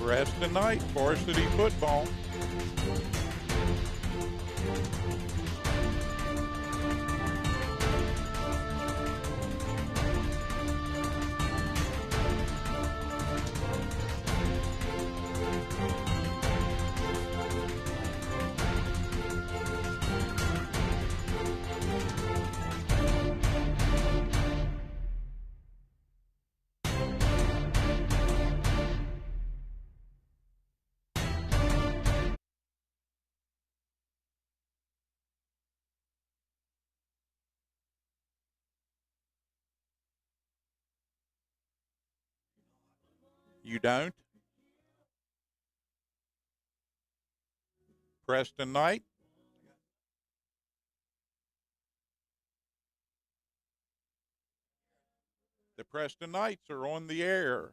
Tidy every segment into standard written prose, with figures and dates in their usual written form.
Preston Knight, varsity football. You don't? Preston Knight. The Preston Knights are on the air.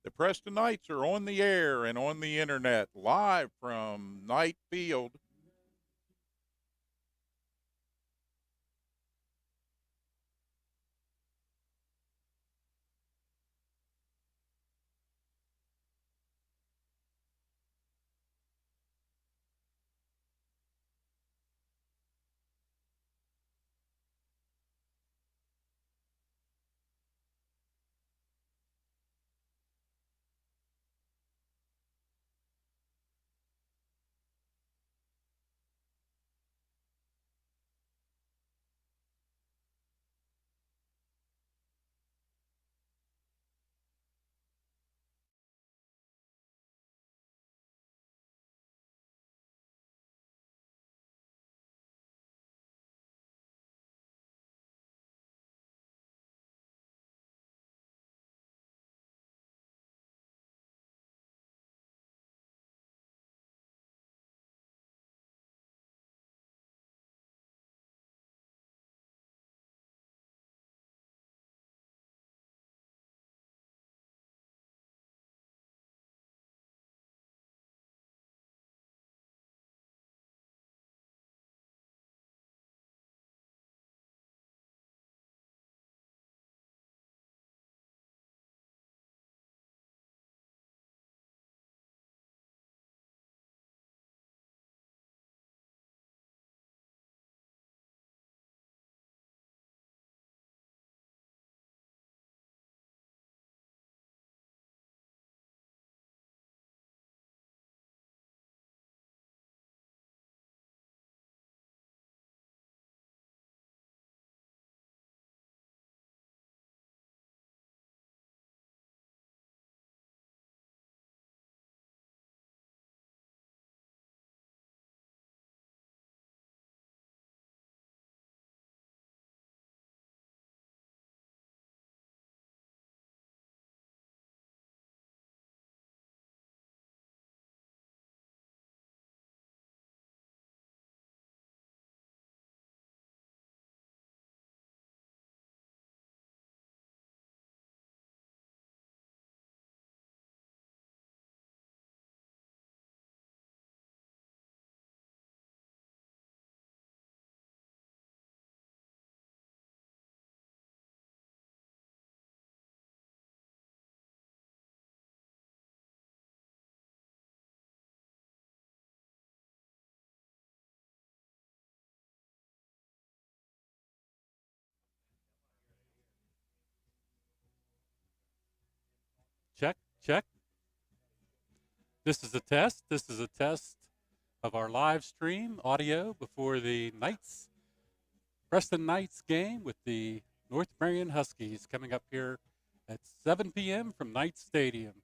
The Preston Knights are on the air and on the internet, live from Knight Field. Check, check. This is a test. This is a test of our live stream audio before the Knights, Preston Knights game with the North Marion Huskies coming up here at 7 p.m. from Knight Stadium.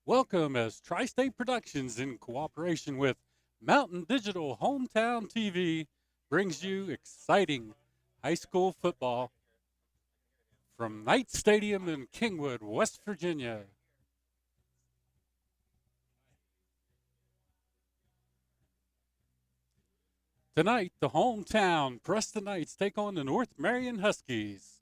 Welcome as Tri-State Productions, in cooperation with Mountain Digital Hometown TV, brings you exciting high school football from Knight Stadium in Kingwood, West Virginia. Tonight, the hometown Preston Knights take on the North Marion Huskies.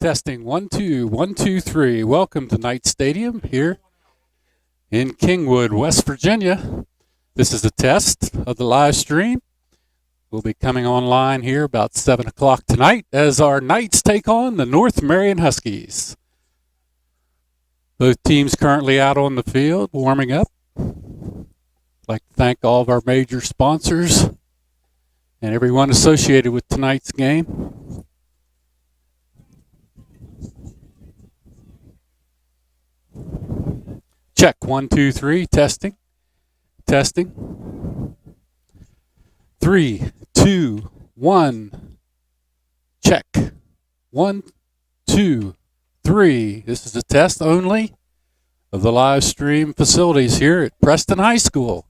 Testing 1 2 1 2 3. Welcome to Knight Stadium here in Kingwood, West Virginia. This is a test of the live stream. We'll be coming online here about 7 o'clock tonight as our Knights take on the North Marion Huskies. Both teams currently out on the field warming up. I'd like to thank all of our major sponsors and everyone associated with tonight's game. Check 1 2 3. Testing. 3 2 1. Check. 1 2 3. This is a test only of the live stream facilities here at Preston High School.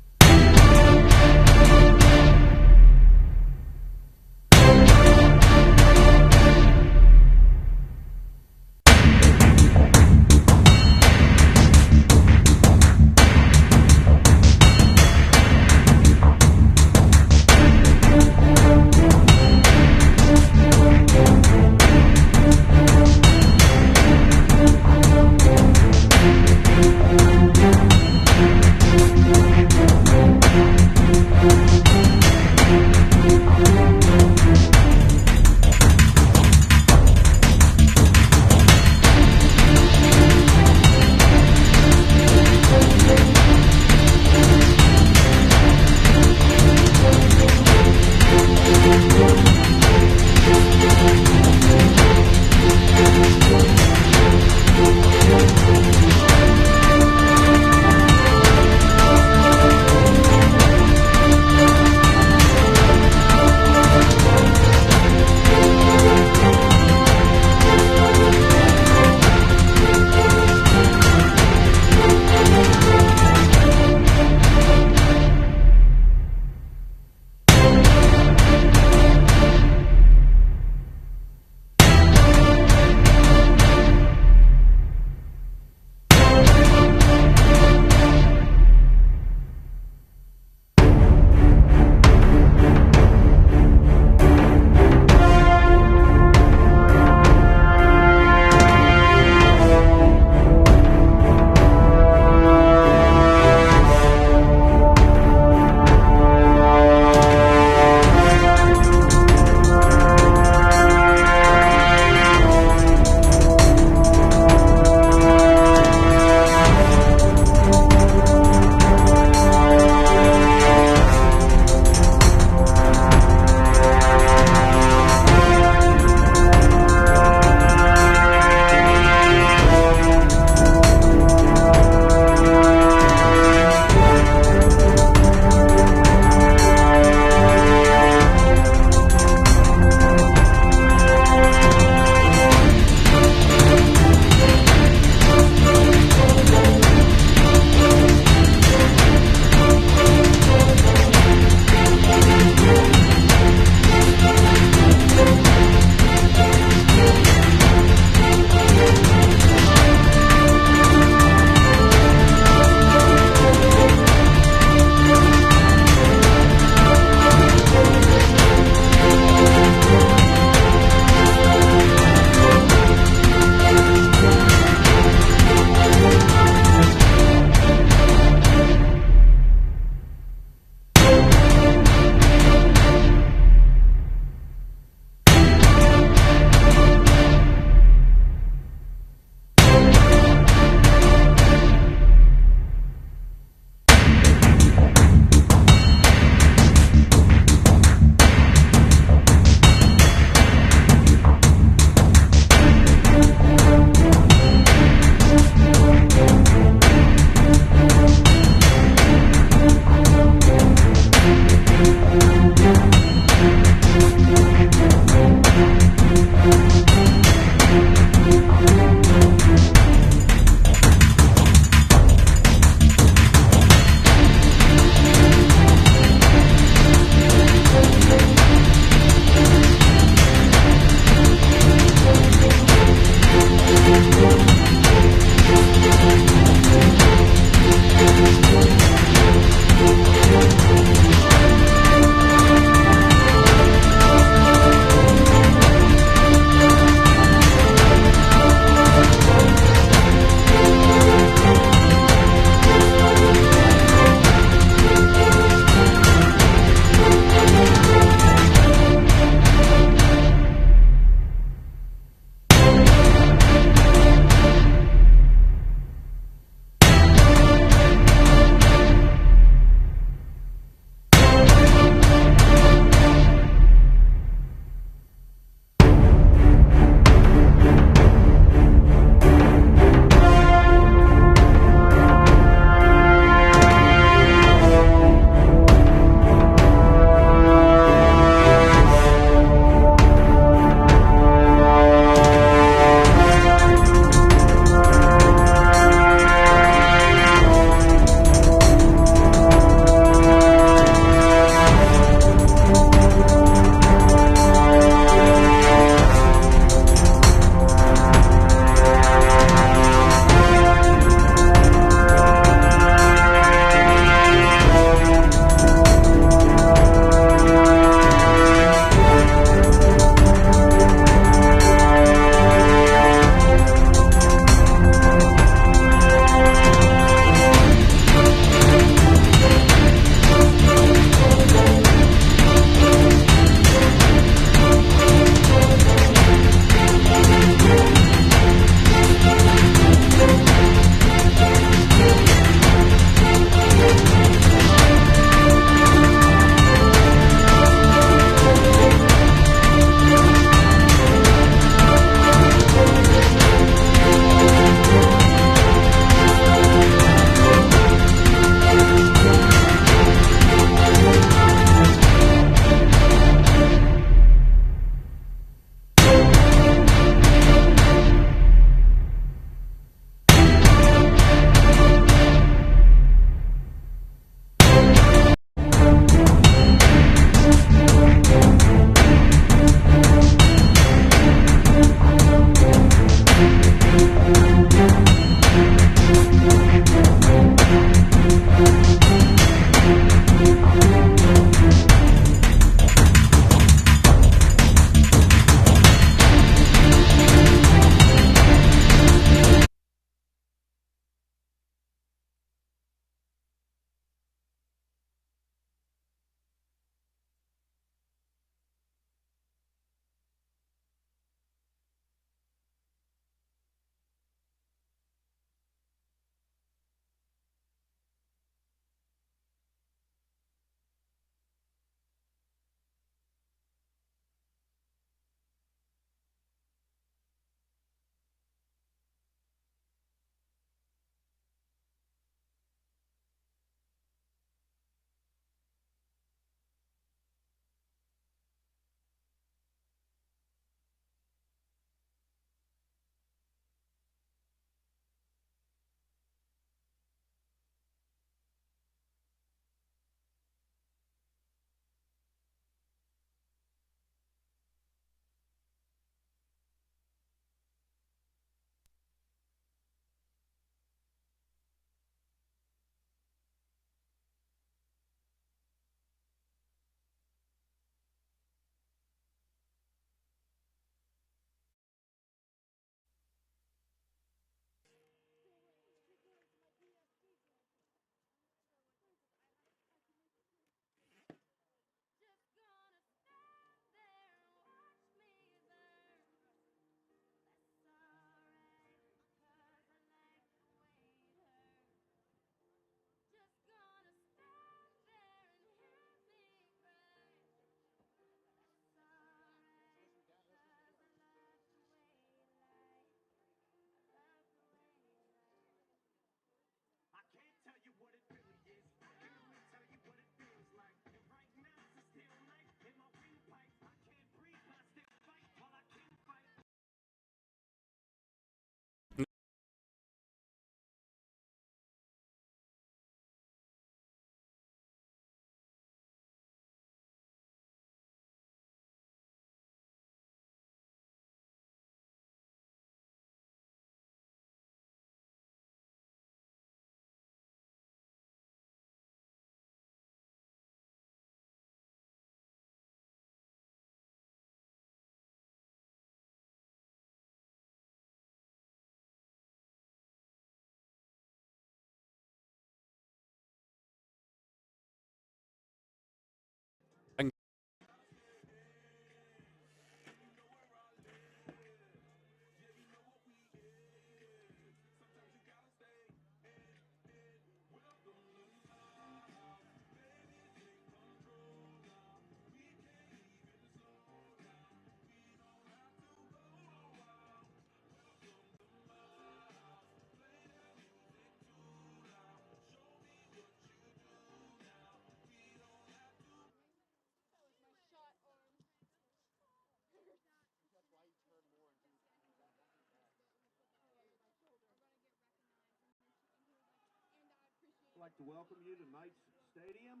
like to welcome you to tonight's stadium.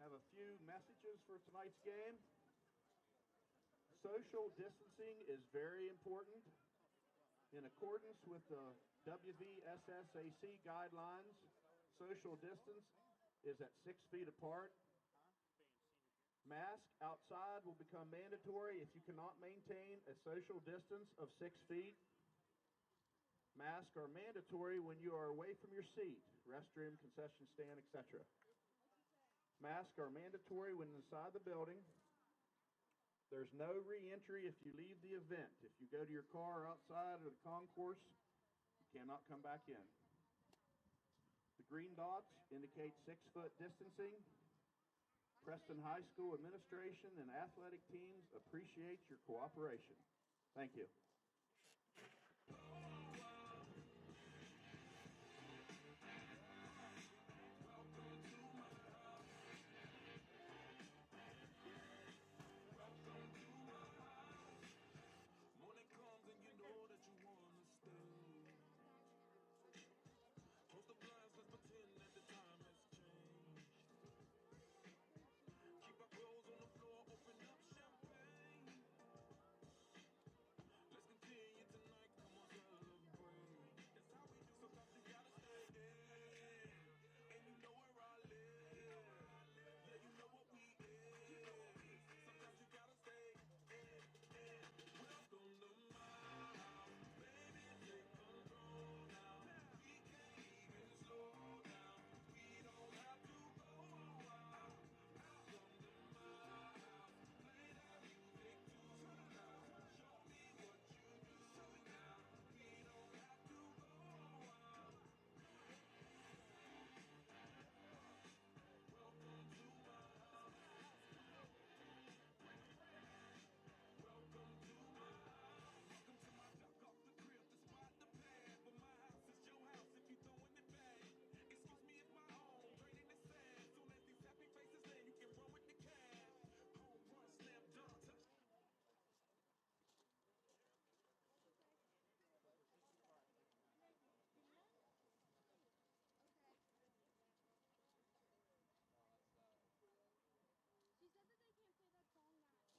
Have a few messages for tonight's game. Social distancing is very important. In accordance with the WVSSAC guidelines, social distance is at 6 feet apart. Mask outside will become mandatory if you cannot maintain a social distance of 6 feet. Masks are mandatory when you are away from your seat, restroom, concession stand, etc. Masks are mandatory when inside the building. There's no re-entry if you leave the event. If you go to your car or outside of the concourse, you cannot come back in. The green dots indicate 6-foot distancing. Preston High School administration and athletic teams appreciate your cooperation. Thank you. Morning comes and you know that you wanna stay. Close the blinds, let's pretend that the time has changed. Keep our clothes on the floor, open up champagne. Let's continue tonight, come on, celebrate. That's how we do, sometimes you gotta stay. And you know where I live. Yeah, you know what we is. Sometimes you gotta stay. Welcome to my house, baby, take control now. We can't even slow down. We don't have to go out. Come to my house, play that music too loud. Show me what you do now. We don't have to go out. Welcome to my house. Welcome to my house. Welcome to my duck off the crib, the spot, the pad. But my house is your house if you throwing it back. Excuse me if my home draining the sand. Soon as these happy faces land, you can run with the cash. Home run, slam dunk, touch. She said that they can't play that song that he wants me to play. What do I mean? What song do you know play? He needs to play Blue Hoss by something.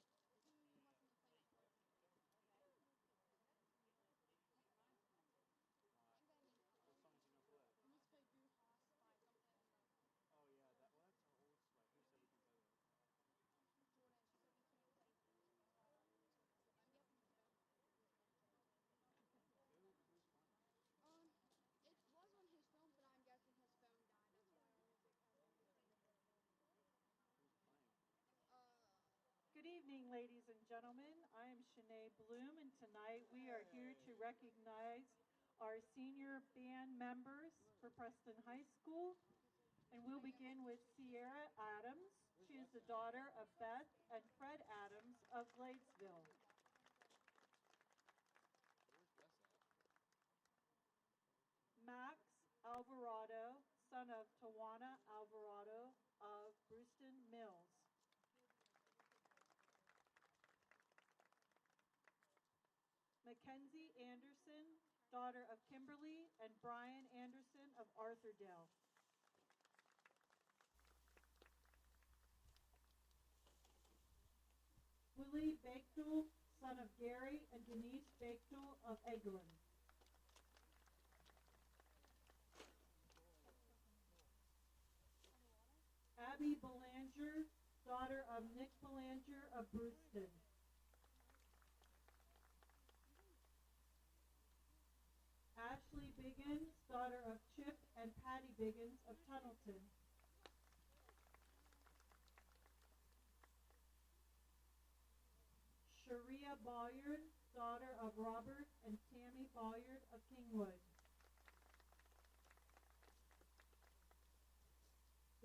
Oh yeah, that well, that's old sweat. Who said we can play those? Jordan, she said we can't play. Yep. Who's playing? It was on his phone, but I'm guessing his phone died. That's why. Who's playing? Good evening, ladies and gentlemen. I am Shanae Bloom, and tonight we are here to recognize our senior band members for Preston High School. And we'll begin with Sierra Adams. She is the daughter of Beth and Fred Adams of Gladesville. Where's Wes at? Max Alvarado, son of Tawana Alvarado of Brewston Mills. Mackenzie Anderson, daughter of Kimberly and Brian Anderson of Arthurdale. Willie Bechtel, son of Gary and Denise Bechtel of Eglin. Abby Belanger, daughter of Nick Belanger of Brewston. Ashley Biggins, daughter of Chip and Patty Biggins of Tunnelton. Sharia Bolyard, daughter of Robert and Tammy Bolyard of Kingwood.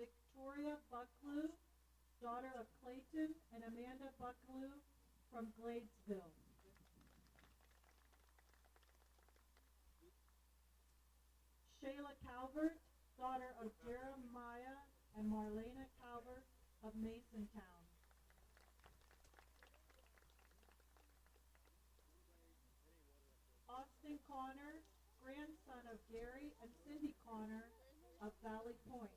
Victoria Bucklew, daughter of Clayton and Amanda Bucklew from Gladesville. Shayla Calvert, daughter of Jeremiah and Marlena Calvert of Masontown. Austin Connor, grandson of Gary and Cindy Connor, of Valley Point.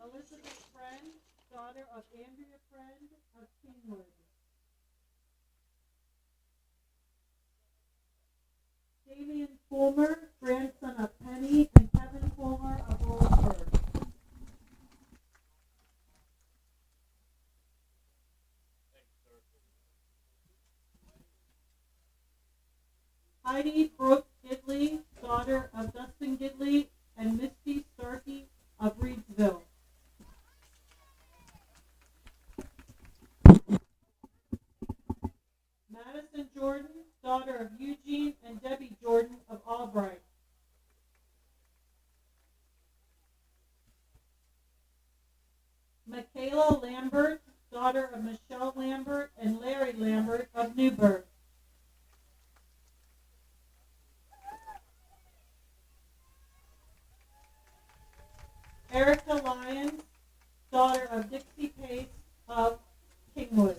Elizabeth Friend, daughter of Andrea Friend of Kingwood. Damian Fulmer, grandson of Penny and Kevin Fulmer of Rollsburg. Heidi Brooke Gidley, daughter of Dustin Gidley and Misty Starkey of Reedsville. Madison Jordan, daughter of Eugene and Debbie Jordan of Albright. Michaela Lambert, daughter of Michelle Lambert and Larry Lambert of Newburgh. Erica Lyons, daughter of Dixie Pace of Kingwood.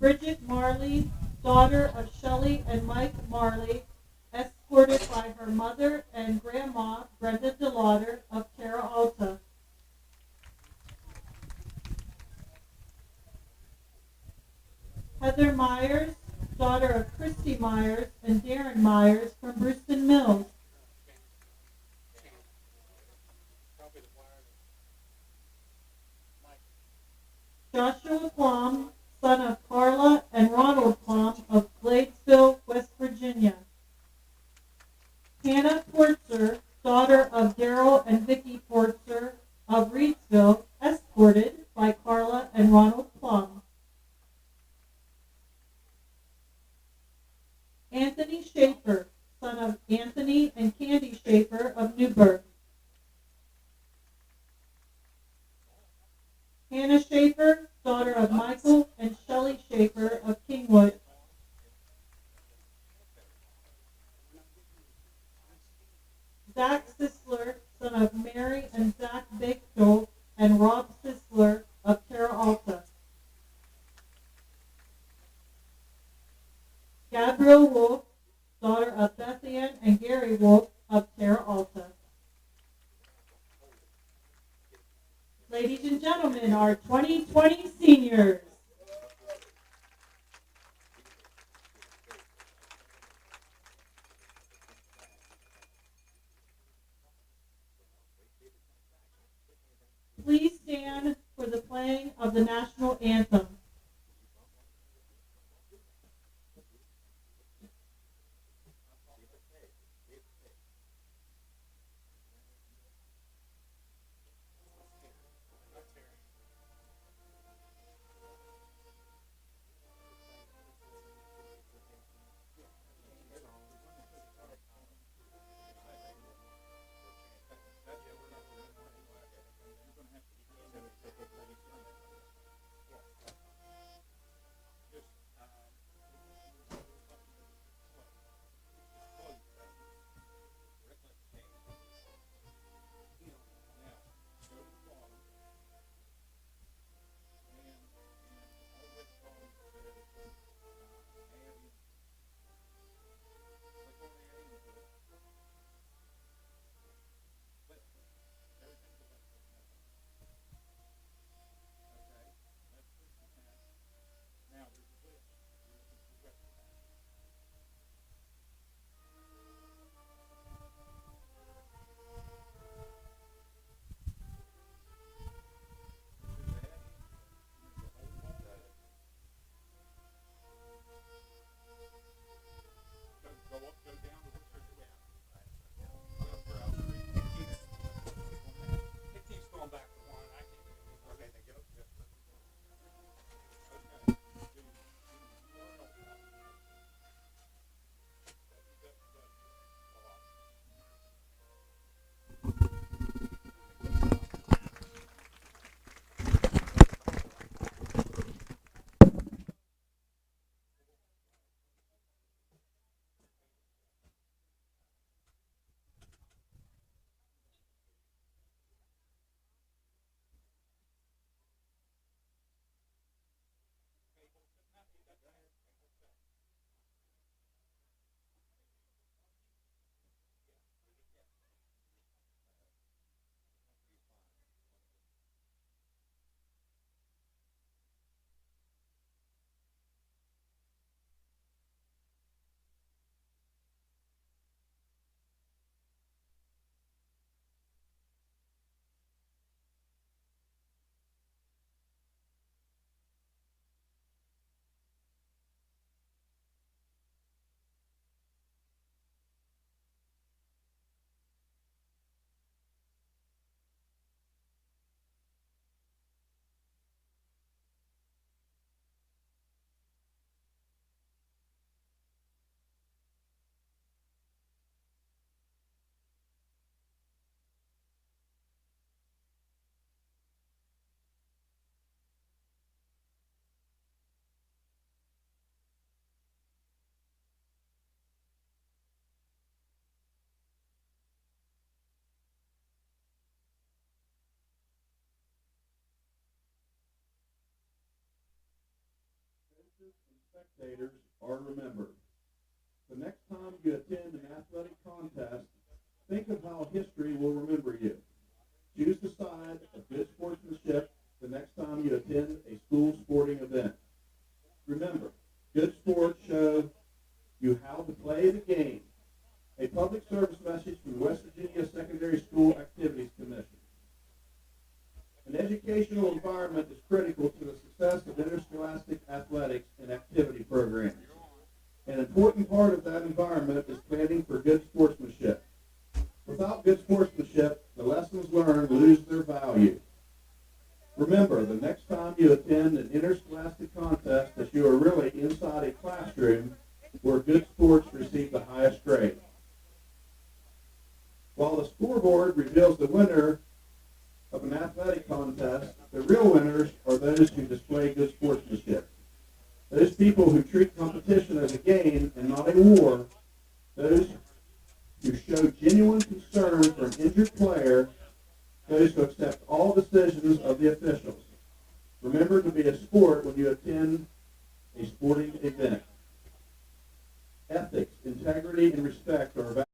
Bridget Marley, daughter of Shelley and Mike Marley, escorted by her mother and grandma, Brenda DeLauder of Terra Alta. Heather Myers, daughter of Christy Myers and Darren Myers from Brewston Mills. Joshua Plum, son of Carla and Ronald Plum of Gladesville, West Virginia. Hannah Portzer, daughter of Daryl and Vicki Portzer of Reedsville, escorted by Carla and Ronald Plum. Anthony Schaefer, son of Anthony and Candy Schaefer of Newburgh. Hannah Schaefer, daughter of Michael and Shelley Schaefer of Kingwood. Zach Sisler, son of Mary and Zach Bakewell and Rob Sisler of Terra Alta. Gabrielle Wolf, daughter of Beth Ann and Gary Wolf of Terra Alta. Ladies and gentlemen, our 2020 seniors. Please stand for the playing of the national anthem. spectators are remembered. The next time you attend an athletic contest, think of how history will remember you. Choose the side of good sportsmanship the next time you attend a school sporting event. Remember, good sports show you how to play the game. A public service message from the West Virginia Secondary School Activities Commission. An educational environment is critical to the success of interscholastic athletics and activity programs. An important part of that environment is planning for good sportsmanship. Without good sportsmanship, the lessons learned lose their value. Remember, the next time you attend an interscholastic contest that you are really inside a classroom where good sports receive the highest grade. While the scoreboard reveals the winner of an athletic contest, the real winners are those who display good sportsmanship. Those people who treat competition as a game and not a war, those who show genuine concern for an injured player, those who accept all decisions of the officials. Remember to be a sport when you attend a sporting event. Ethics, integrity, and respect are valued.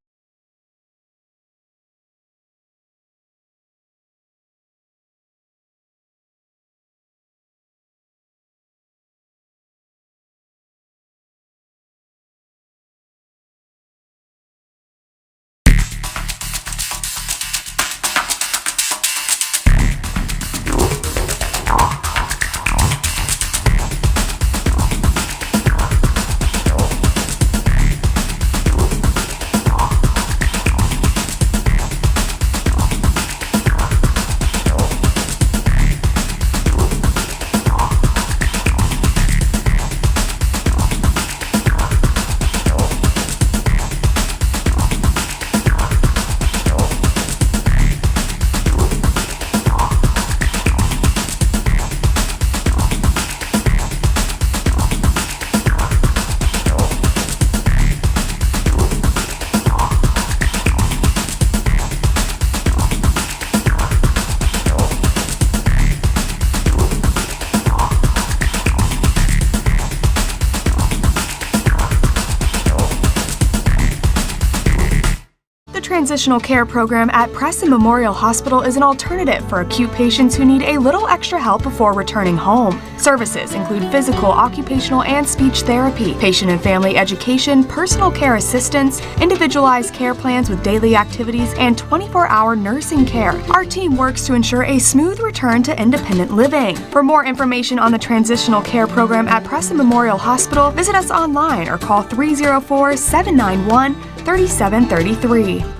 Transitional care program at Preston Memorial Hospital is an alternative for acute patients who need a little extra help before returning home. Services include physical, occupational, and speech therapy, patient and family education, personal care assistance, individualized care plans with daily activities, and 24-hour nursing care. Our team works to ensure a smooth return to independent living. For more information on the transitional care program at Preston Memorial Hospital, visit us online or call 304-791-3733.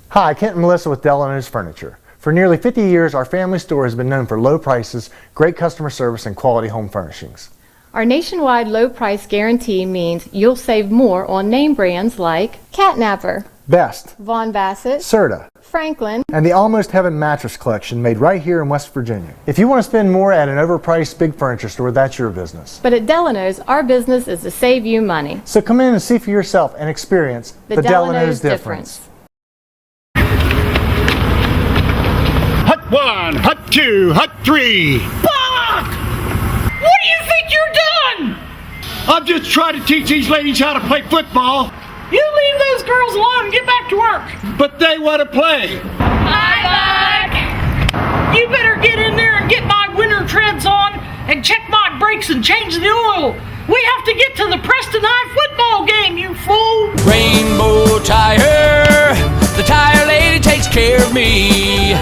Hi, Kent and Melissa with Delano's Furniture. For nearly 50 years, our family store has been known for low prices, great customer service, and quality home furnishings. Our nationwide low price guarantee means you'll save more on name brands like Catnapper, Best, Von Bassett, Serta, Franklin, and the Almost Heaven mattress collection made right here in West Virginia. If you want to spend more at an overpriced big furniture store, that's your business. But at Delano's, our business is to save you money. So come in and see for yourself and experience the Delano's difference. Hut 1, Hut 2, Hut 3. Bob! What do you think you're doing? I'm just trying to teach these ladies how to play football. You leave those girls alone and get back to work. But they want to play. Hi, Buck. You better get in there and get my winter treads on and check my brakes and change the oil. We have to get to the Preston High football game, you fool. Rainbow Tire, the tire lady takes care of me.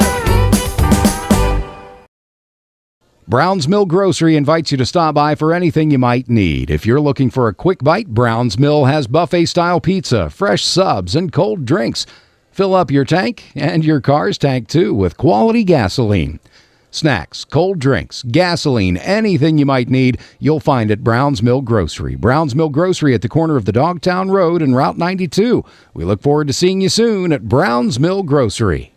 Brown's Mill Grocery invites you to stop by for anything you might need. If you're looking for a quick bite, Brown's Mill has buffet-style pizza, fresh subs, and cold drinks. Fill up your tank and your car's tank, too, with quality gasoline. Snacks, cold drinks, gasoline, anything you might need, you'll find at Brown's Mill Grocery. Brown's Mill Grocery at the corner of the Dogtown Road and Route 92. We look forward to seeing you soon at Brown's Mill Grocery.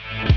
Thank you.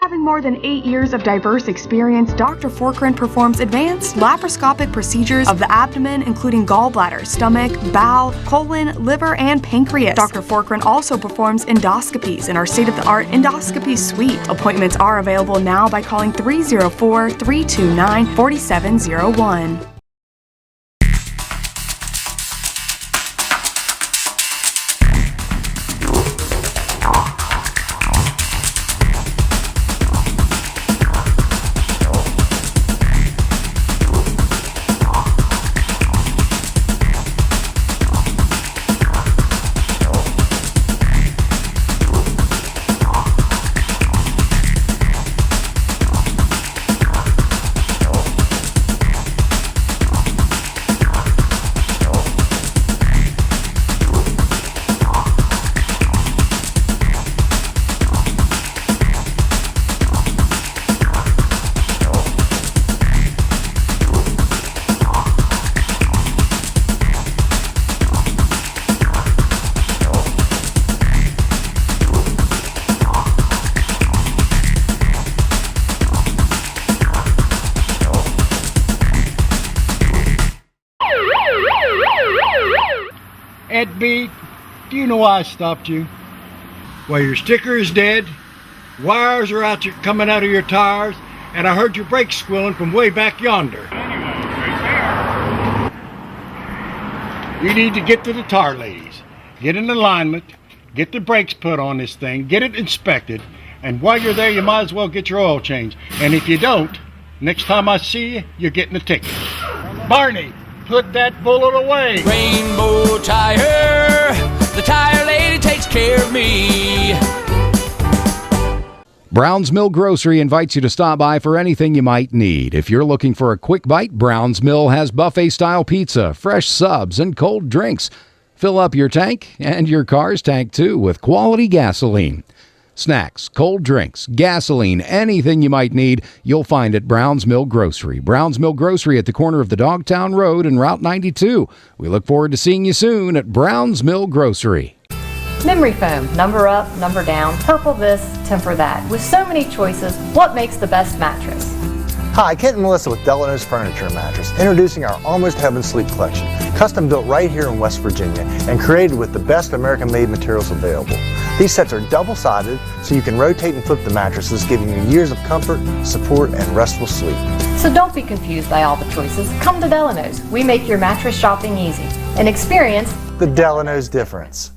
Having more than 8 years of diverse experience, Dr. Forkran performs advanced laparoscopic procedures of the abdomen, including gallbladder, stomach, bowel, colon, liver, and pancreas. Dr. Forkran also performs endoscopies in our state-of-the-art endoscopy suite. Appointments are available now by calling 304-329-4701. Ed B, do you know why I stopped you? Well, your sticker is dead, wires are coming out of your tires, and I heard your brakes squealing from way back yonder. You need to get to the tire ladies, get in alignment, get the brakes put on this thing, get it inspected, and while you're there, you might as well get your oil changed. And if you don't, next time I see you, you're getting a ticket. Barney, put that bullet away. Rainbow Tire, the tire lady takes care of me. Brown's Mill Grocery invites you to stop by for anything you might need. If you're looking for a quick bite, Brown's Mill has buffet-style pizza, fresh subs, and cold drinks. Fill up your tank, and your car's tank too, with quality gasoline. Snacks, cold drinks, gasoline, anything you might need, you'll find at Brown's Mill Grocery. Brown's Mill Grocery at the corner of the Dogtown Road and Route 92. We look forward to seeing you soon at Brown's Mill Grocery. Memory foam, number up, number down, purple this, temper that. With so many choices, what makes the best mattress? Hi, Kent and Melissa with Delano's Furniture and Mattress, introducing our Almost Heaven Sleep Collection, custom built right here in West Virginia and created with the best American-made materials available. These sets are double-sided, so you can rotate and flip the mattresses, giving you years of comfort, support, and restful sleep. So don't be confused by all the choices. Come to Delano's. We make your mattress shopping easy. And experience the Delano's difference.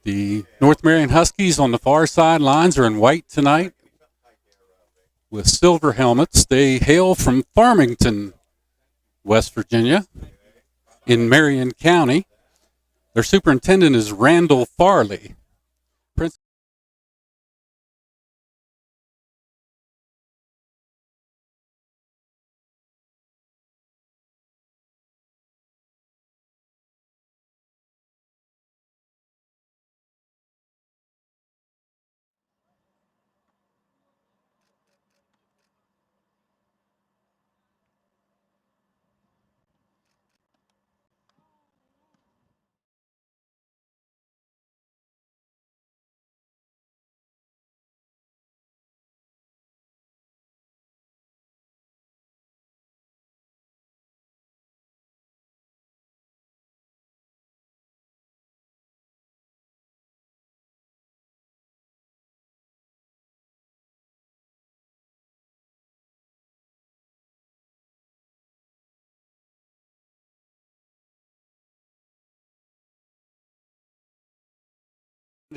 The North Marion Huskies on the far sidelines are in white tonight with silver helmets. They hail from Farmington, West Virginia, in Marion County. Their superintendent is Randall Farley.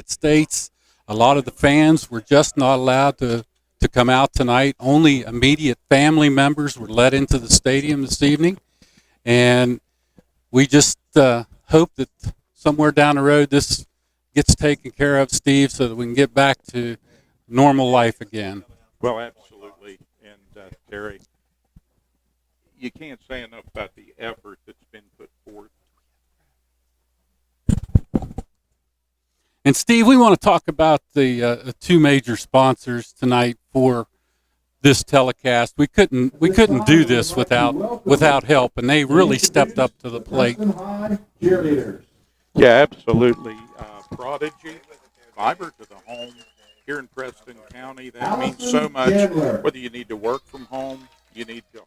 States, a lot of the fans were just not allowed to come out tonight. Only immediate family members were let into the stadium this evening. And we just hope that somewhere down the road this gets taken care of, Steve, so that we can get back to normal life again. Well, absolutely. And Terry, you can't say enough about the effort that's been put forth. And Steve, we want to talk about the two major sponsors tonight for this telecast. We couldn't do this without help, and they really stepped up to the plate. Yeah, absolutely. Prodigy, fiber to the home here in Preston County. That means so much. Whether you need to work from home, you need to.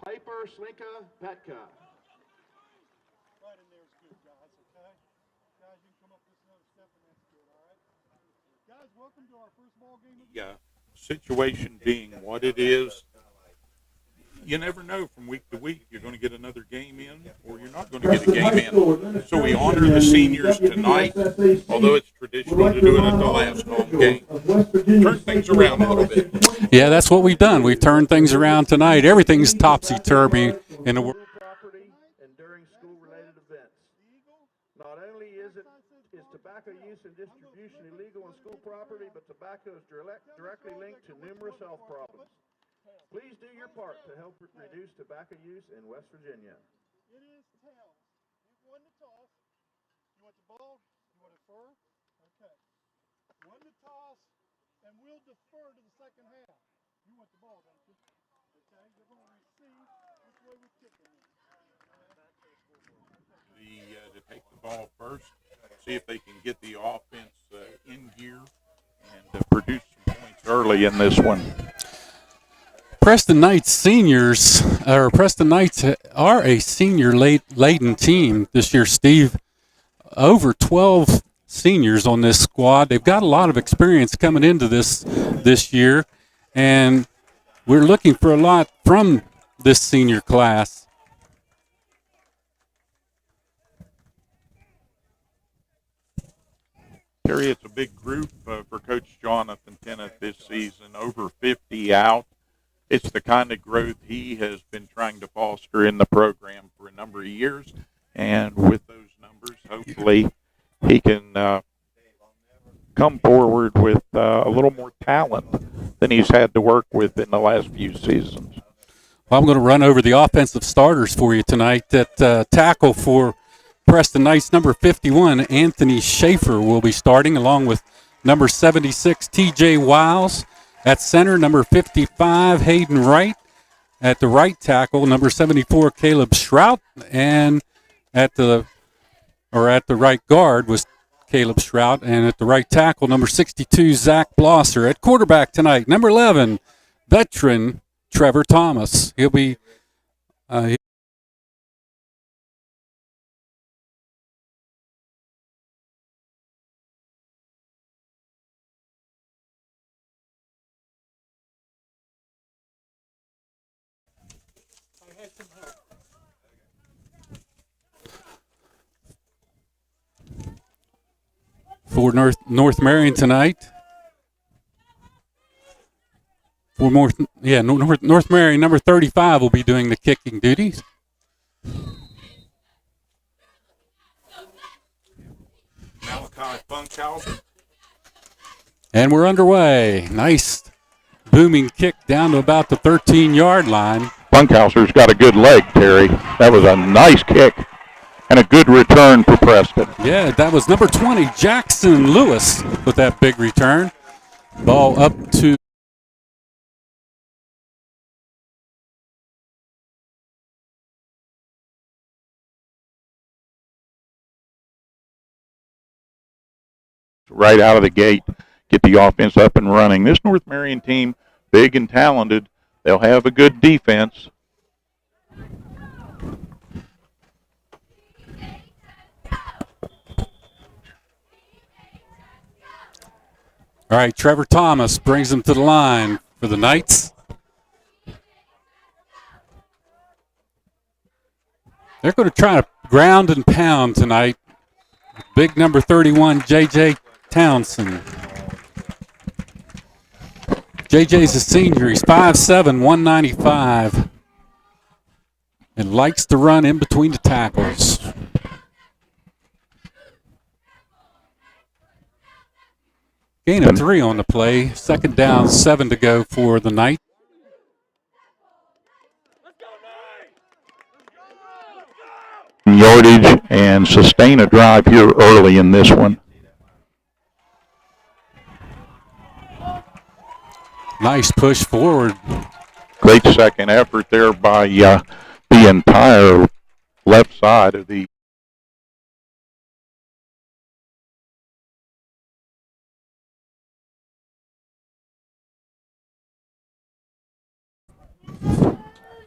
Piper Slinka Petka. Right in there is good, guys, okay? Guys, you can come up just another step and that's good, all right? Guys, welcome to our first ball game of the Yeah, situation being what it is, you never know from week to week. You're going to get another game in, or you're not going to get a game in. So we honor the seniors tonight, although it's traditional to do it at the last home game. Turn things around a little bit. Yeah, that's what we've done. We've turned things around tonight. Everything's topsy-turvy in the world. Property and during school-related events. Not only is tobacco use and distribution illegal on school property, but tobacco is directly linked to numerous health problems. Please do your part to help reduce tobacco use in West Virginia. It is tails. You won the toss. You want the ball? You want it fur? Okay. Won the toss, and we'll defer to the second half. You want the ball, don't you? Okay. You're going to receive which way we're kicking it. To take the ball first, see if they can get the offense in gear and produce some points early in this one. Preston Knights are a senior laden team this year, Steve. Over 12 seniors on this squad. They've got a lot of experience coming into this year, and we're looking for a lot from this senior class. Terry, it's a big group for Coach Jonathan Tennant this season, over 50 out. It's the kind of growth he has been trying to foster in the program for a number of years. And with those numbers, hopefully he can come forward with a little more talent than he's had to work with in the last few seasons. Well, I'm going to run over the offensive starters for you tonight. At tackle for Preston Knights, number 51, Anthony Schaefer will be starting, along with number 76, T.J. Wiles. At center, number 55, Hayden Wright. At the right tackle, number 74, Caleb Shrout. And at the right guard was Caleb Shrout. And at the right tackle, number 62, Zach Blosser. At quarterback tonight, number 11, veteran Trevor Thomas. He'll be for North Marion tonight. For North Marion, number 35 will be doing the kicking duties. Malachi Funkhauser. And we're underway. Nice booming kick down to about the 13-yard line. Funkhauser's got a good leg, Terry. That was a nice kick and a good return for Preston. Yeah, that was number 20, Jackson Lewis, with that big return. Ball up to right out of the gate, get the offense up and running. This North Marion team, big and talented. They'll have a good defense. All right, Trevor Thomas brings them to the line for the Knights. They're going to try to ground and pound tonight. Big number 31, J.J. Townsend. J.J.'s a senior. He's 5'7", 195. And likes to run in between the tackles. Gain of 3 on the play. Second down, 7 to go for the Knights. Yardage and sustain a drive here early in this one. Nice push forward. Great second effort there by the entire left side of the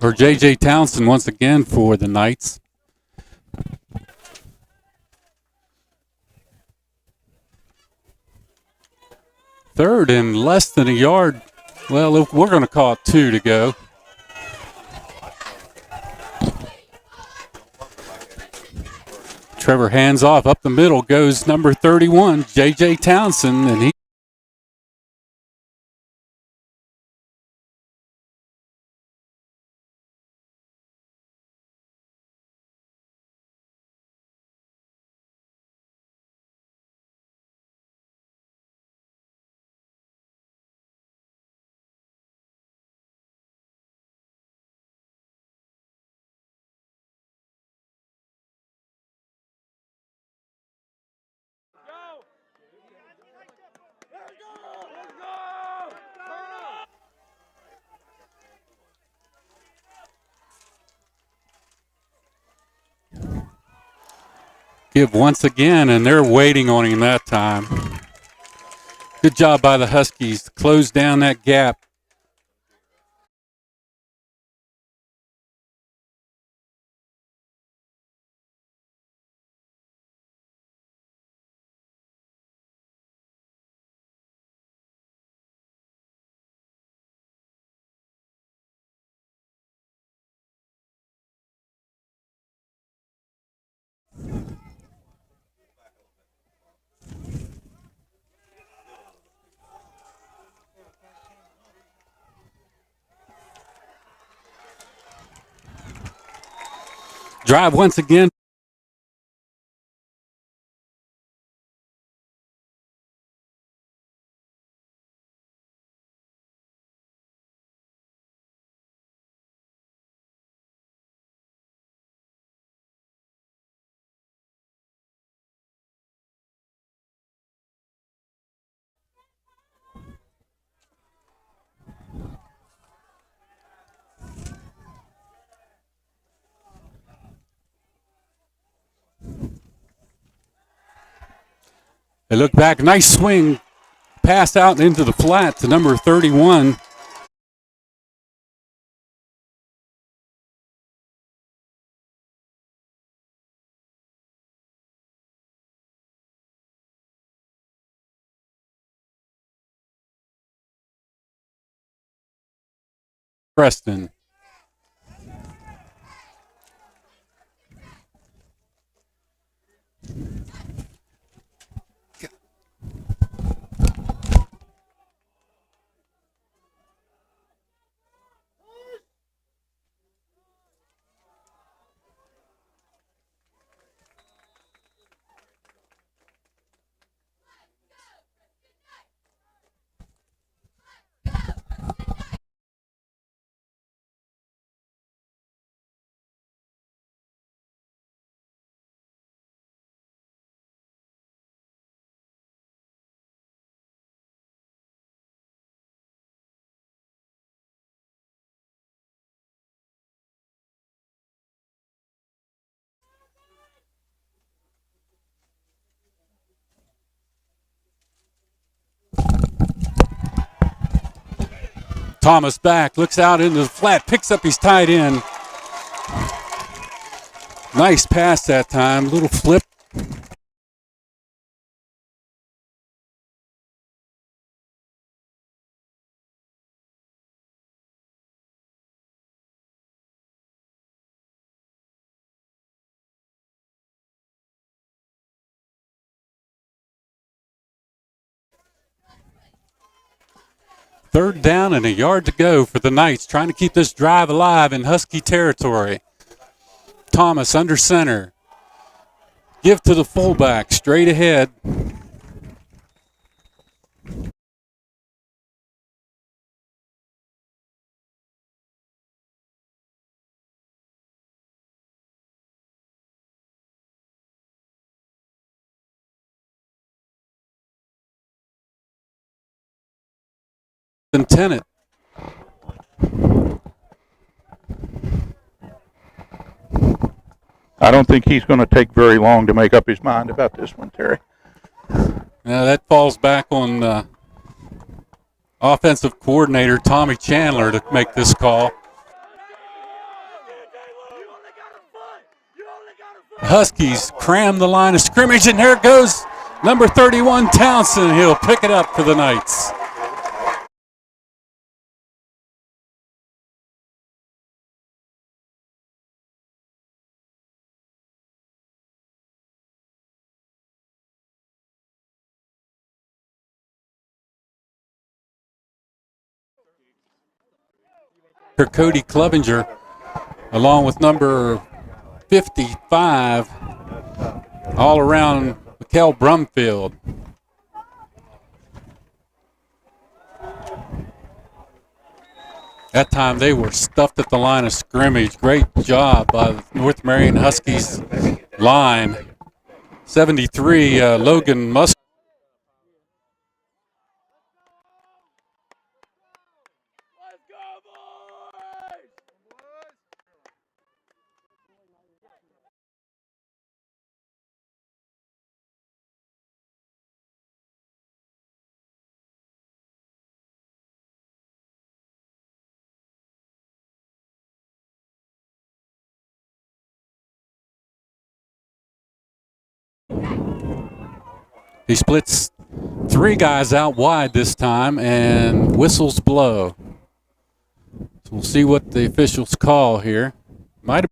Or J.J. Townsend once again for the Knights. Third and less than a yard. Well, we're going to call it 2 to go. Trevor hands off. Up the middle goes number 31, J.J. Townsend, and he give once again, and they're waiting on him that time. Good job by the Huskies to close down that gap. Drive once again. They look back. Nice swing. Pass out into the flat to number 31. Preston. Thomas back, looks out into the flat, picks up his tight end. Nice pass that time, little flip. Third down and a yard to go for the Knights, trying to keep this drive alive in Husky territory. Thomas under center. Give to the fullback, straight ahead. Intended. I don't think he's going to take very long to make up his mind about this one, Terry. Now that falls back on offensive coordinator Tommy Chandler to make this call. Huskies cram the line of scrimmage, and there goes number 31, Townsend. He'll pick it up for the Knights. Cody Clevenger, along with number 55, all around Mikel Brumfield. That time they were stuffed at the line of scrimmage. Great job by the North Marion Huskies line. 73, Logan Musk. He splits three guys out wide this time, and whistles blow. So we'll see what the officials call here. Might have.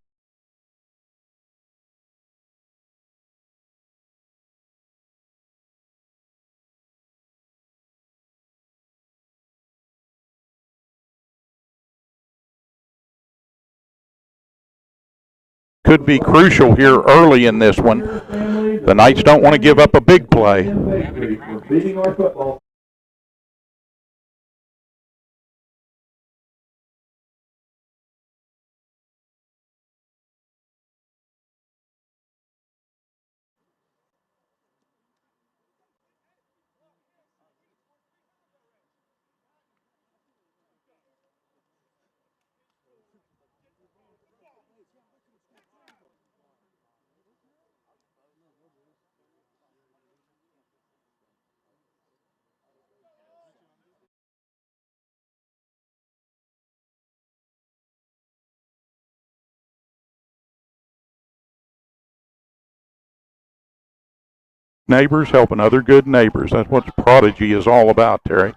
Could be crucial here early in this one. The Knights don't want to give up a big play. neighbors helping other good neighbors. That's what Prodigy is all about, Terry.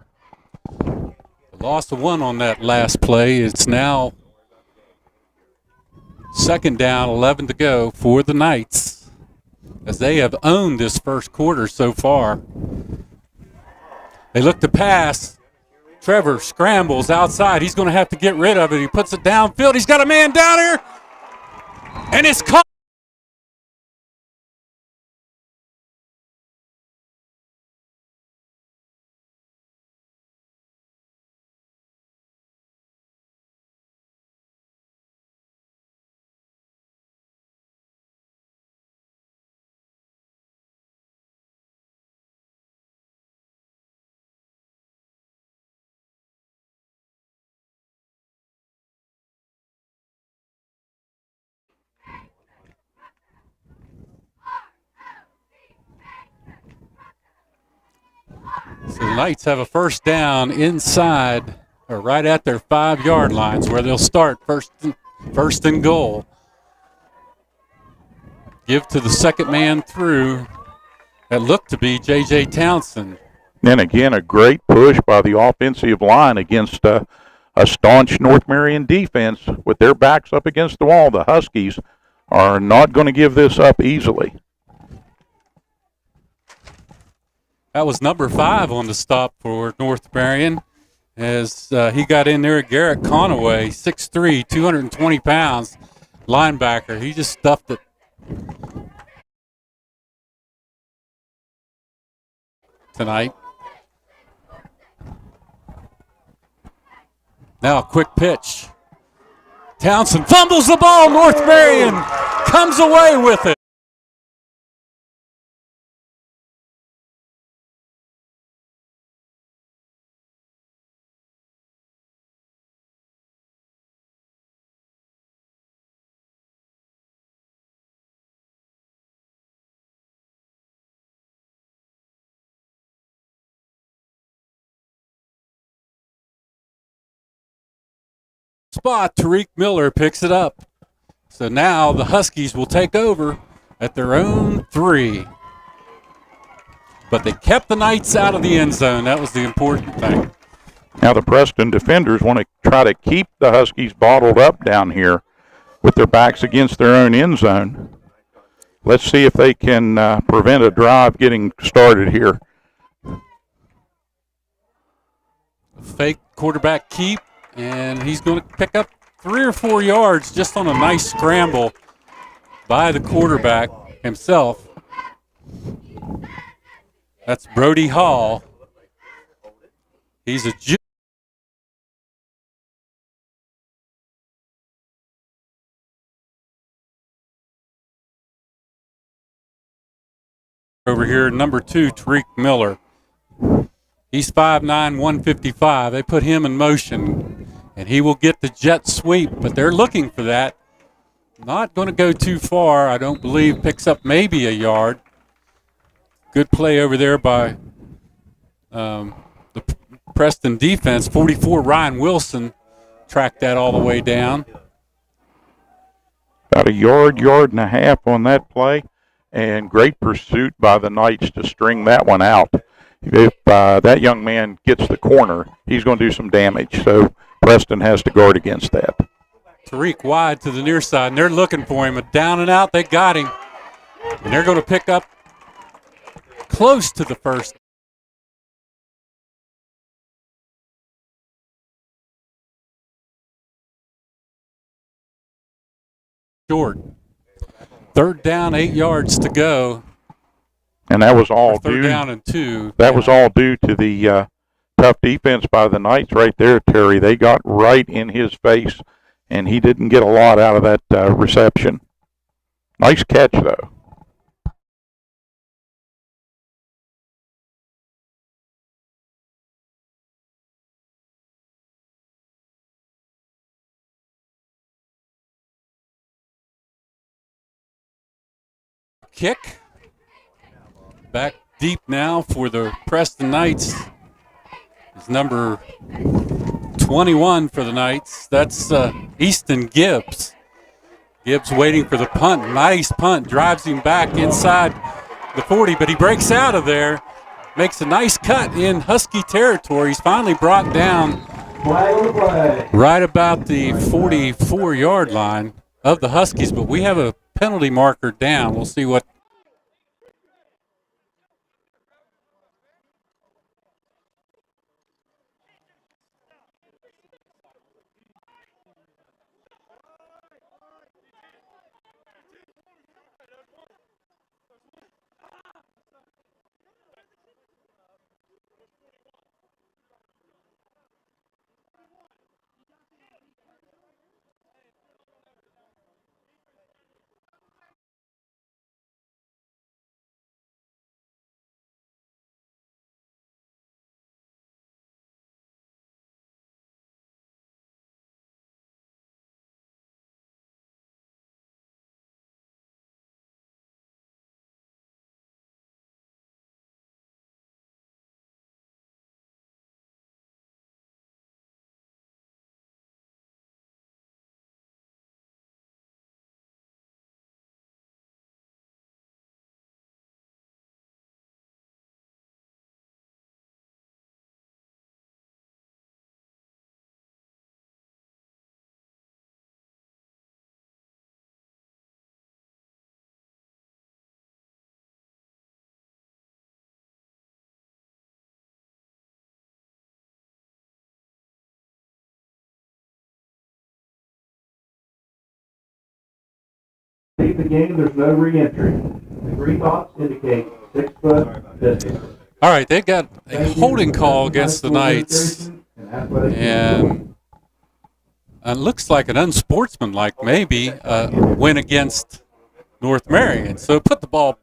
Loss of one on that last play. It's now second down, 11 to go for the Knights, as they have owned this first quarter so far. They look to pass. Trevor scrambles outside. He's going to have to get rid of it. He puts it downfield. He's got a man down here, and it's caught. So the Knights have a first down inside, or right at their 5-yard lines, where they'll start first and goal. Give to the second man through. That looked to be J.J. Townsend. And again, a great push by the offensive line against a staunch North Marion defense. With their backs up against the wall, the Huskies are not going to give this up easily. That was number 5 on the stop for North Marion, as he got in there. Garrett Conaway, 6'3", 220 pounds, linebacker. He just stuffed it. Tonight. Now a quick pitch. Townsend fumbles the ball. North Marion comes away with it. Spot, Tariq Miller picks it up. So now the Huskies will take over at their own 3. But they kept the Knights out of the end zone. That was the important thing. Now the Preston defenders want to try to keep the Huskies bottled up down here with their backs against their own end zone. Let's see if they can prevent a drive getting started here. Fake quarterback keep. And he's going to pick up 3 or 4 yards just on a nice scramble by the quarterback himself. That's Brody Hall. He's a over here, number 2, Tariq Miller. He's 5'9", 155. They put him in motion, and he will get the jet sweep, but they're looking for that. Not going to go too far, I don't believe. Picks up maybe a yard. Good play over there by the Preston defense. 44, Ryan Wilson tracked that all the way down. About a yard and a half on that play, and great pursuit by the Knights to string that one out. If that young man gets the corner, he's going to do some damage. So Preston has to guard against that. Tariq wide to the near side, and they're looking for him. A down and out, they got him. And they're going to pick up close to the first. Short. Third down, 8 yards to go. And that was all third down and 2. That was all due to the tough defense by the Knights right there, Terry. They got right in his face, and he didn't get a lot out of that reception. Nice catch, though. Kick. Back deep now for the Preston Knights. It's number 21 for the Knights. That's Easton Gibbs. Gibbs waiting for the punt. Nice punt. Drives him back inside the 40, but he breaks out of there, makes a nice cut in Husky territory. He's finally brought down right about the 44-yard line of the Huskies, but we have a penalty marker down. We'll see what. Leave the game, there's no re-entry. The green box indicates 6-foot distance. All right, they got a holding call against the Knights, and it looks like an unsportsmanlike maybe win against North Marion. So put the ball.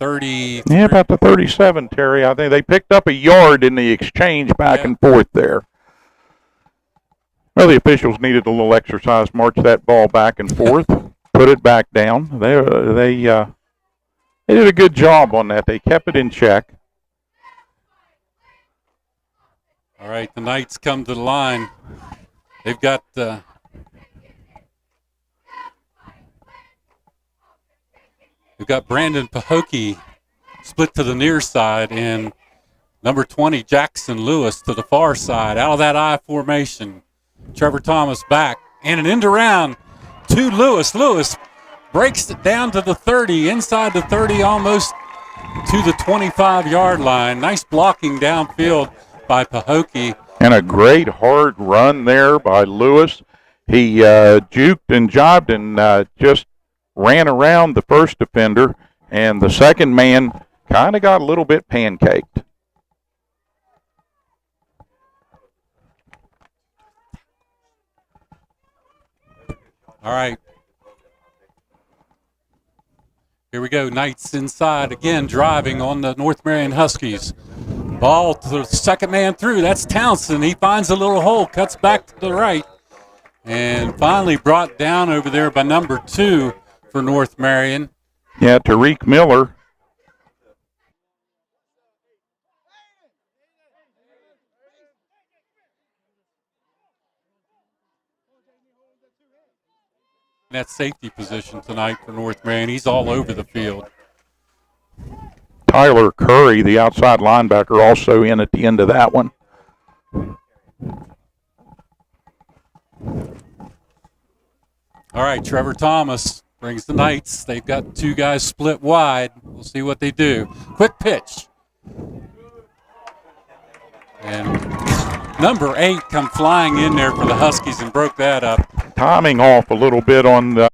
Yeah, about the 37, Terry. I think they picked up a yard in the exchange back and forth there. Well, the officials needed a little exercise, march that ball back and forth, put it back down. They did a good job on that. They kept it in check. All right, the Knights come to the line. They've got Brandon Pahokee split to the near side, and number 20, Jackson Lewis, to the far side. Out of that I formation, Trevor Thomas back, and an end around to Lewis. Lewis breaks it down to the 30, inside the 30, almost to the 25-yard line. Nice blocking downfield by Pahokee. And a great hard run there by Lewis. He juked and jobbed and just ran around the first defender, and the second man kind of got a little bit pancaked. All right. Here we go. Knights inside again, driving on the North Marion Huskies. Ball to the second man through. That's Townsend. He finds a little hole, cuts back to the right, and finally brought down over there by number 2 for North Marion. Yeah, Tariq Miller. That safety position tonight for North Marion. He's all over the field. Tyler Curry, the outside linebacker, also in at the end of that one. All right, Trevor Thomas brings the Knights. They've got 2 guys split wide. We'll see what they do. Quick pitch. And number 8 come flying in there for the Huskies and broke that up. Timing off a little bit on the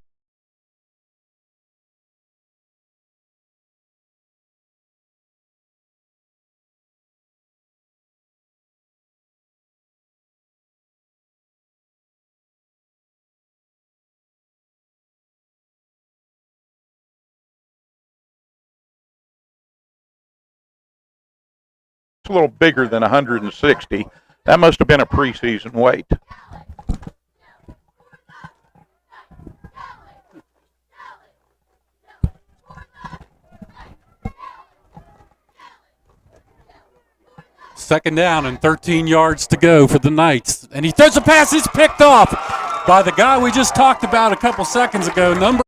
a little bigger than 160. That must have been a preseason weight. Second down and 13 yards to go for the Knights. And he throws a pass. It's picked off by the guy we just talked about a couple seconds ago. Number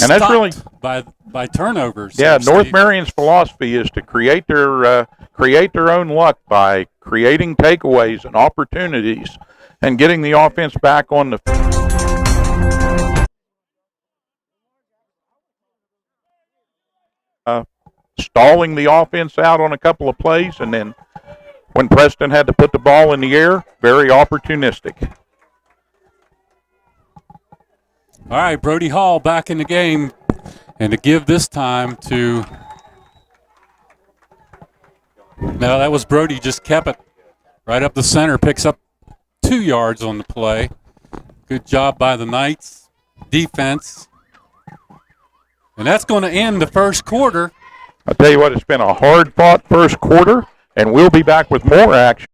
And that's really by turnovers. Yeah, there, North Steve. Marion's philosophy is to create their own luck by creating takeaways and opportunities, and getting the offense back on the. Stalling the offense out on a couple of plays, and then when Preston had to put the ball in the air, very opportunistic. All right, Brody Hall back in the game. And to give this time to. No, that was Brody, just kept it right up the center, picks up 2 yards on the play. Good job by the Knights defense. And that's going to end the first quarter. I'll tell you what, it's been a hard-fought first quarter, and we'll be back with more action.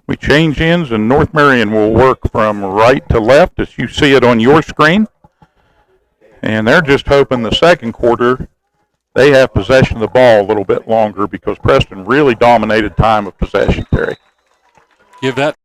We change ends, and North Marion will work from right to left as you see it on your screen. And they're just hoping the second quarter they have possession of the ball a little bit longer, because Preston really dominated time of possession, Terry. Give that.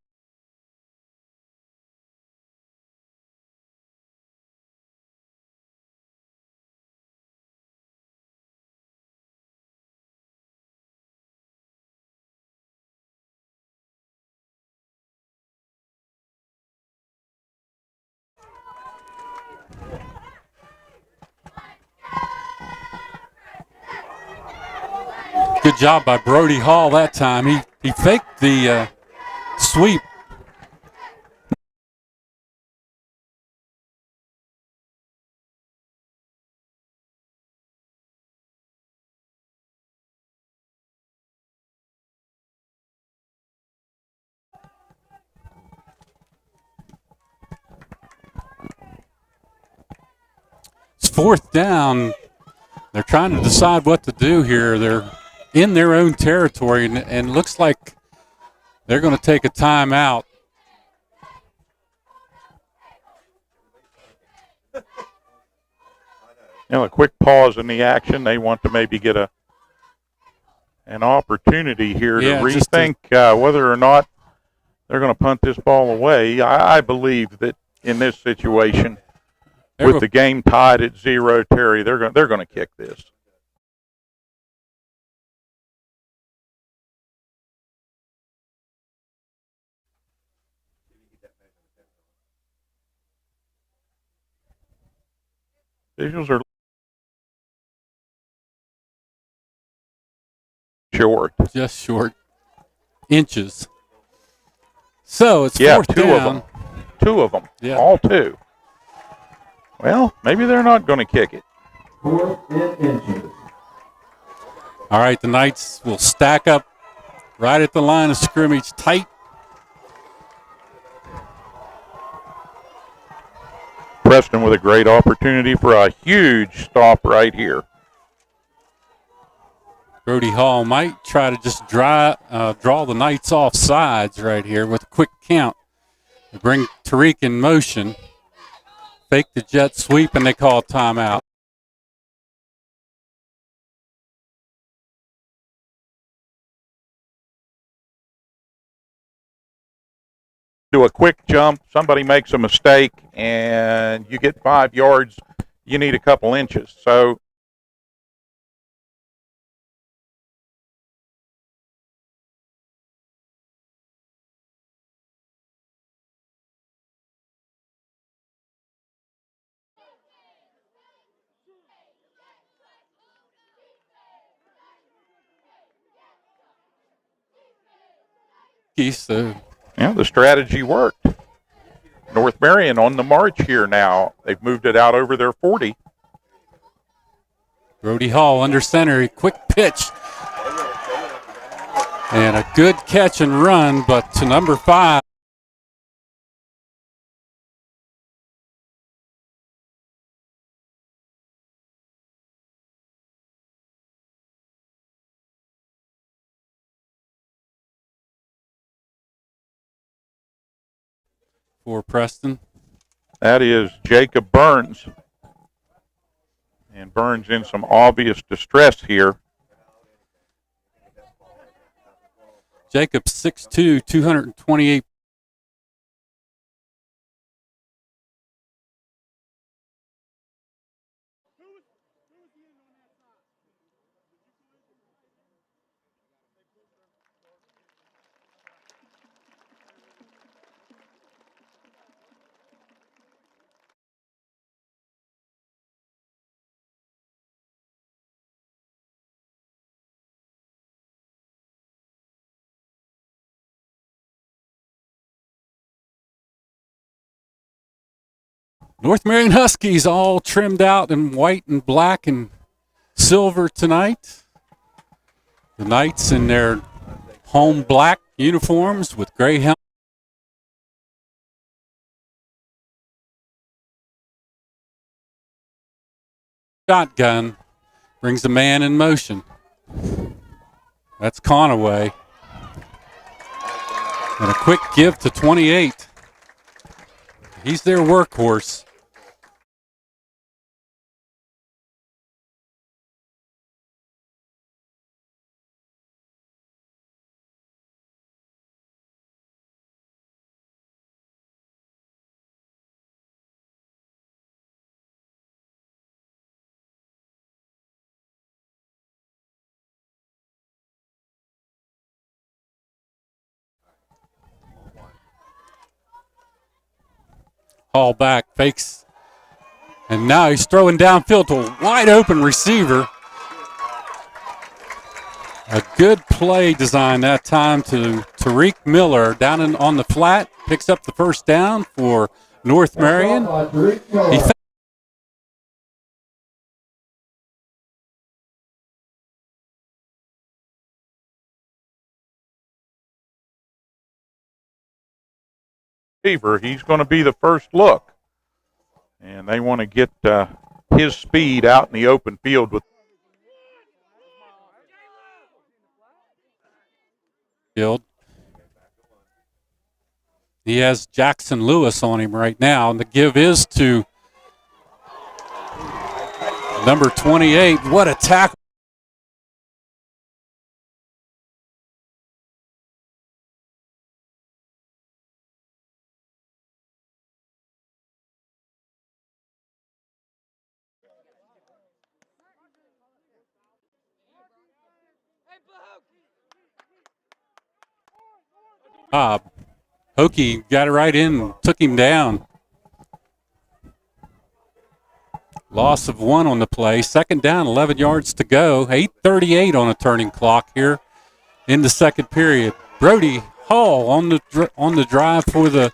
Good job by Brody Hall that time. He faked the sweep. It's fourth down. They're trying to decide what to do here. They're in their own territory, and looks like they're going to take a timeout. A quick pause in the action. They want to maybe get an opportunity here to rethink whether or not they're going to punt this ball away. I believe that in this situation, with the game tied at 0, Terry, they're going to kick this. Visuals are short. Just short inches. So it's fourth down. Two of them. Yeah. All two. Well, maybe they're not going to kick it. 4th inches. All right, the Knights will stack up right at the line of scrimmage, tight. Preston with a great opportunity for a huge stop right here. Brody Hall might try to just draw the Knights off sides right here with a quick count. They bring Tariq in motion, fake the jet sweep, and they call a timeout. Do a quick jump, somebody makes a mistake, and you get 5 yards, you need a couple inches. So yeah, the strategy worked. North Marion on the march here now. They've moved it out over their 40. Brody Hall under center, quick pitch. And a good catch and run, but to number 5. For Preston. That is Jacob Burns. And Burns in some obvious distress here. Jacob 6'2", 228. North Marion Huskies all trimmed out in white and black and silver tonight. The Knights in their home black uniforms with gray helmets. Shotgun brings the man in motion. That's Conaway. And a quick give to 28. He's their workhorse. Hall back, fakes, and now he's throwing downfield to a wide open receiver. A good play design that time to Tariq Miller down on the flat, picks up the first down for North Marion. He's going to be the first look. And they want to get his speed out in the open field with field. He has Jackson Lewis on him right now, and the give is to number 28. What a tackle. Hokie got it right in, took him down. Loss of 1 on the play. Second down, 11 yards to go. 8:38 on a turning clock here in the second period. Brody Hall on the drive for the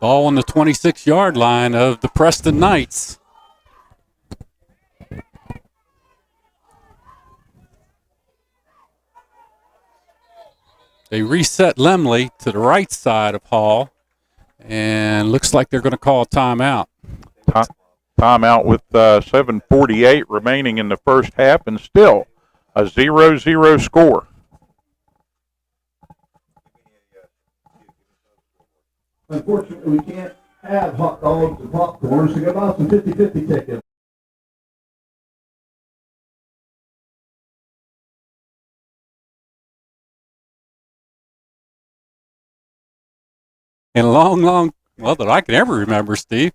Ball on the 26-yard line of the Preston Knights. They reset Lemley to the right side of Hall, and looks like they're going to call a timeout. Timeout with 7:48 remaining in the first half, and still a 0-0 score. Unfortunately, we can't have hot dogs and popcorn, so go buy some 50-50 tickets. And well, that I can ever remember, Steve.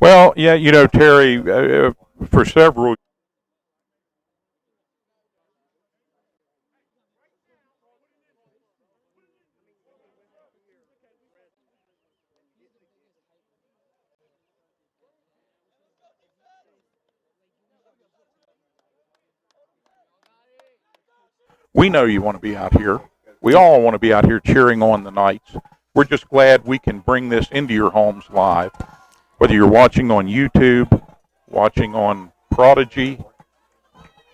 Well, yeah, you know, Terry, for several. We know you want to be out here. We all want to be out here cheering on the Knights. We're just glad we can bring this into your homes live. Whether you're watching on YouTube, watching on Prodigy,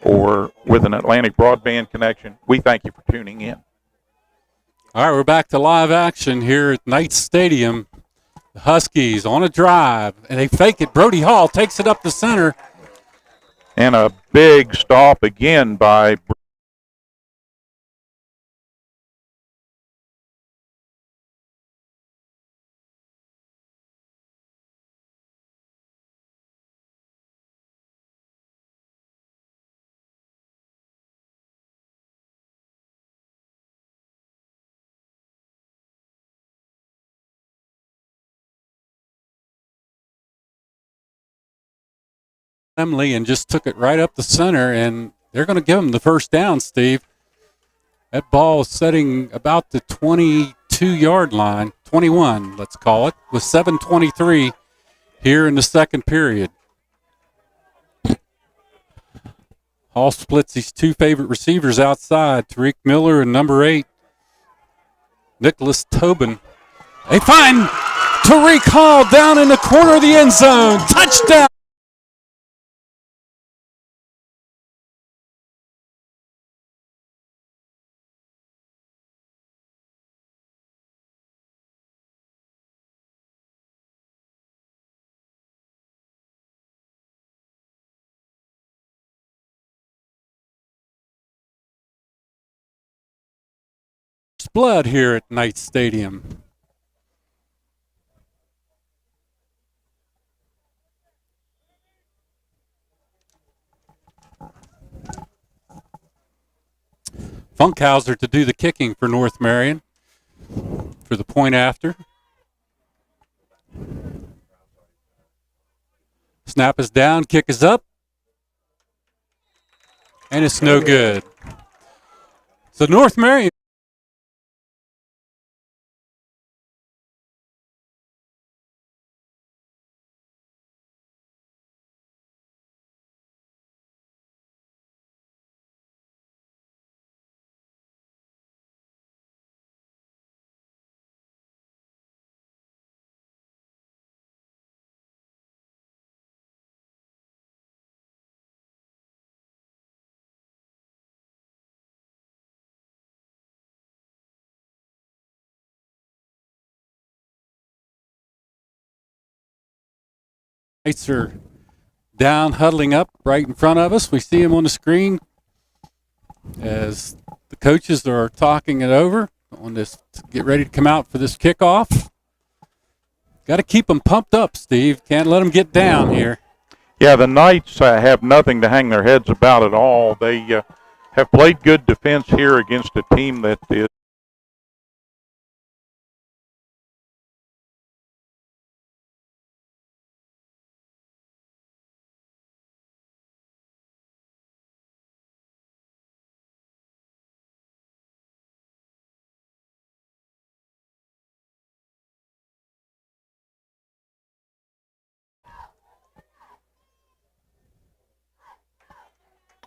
or with an Atlantic broadband connection, we thank you for tuning in. All right, we're back to live action here at Knights Stadium. The Huskies on a drive, and they fake it. Brody Hall takes it up the center. And a big stop again by Emily and just took it right up the center, and they're going to give them the first down, Steve. That ball is setting about the 22-yard line, 21, let's call it, with 7:23 here in the second period. Hall splits his two favorite receivers outside, Tariq Miller and number 8, Nicholas Tobin. They find Tariq Hall down in the corner of the end zone. Touchdown! Blood here at Knights Stadium. Funkhauser to do the kicking for North Marion for the point after. Snap is down, kick is up, and it's no good. So North Marion Knights are down, huddling up right in front of us. We see them on the screen as the coaches are talking it over on this to get ready to come out for this kickoff. Got to keep them pumped up, Steve. Can't let them get down here. Yeah, the Knights have nothing to hang their heads about at all. They have played good defense here against a team that is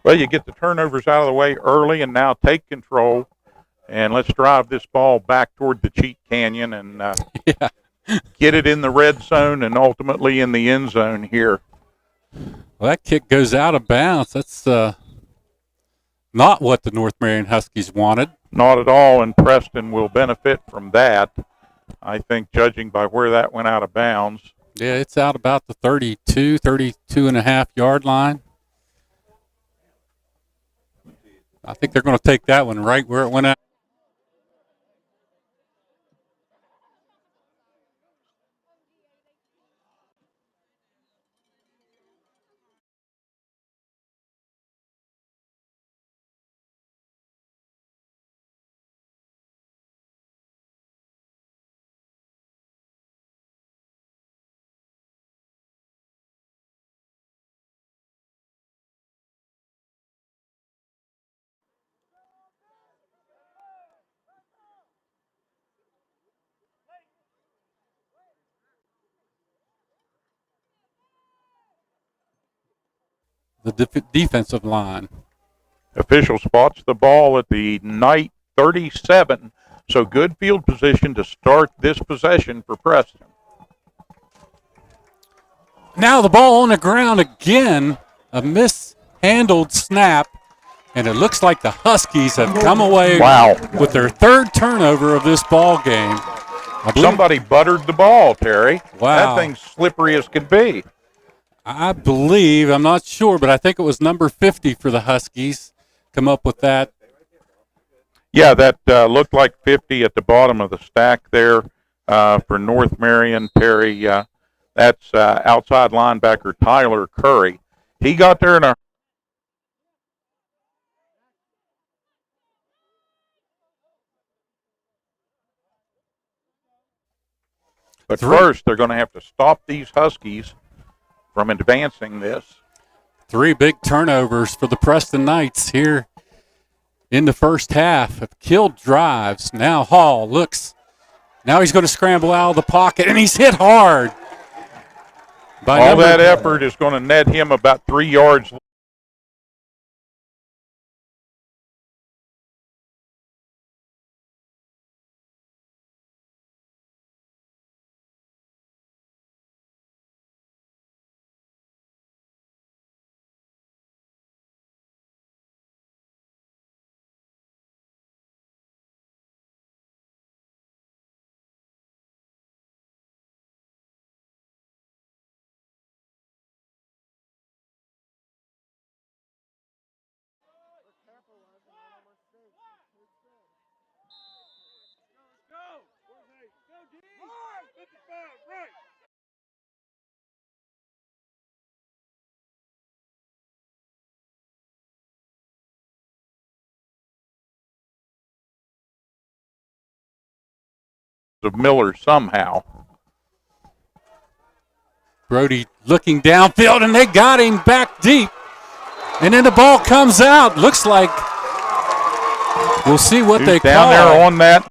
well, you get the turnovers out of the way early and now take control, and let's drive this ball back toward the Cheat Canyon and yeah. get it in the red zone and ultimately in the end zone here. Well, that kick goes out of bounds. That's not what the North Marion Huskies wanted. Not at all, and Preston will benefit from that, I think, judging by where that went out of bounds. Yeah, it's out about the 32 and a half yard line. I think they're going to take that one right where it went out. The defensive line. Official spots the ball at the Knight 37, so good field position to start this possession for Preston. Now the ball on the ground again, a mishandled snap, and it looks like the Huskies have come away with their third turnover of this ball game. Somebody buttered the ball, Terry. Wow. That thing's slippery as could be. I believe, I'm not sure, but I think it was number 50 for the Huskies come up with that. Yeah, that looked like 50 at the bottom of the stack there for North Marion, Terry. That's outside linebacker Tyler Curry. He got there in a But first, they're going to have to stop these Huskies from advancing this. 3 big turnovers for the Preston Knights here in the first half. Have killed drives. Now Hall looks. Now he's going to scramble out of the pocket, and he's hit hard. All that effort is going to net him about 3 yards. Of Miller somehow. Brody looking downfield, and they got him back deep. And then the ball comes out. Looks like we'll see what they call. Down there on that.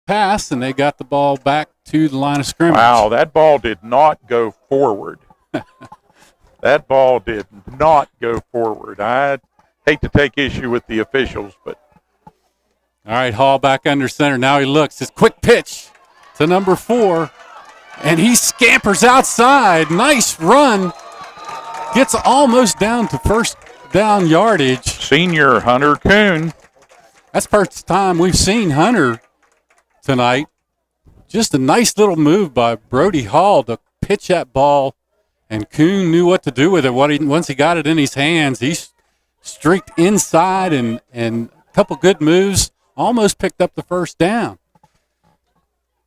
Pass, and they got the ball back to the line of scrimmage. Wow, that ball did not go forward. That ball did not go forward. I hate to take issue with the officials, but. All right, Hall back under center. Now he looks. His quick pitch to number 4, and he scampers outside. Nice run. Gets almost down to first down yardage. Senior Hunter Kuhn. That's the first time we've seen Hunter tonight. Just a nice little move by Brody Hall to pitch that ball, and Kuhn knew what to do with it. Once he got it in his hands, he streaked inside and a couple good moves, almost picked up the first down.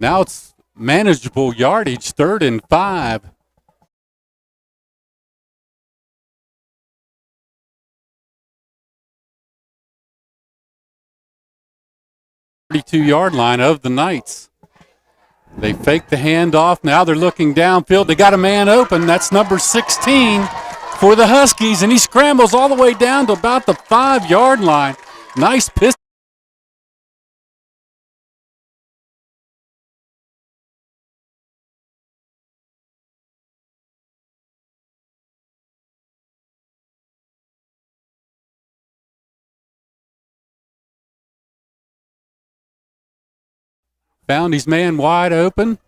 Now it's manageable yardage, 3rd and 5. 32-yard line of the Knights. They fake the handoff. Now they're looking downfield. They got a man open. That's number 16 for the Huskies, and he scrambles all the way down to about the 5-yard line. Nice pistol. Found his man wide open.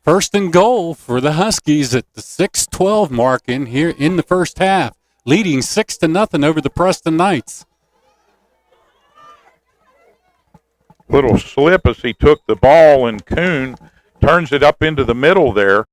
First and goal for the Huskies at the 6:12 mark in here in the first half, leading 6-0 over the Preston Knights. Little slip as he took the ball, and Kuhn turns it up into the middle there.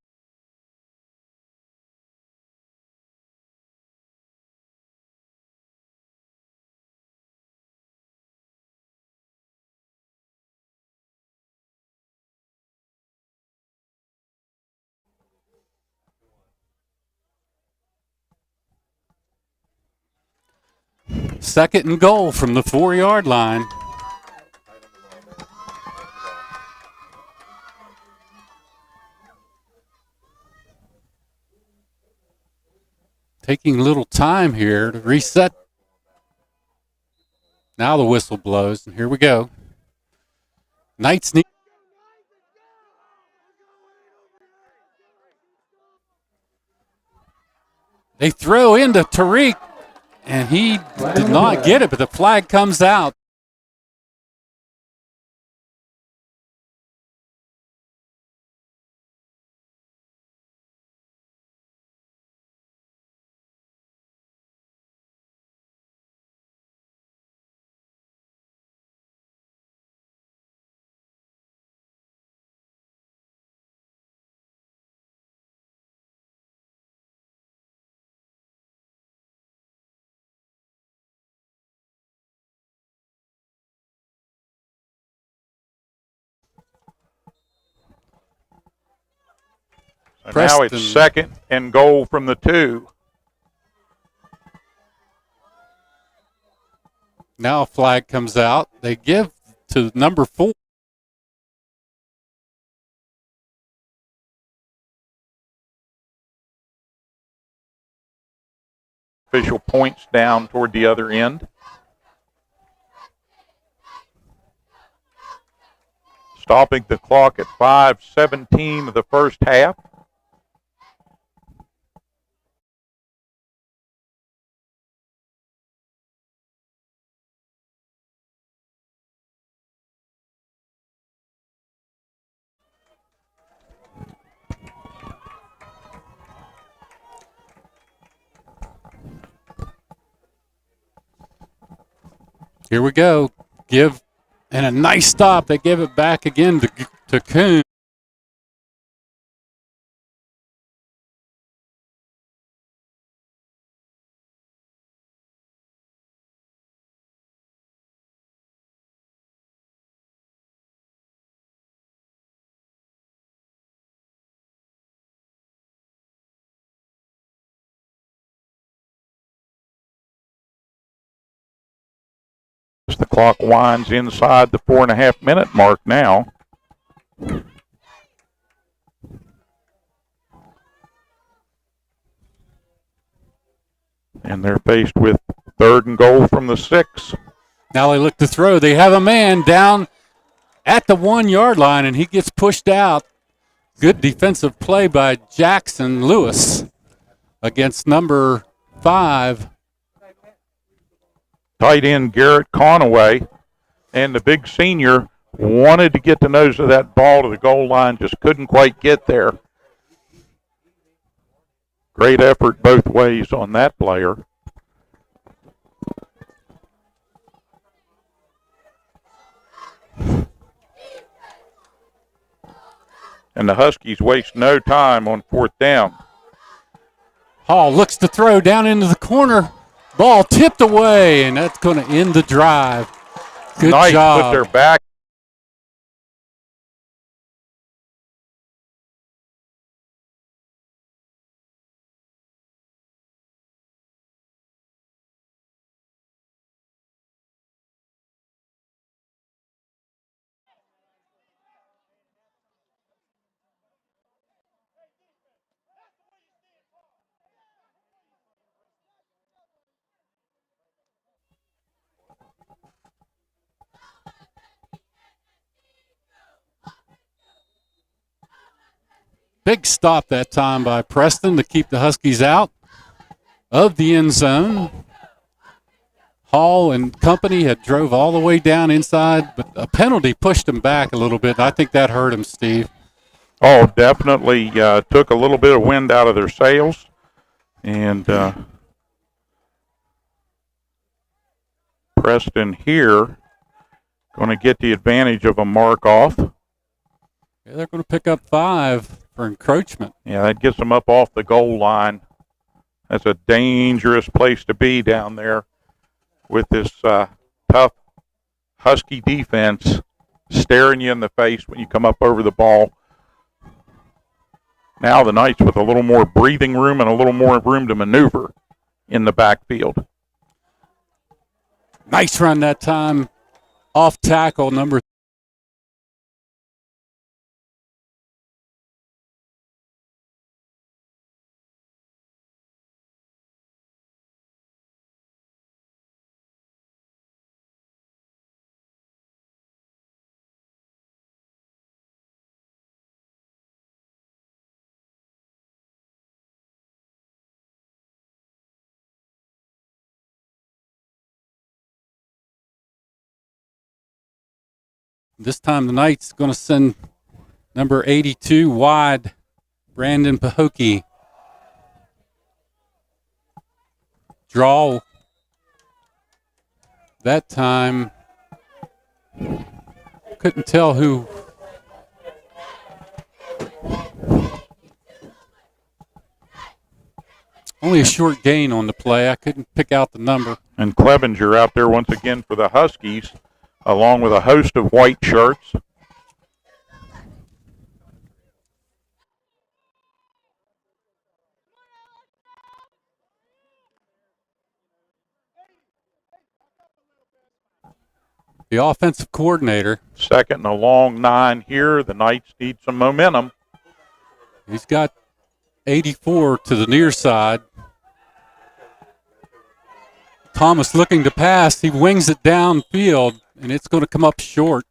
Second and goal from the 4-yard line. Taking a little time here to reset. Now the whistle blows, and here we go. Knights need. They throw into Tariq, and he did not get it, but the flag comes out. So now it's second and goal from the 2. Now a flag comes out. They give to number 4. Official points down toward the other end. Stopping the clock at 5:17 of the first half. Here we go. And a nice stop. They give it back again to Kuhn. As the clock winds inside the 4.5-minute mark now. And they're faced with third and goal from the 6. Now they look to throw. They have a man down at the 1-yard line, and he gets pushed out. Good defensive play by Jackson Lewis against number 5. Tight end Garrett Conaway, and the big senior wanted to get the nose of that ball to the goal line, just couldn't quite get there. Great effort both ways on that player. And the Huskies waste no time on 4th down. Hall looks to throw down into the corner. Ball tipped away, and that's going to end the drive. Good job. Put their back Big stop that time by Preston to keep the Huskies out of the end zone. Hall and company had drove all the way down inside, but a penalty pushed him back a little bit. I think that hurt him, Steve. Oh, definitely took a little bit of wind out of their sails. And Preston here going to get the advantage of a mark off. Yeah, they're going to pick up 5 for encroachment. Yeah, that gets them up off the goal line. That's a dangerous place to be down there with this tough Husky defense staring you in the face when you come up over the ball. Now the Knights with a little more breathing room and a little more room to maneuver in the backfield. Nice run that time. Off tackle, number This time the Knights going to send number 82 wide, Brandon Pahokee. Draw that time. Couldn't tell who. Only a short gain on the play. I couldn't pick out the number. And Clevenger out there once again for the Huskies, along with a host of white shirts. The offensive coordinator. Second and a long 9 here. The Knights need some momentum. He's got 84 to the near side. Thomas looking to pass. He wings it downfield, and it's going to come up short.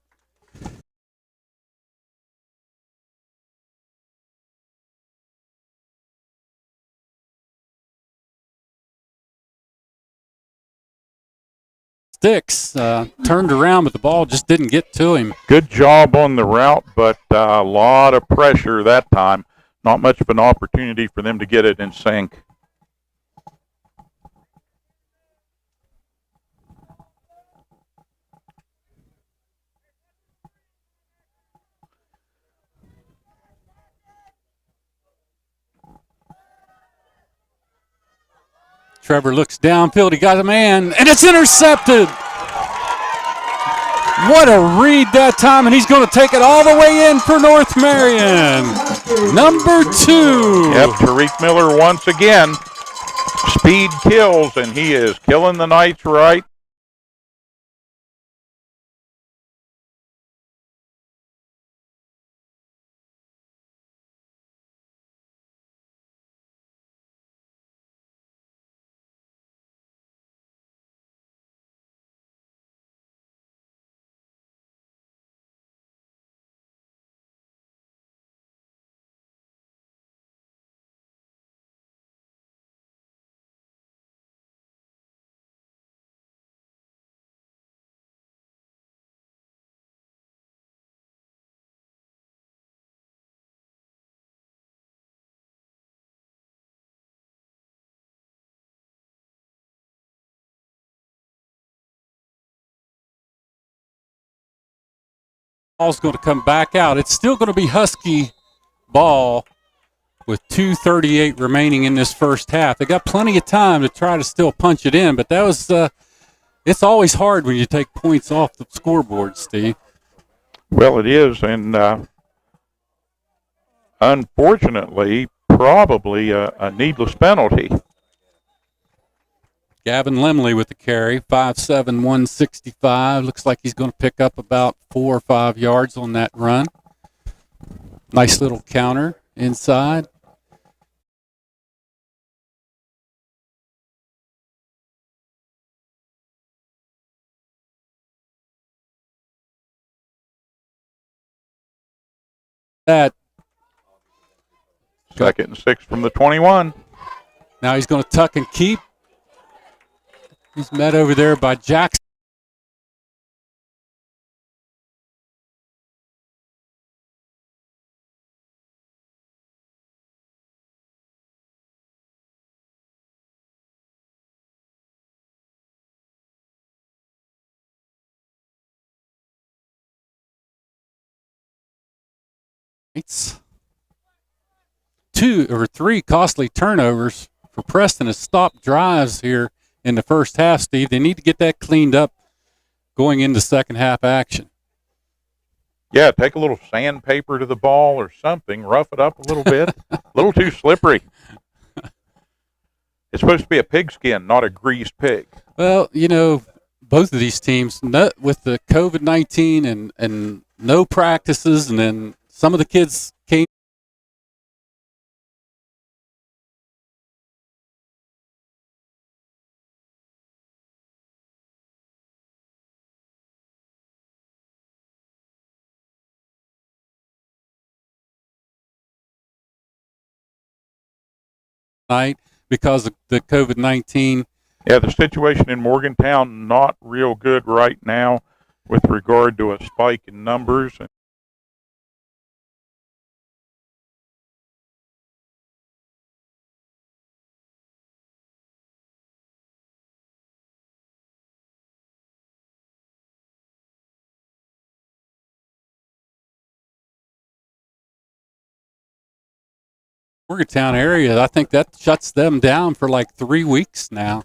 Sticks turned around, but the ball just didn't get to him. Good job on the route, but a lot of pressure that time. Not much of an opportunity for them to get it in sync. Trevor looks downfield. He got a man, and it's intercepted. What a read that time, and he's going to take it all the way in for North Marion. Number 2. Yep, Tariq Miller once again. Speed kills, and he is killing the Knights right. Ball's going to come back out. It's still going to be Husky ball with 2:38 remaining in this first half. They got plenty of time to try to still punch it in, but that was it's always hard when you take points off the scoreboard, Steve. Well, it is, and unfortunately, probably a needless penalty. Gavin Lemley with the carry, 5'7", 165. Looks like he's going to pick up about 4 or 5 yards on that run. Nice little counter inside. That Second and 6 from the 21. Now he's going to tuck and keep. He's met over there by Jackson. It's 2 or 3 costly turnovers for Preston has stopped drives here in the first half, Steve. They need to get that cleaned up going into second half action. Yeah, take a little sandpaper to the ball or something, rough it up a little bit. A little too slippery. It's supposed to be a pigskin, not a greased pig. Well, you know, both of these teams, with the COVID-19 and no practices, and then some of the kids came. Night because of the COVID-19. Yeah, the situation in Morgantown not real good right now with regard to a spike in numbers. Morgantown area, I think that shuts them down for like 3 weeks now.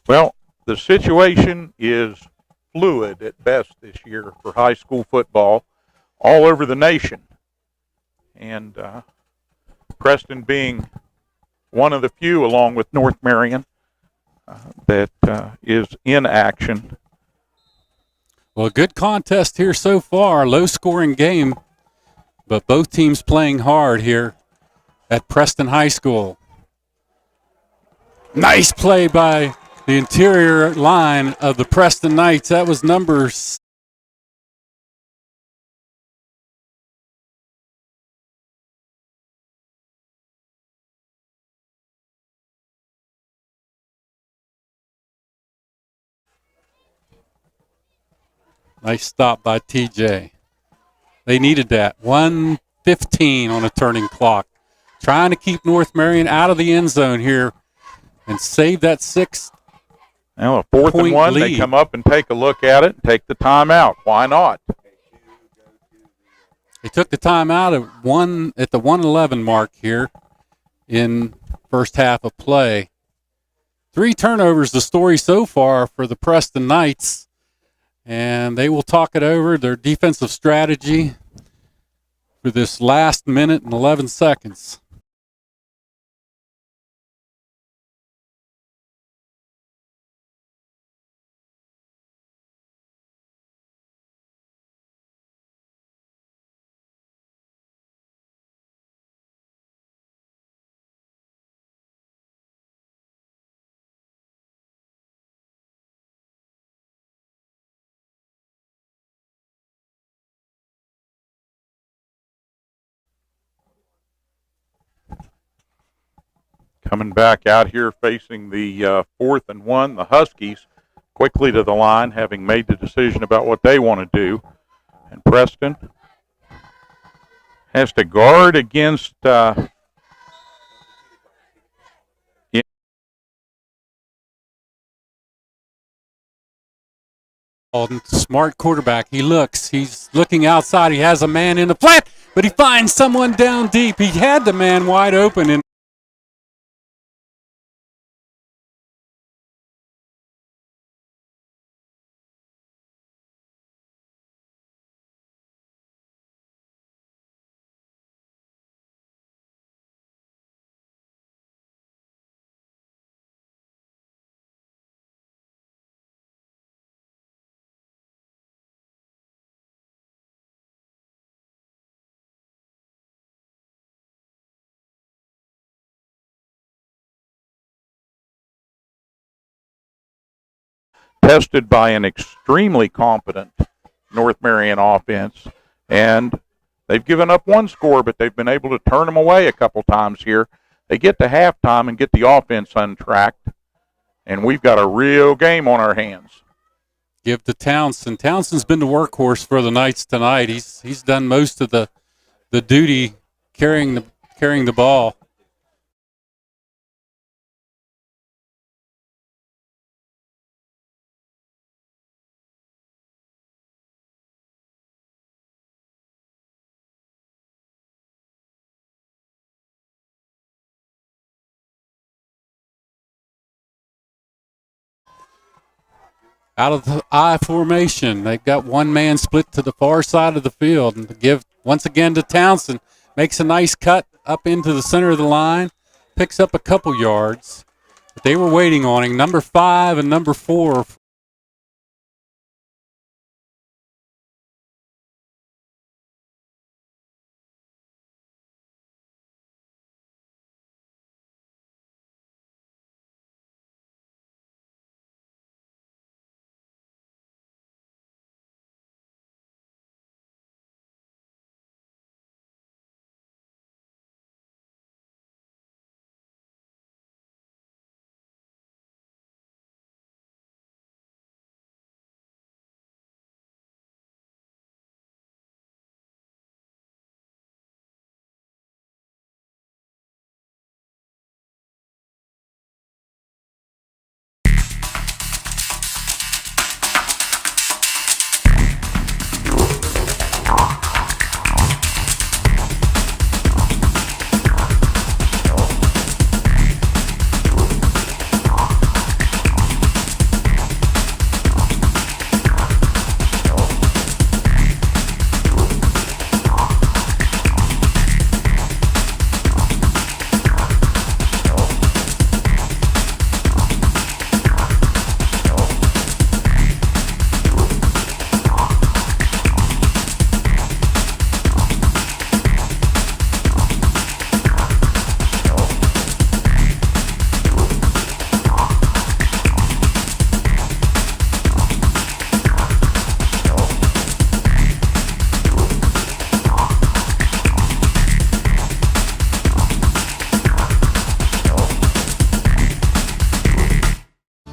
Well, the situation is fluid at best this year for high school football all over the nation. And Preston being one of the few, along with North Marion, that is in action. Well, a good contest here so far, low-scoring game, but both teams playing hard here at Preston High School. Nice play by the interior line of the Preston Knights. That was numbers. Nice stop by TJ. They needed that. 1:15 on a turning clock. Trying to keep North Marion out of the end zone here and save that 6. Now, a 4th and 1, lead. they come up and take a look at it and take the timeout. Why not? They took the timeout at the 1:11 mark here in first half of play. 3 turnovers, the story so far for the Preston Knights. And they will talk it over, their defensive strategy for this last minute and 11 seconds. Coming back out here facing the 4th and 1, the Huskies quickly to the line, having made the decision about what they want to do. And Preston has to guard against smart quarterback. He's looking outside. He has a man in the flat, but he finds someone down deep. He had the man wide open and tested by an extremely competent North Marion offense. And They've given up one score, but they've been able to turn them away a couple times here. They get to halftime and get the offense untracked, and we've got a real game on our hands. Give to Townsend. Townsend's been the workhorse for the Knights tonight. He's done most of the duty carrying the ball. Out of the I formation, they've got one man split to the far side of the field, and to give once again to Townsend. Makes a nice cut up into the center of the line, picks up a couple yards. But they were waiting on him. Number 5 and number 4.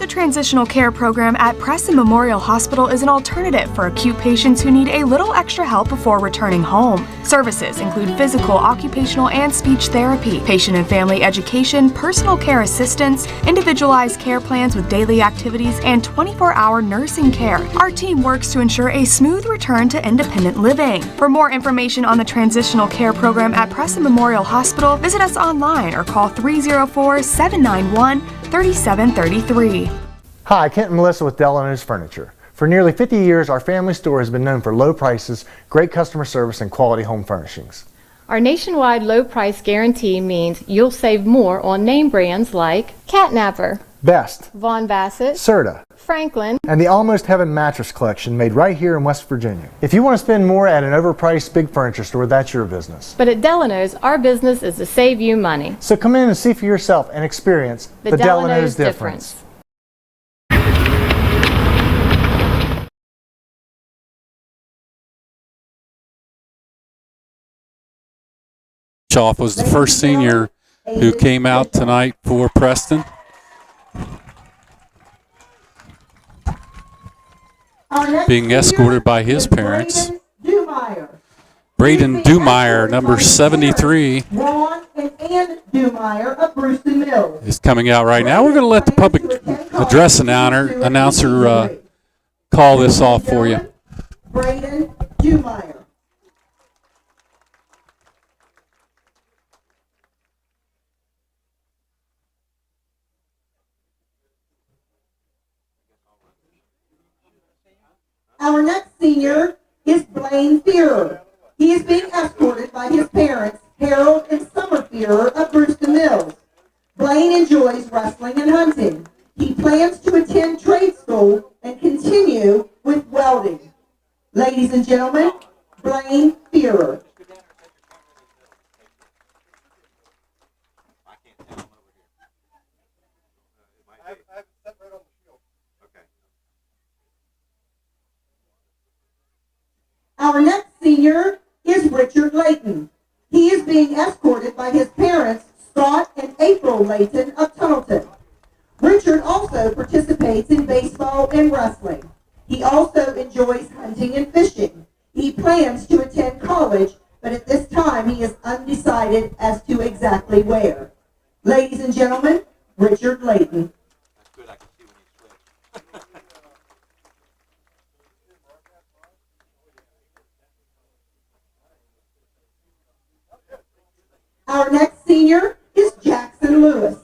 Transitional care program at Preston Memorial Hospital is an alternative for acute patients who need a little extra help before returning home. Services include physical, occupational, and speech therapy, patient and family education, personal care assistance, individualized care plans with daily activities, and 24-hour nursing care. Our team works to ensure a smooth return to independent living. For more information on the transitional care program at Preston Memorial Hospital, visit us online or call 304-791-3733. Hi, Kent and Melissa with Delano's Furniture. For nearly 50 years, our family store has been known for low prices, great customer service, and quality home furnishings. Our nationwide low price guarantee means you'll save more on name brands like Catnapper, Best, Von Bassett, Serta, Franklin, and the Almost Heaven mattress collection made right here in West Virginia. If you want to spend more at an overpriced big furniture store, that's your business. But at Delano's, our business is to save you money. So come in and see for yourself and experience the Delano's difference. Off was the first senior who came out tonight for Preston. Being escorted by his parents. Braden Dumeyer, number 73, is coming out right now. We're going to let the public address announcer call this off for you. Braden Dumeyer. Our next senior is Blaine Fearer. He is being escorted by his parents, Harold and Summer Fearer of Brewston Mills. Blaine enjoys wrestling and hunting. He plans to attend trade school and continue with welding. Ladies and gentlemen, Blaine Fearer. Our next senior is Richard Daryl Layton of Tunnelton. Richard also participates in baseball and wrestling. He also enjoys hunting and fishing. He plans to attend college, but at this time he is undecided as to exactly where. Ladies and gentlemen, Richard Layton. Our next senior is Jackson Lewis.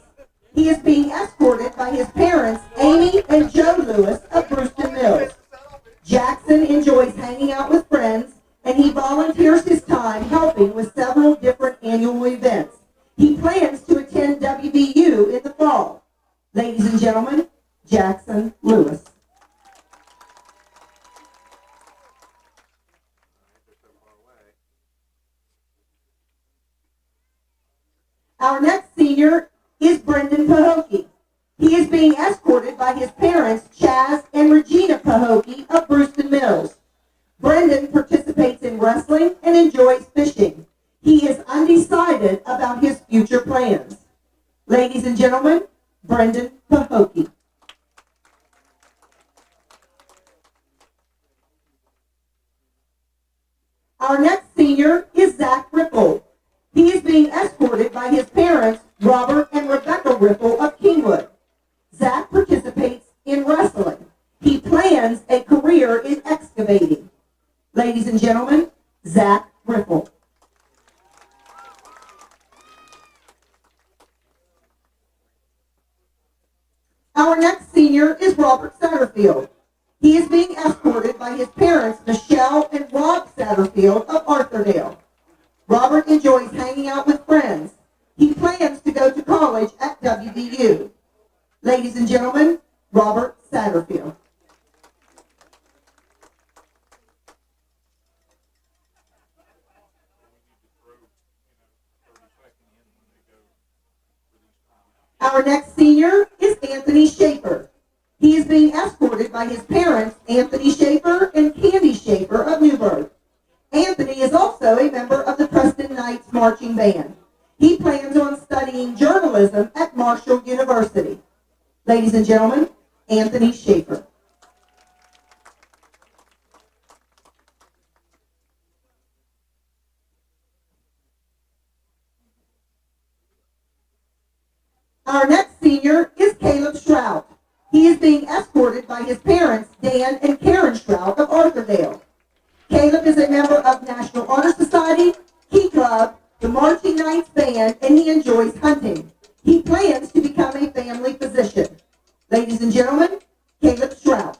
He is being escorted by his parents, Amy and Joe Lewis of Brewston Mills. Jackson enjoys hanging out with friends, and he volunteers his time helping with several different annual events. He plans to attend WVU in the fall. Ladies and gentlemen, Jackson Lewis. Our next senior is Brendan Pahokee. He is being escorted by his parents, Chaz and Regina Pahokee of Brewston Mills. Brendan participates in wrestling and enjoys fishing. He is undecided about his future plans. Ladies and gentlemen, Brendan Pahokee. Our next senior is Zach Ripple. He is being escorted by his parents, Robert and Rebecca Ripple of Kingwood. Zach participates in wrestling. He plans a career in excavating. Ladies and gentlemen, Zach Ripple. Our next senior is Robert Satterfield. He is being escorted by his parents, Michelle and Rob Satterfield of Arthurdale. Robert enjoys hanging out with friends. He plans to go to college at WVU. Ladies and gentlemen, Robert Satterfield. Our next senior is Anthony Schaefer. He is being escorted by his parents, Anthony Schaefer and Candy Schaefer of Newburgh. Anthony is also a member of the Preston Knights Marching Band. He plans on studying journalism at Marshall University. Ladies and gentlemen, Anthony Schaefer. Our next senior is Caleb Strout. He is being escorted by his parents, Dan and Karen Strout of Arthurdale. Caleb is a member of National Honor Society, Key Club, the Marching Knights Band, and he enjoys hunting. He plans to become a family physician. Ladies and gentlemen, Caleb Strout.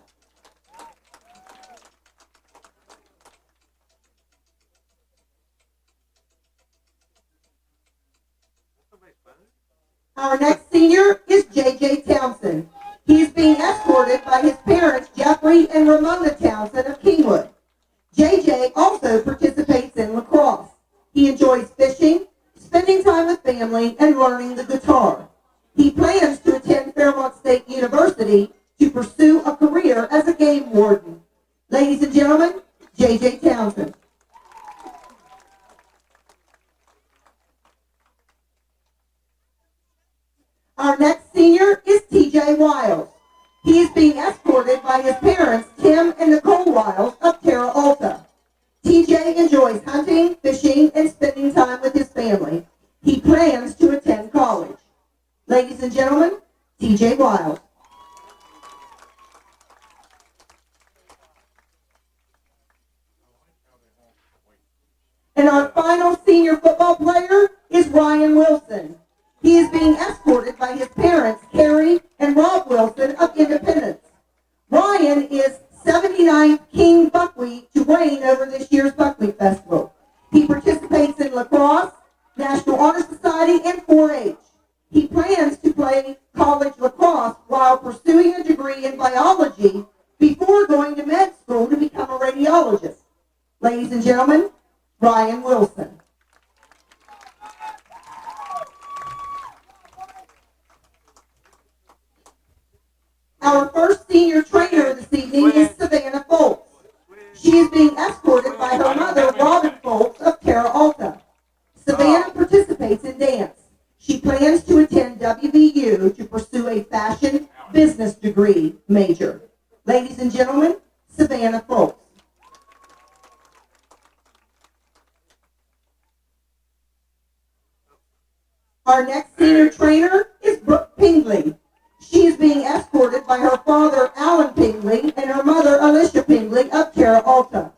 Our next senior is J.J. Townsend. He is being escorted by his parents, Jeffrey and Ramona Townsend of Kingwood. J.J. also participates in lacrosse. He enjoys fishing, spending time with family, and learning the guitar. He plans to attend Fairmont State University to pursue a career as a game warden. Ladies and gentlemen, J.J. Townsend. Our next senior is T.J. Wiles. He is being escorted by his parents, Tim and Nicole Wiles of Terra Alta. T.J. enjoys hunting, fishing, and spending time with his family. He plans to attend college. Ladies and gentlemen, T.J. Wiles. And our final senior football player is Ryan Wilson. He is being escorted by his parents, Carrie and Rob Wilson of Independence. Ryan is 79th King Buckwheat to reign over this year's Buckwheat Festival. He participates in lacrosse, National Honor Society, and 4-H. He plans to play college lacrosse while pursuing a degree in biology before going to med school to become a radiologist. Ladies and gentlemen, Ryan Wilson. Our first senior trainer this evening is Savannah Foltz. She is being escorted by her mother, Robin Foltz of Terra Alta. Savannah participates in dance. She plans to attend WVU to pursue a fashion business degree major. Ladies and gentlemen, Savannah Folks. Our next senior trainer is Brooke Pingley. She is being escorted by her father, Alan Pingley, and her mother, Alicia Pingley, of Terra Alta.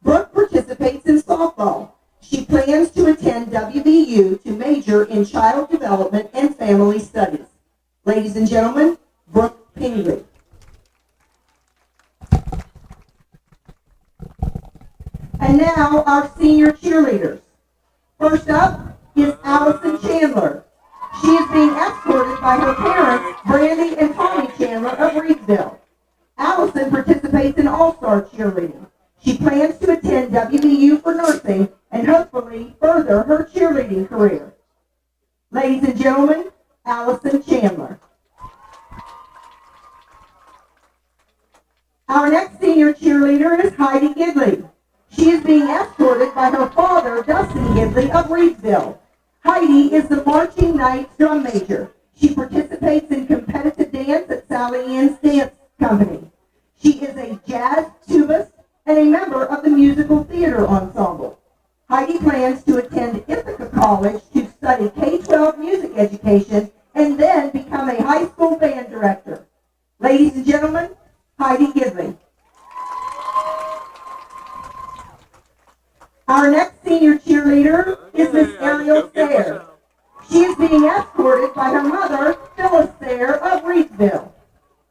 Brooke participates in softball. She plans to attend WVU to major in child development and family studies. Ladies and gentlemen, Brooke Pingley. And now our senior cheerleaders. First up is Allison Chandler. She is being escorted by her parents, Brandy and Tommy Chandler of Reedsville. Allison participates in All-Star cheerleading. She plans to attend WVU for nursing and hopefully further her cheerleading career. Ladies and gentlemen, Allison Chandler. Our next senior cheerleader is Heidi Gidley. She is being escorted by her father, Dustin Gidley of Reedsville. Heidi is the Marching Knights drum major. She participates in competitive dance at Sally Ann's Dance Company. She is a jazz tubist and a member of the musical theater ensemble. Heidi plans to attend Ithaca College to study K-12 music education and then become a high school band director. Ladies and gentlemen, Heidi Gidley. Our next senior cheerleader is Miss Ariel Sayre. She is being escorted by her mother, Phyllis Sayre of Reedsville.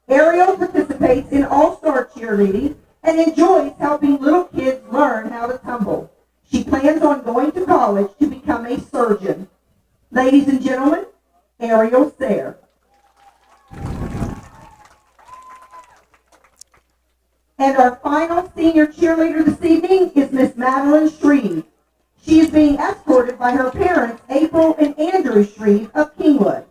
Ariel participates in all-star cheerleading and enjoys helping little kids learn how to tumble. She plans on going to college to become a surgeon. Ladies and gentlemen, Ariel Sayre. And our final senior cheerleader this evening is Miss Madeline Shreve. She is being escorted by her parents, April and Andrew Shreve of Kingwood.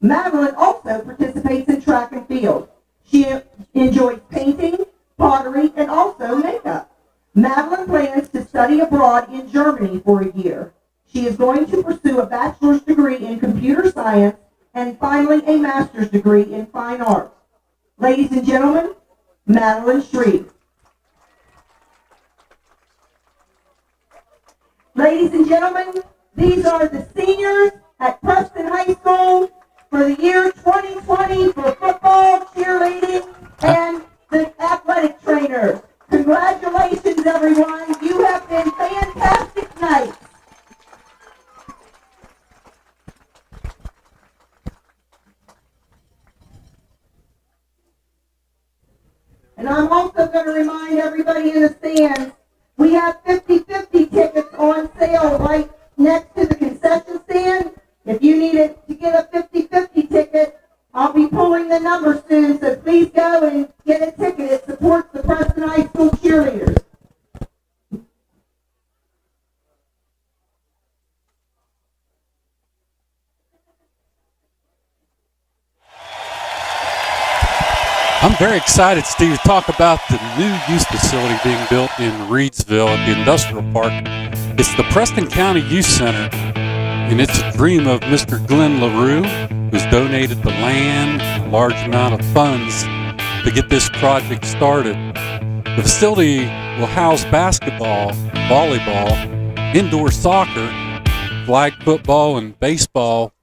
Madeline also participates in track and field. She enjoys painting, pottery, and also makeup. Madeline plans to study abroad in Germany for a year. She is going to pursue a bachelor's degree in computer science and finally a master's degree in fine arts. Ladies and gentlemen, Madeline Shreve. Ladies and gentlemen, these are the seniors at Preston High School for the year 2020 for football, cheerleading, and the athletic trainers. Congratulations, everyone. You have been fantastic nights. And I'm also going to remind everybody in the stands, we have 50-50 tickets on sale right next to the concession stand. If you needed to get a 50-50 ticket, I'll be pulling the number soon, so please go and get a ticket. It supports the Preston High School cheerleaders. I'm very excited, Steve, to talk about the new youth facility being built in Reedsville at the Industrial Park. It's the Preston County Youth Center, and it's a dream of Mr. Glenn LaRue, who's donated the land and a large amount of funds to get this project started. The facility will house basketball, volleyball, indoor soccer, flag football, and baseball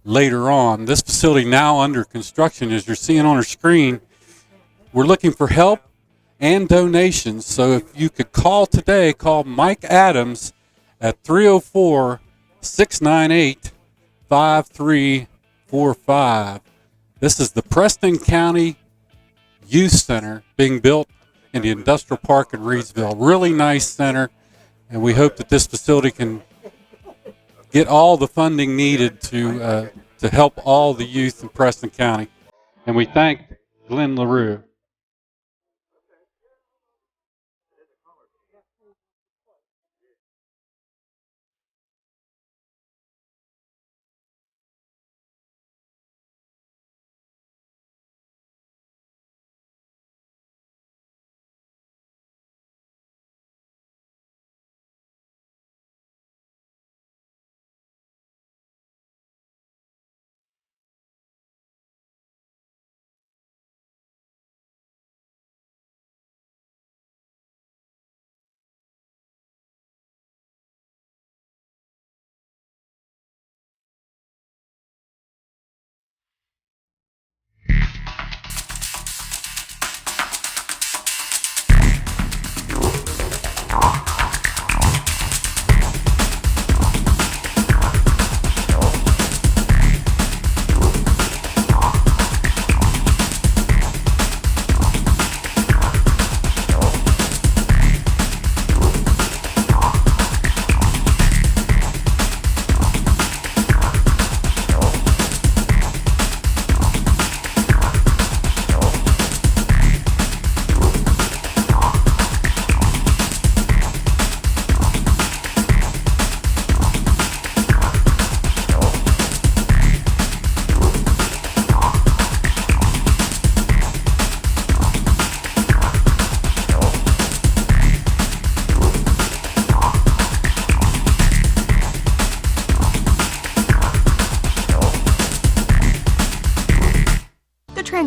later on. This facility now under construction, as you're seeing on our screen. We're looking for help and donations, so if you could call today, call Mike Adams at 304-698-5345. This is the Preston County Youth Center being built in the Industrial Park in Reedsville. Really nice center, and we hope that this facility can get all the funding needed to help all the youth in Preston County. And we thank Glenn LaRue.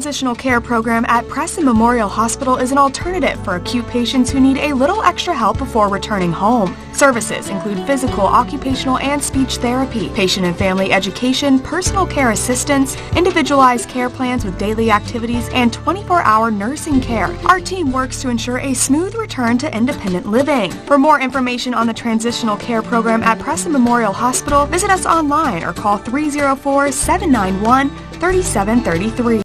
transitional care program at Preston Memorial Hospital is an alternative for acute patients who need a little extra help before returning home. Services include physical, occupational, and speech therapy, patient and family education, personal care assistance, individualized care plans with daily activities, and 24-hour nursing care. Our team works to ensure a smooth return to independent living. For more information on the transitional care program at Preston Memorial Hospital, visit us online or call 304-791-3733.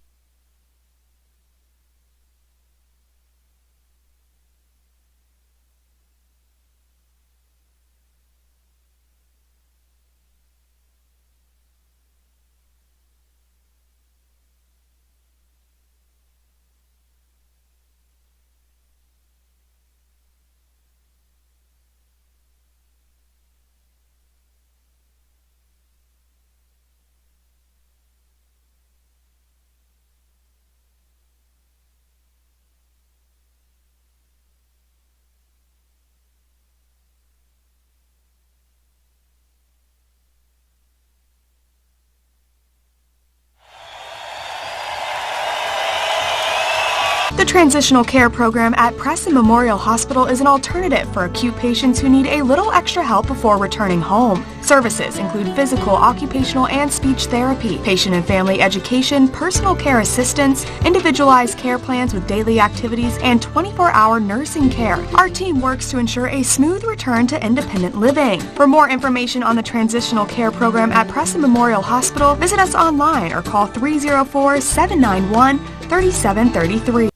The transitional care program at Preston Memorial Hospital is an alternative for acute patients who need a little extra help before returning home. Services include physical, occupational, and speech therapy, patient and family education, personal care assistance, individualized care plans with daily activities, and 24-hour nursing care. Our team works to ensure a smooth return to independent living. For more information on the transitional care program at Preston Memorial Hospital, visit us online or call 304-791-3733.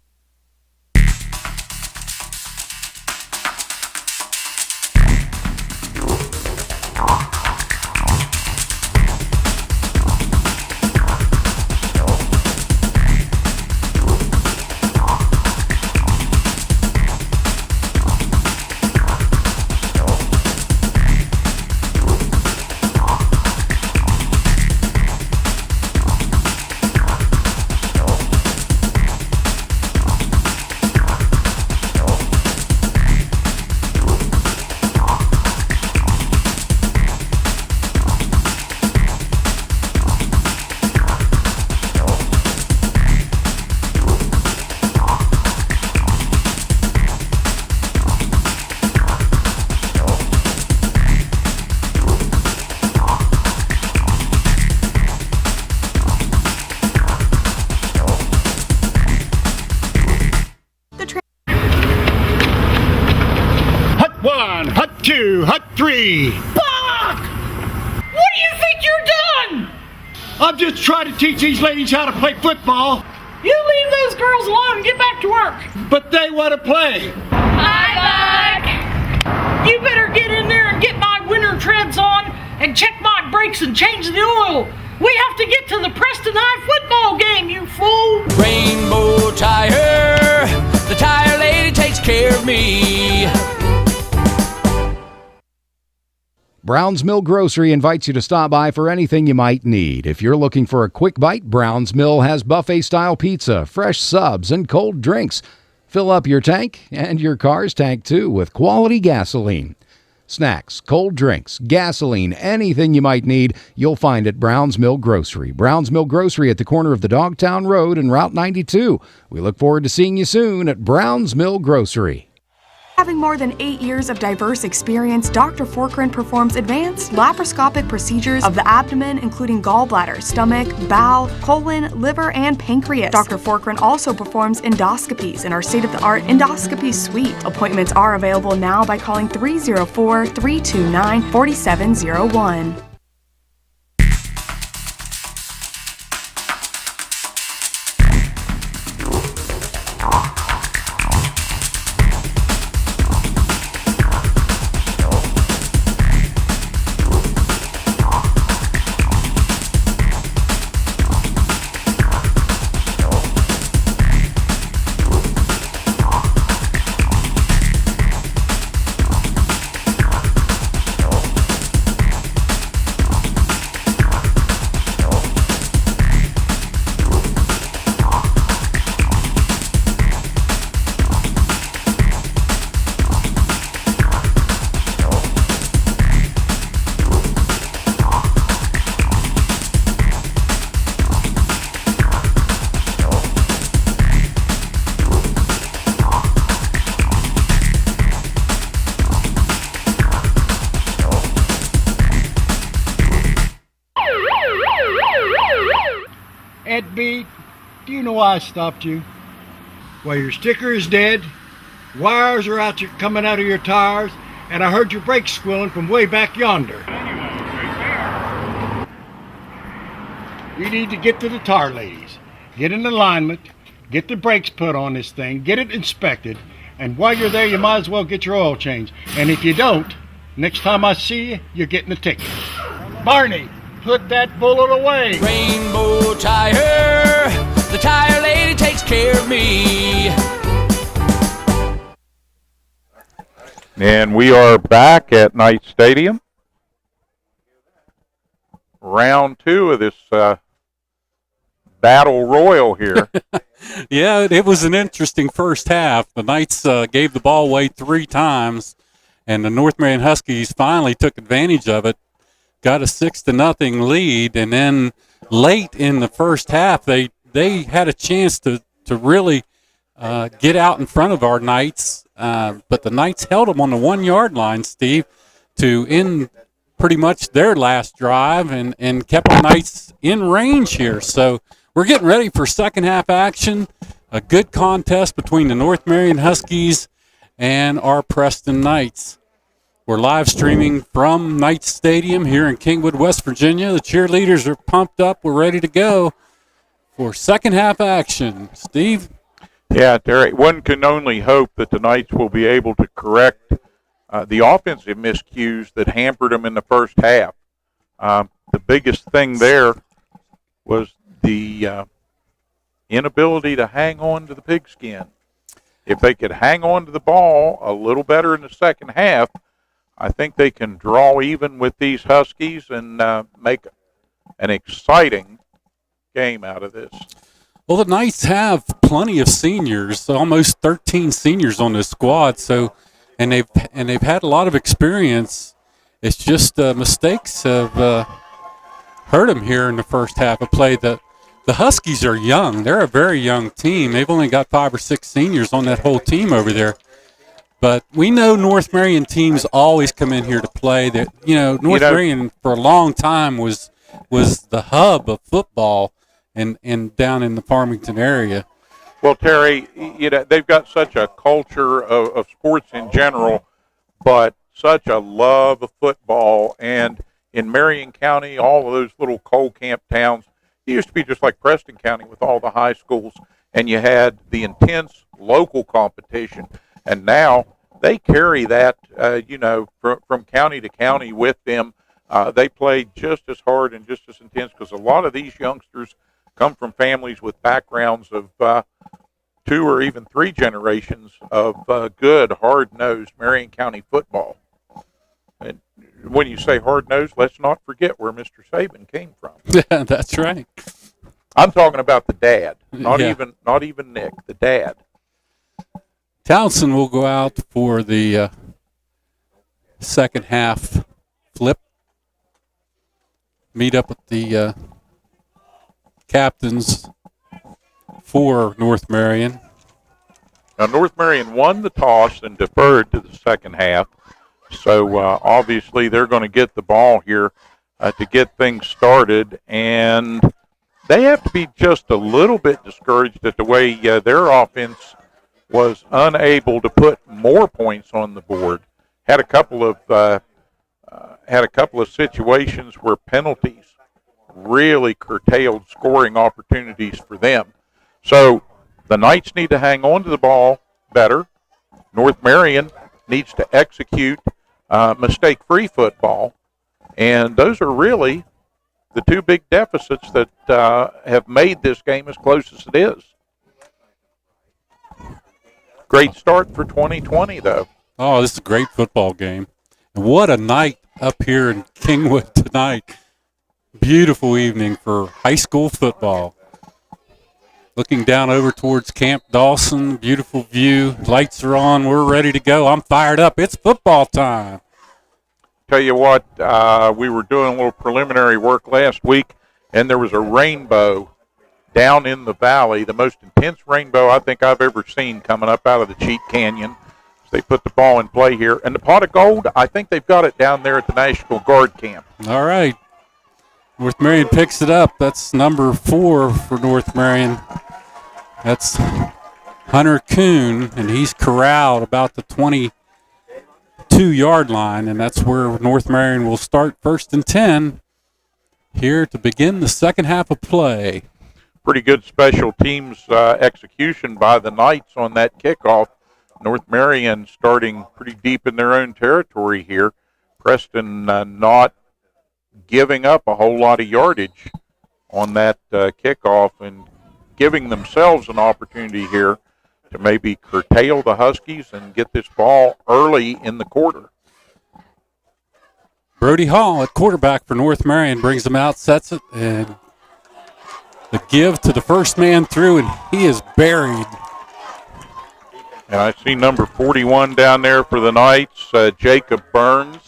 Hut 2, Hut 3. Fuck! What do you think you're doing? I'm just trying to teach these ladies how to play football. You leave those girls alone and get back to work. But they want to play. Hi, Buck. You better get in there and get my winter treads on and check my brakes and change the oil. We have to get to the Preston High football game, you fool. Rainbow Tire, the tire lady takes care of me. Brown's Mill Grocery invites you to stop by for anything you might need. If you're looking for a quick bite, Brown's Mill has buffet-style pizza, fresh subs, and cold drinks. Fill up your tank and your car's tank, too, with quality gasoline. Snacks, cold drinks, gasoline, anything you might need, you'll find at Brown's Mill Grocery. Brown's Mill Grocery at the corner of the Dogtown Road and Route 92. We look forward to seeing you soon at Brown's Mill Grocery. Having more than 8 years of diverse experience, Dr. Forkran performs advanced laparoscopic procedures of the abdomen, including gallbladder, stomach, bowel, colon, liver, and pancreas. Dr. Forkran also performs endoscopies in our state-of-the-art endoscopy suite. Appointments are available now by calling 304-329-4701. that beat, do you know why I stopped you? Well, your sticker is dead, wires are coming out of your tires, and I heard your brakes squealing from way back yonder. You need to get to the tire ladies, get in alignment, get the brakes put on this thing, get it inspected, and while you're there, you might as well get your oil changed. And if you don't, next time I see you, you're getting a ticket. Barney, put that bullet away. Rainbow Tire, the tire lady takes care of me. And we are back at Knight Stadium. Round 2 of this battle royal here. Yeah, it was an interesting first half. The Knights gave the ball away 3 times, and the North Marion Huskies finally took advantage of it, got a 6-0 lead, and then late in the first half, they had a chance to really get out in front of our Knights, but the Knights held them on the 1-yard line, Steve, to end pretty much their last drive and kept the Knights in range here. So we're getting ready for second half action, a good contest between the North Marion Huskies and our Preston Knights. We're live streaming from Knight Stadium here in Kingwood, West Virginia. The cheerleaders are pumped up. We're ready to go for second half action. Steve? Yeah, Terry, one can only hope that the Knights will be able to correct the offensive miscues that hampered them in the first half. The biggest thing there was the inability to hang on to the pigskin. If they could hang on to the ball a little better in the second half, I think they can draw even with these Huskies and make an exciting game out of this. Well, the Knights have plenty of seniors, almost 13 seniors on this squad. So, and they've had a lot of experience. It's just mistakes have hurt them here in the first half of play. The Huskies are young. They're a very young team. They've only got 5 or 6 seniors on that whole team over there. But we know North Marion teams always come in here to play. That North Marion for a long time was the hub of football and down in the Farmington area. Well, Terry, they've got such a culture of sports in general, but such a love of football. And in Marion County, all of those little coal camp towns, it used to be just like Preston County with all the high schools, and you had the intense local competition. And now they carry that, from county to county with them. They play just as hard and just as intense because a lot of these youngsters come from families with backgrounds of 2 or even 3 generations of good, hard-nosed Marion County football. And when you say hard-nosed, let's not forget where Mr. Saban came from. Yeah, that's right. I'm talking about the dad, not Yeah. even Nick, the dad. Townsend will go out for the second half flip. Meet up with the captains for North Marion. Now, North Marion won the toss and deferred to the second half. So, obviously, they're going to get the ball here to get things started. And they have to be just a little bit discouraged at the way their offense was unable to put more points on the board. Had a couple of situations where penalties really curtailed scoring opportunities for them. So the Knights need to hang on to the ball better. North Marion needs to execute mistake-free football. And those are really the 2 big deficits that have made this game as close as it is. Great start for 2020, though. Oh, this is a great football game. And what a night up here in Kingwood tonight. Beautiful evening for high school football. Looking down over towards Camp Dawson, beautiful view. Lights are on. We're ready to go. I'm fired up. It's football time. Tell you what, we were doing a little preliminary work last week, and there was a rainbow down in the valley, the most intense rainbow I think I've ever seen coming up out of the Cheat Canyon. So they put the ball in play here. And the pot of gold, I think they've got it down there at the National Guard camp. All right. North Marion picks it up. That's number 4 for North Marion. That's Hunter Kuhn, and he's corralled about the 22-yard line, and that's where North Marion will start 1st and 10 here to begin the second half of play. Pretty good special teams execution by the Knights on that kickoff. North Marion starting pretty deep in their own territory here. Preston not giving up a whole lot of yardage on that kickoff and giving themselves an opportunity here to maybe curtail the Huskies and get this ball early in the quarter. Brody Hall at quarterback for North Marion brings them out, sets it, and the give to the first man through, and he is buried. And I see number 41 down there for the Knights, Jacob Burns.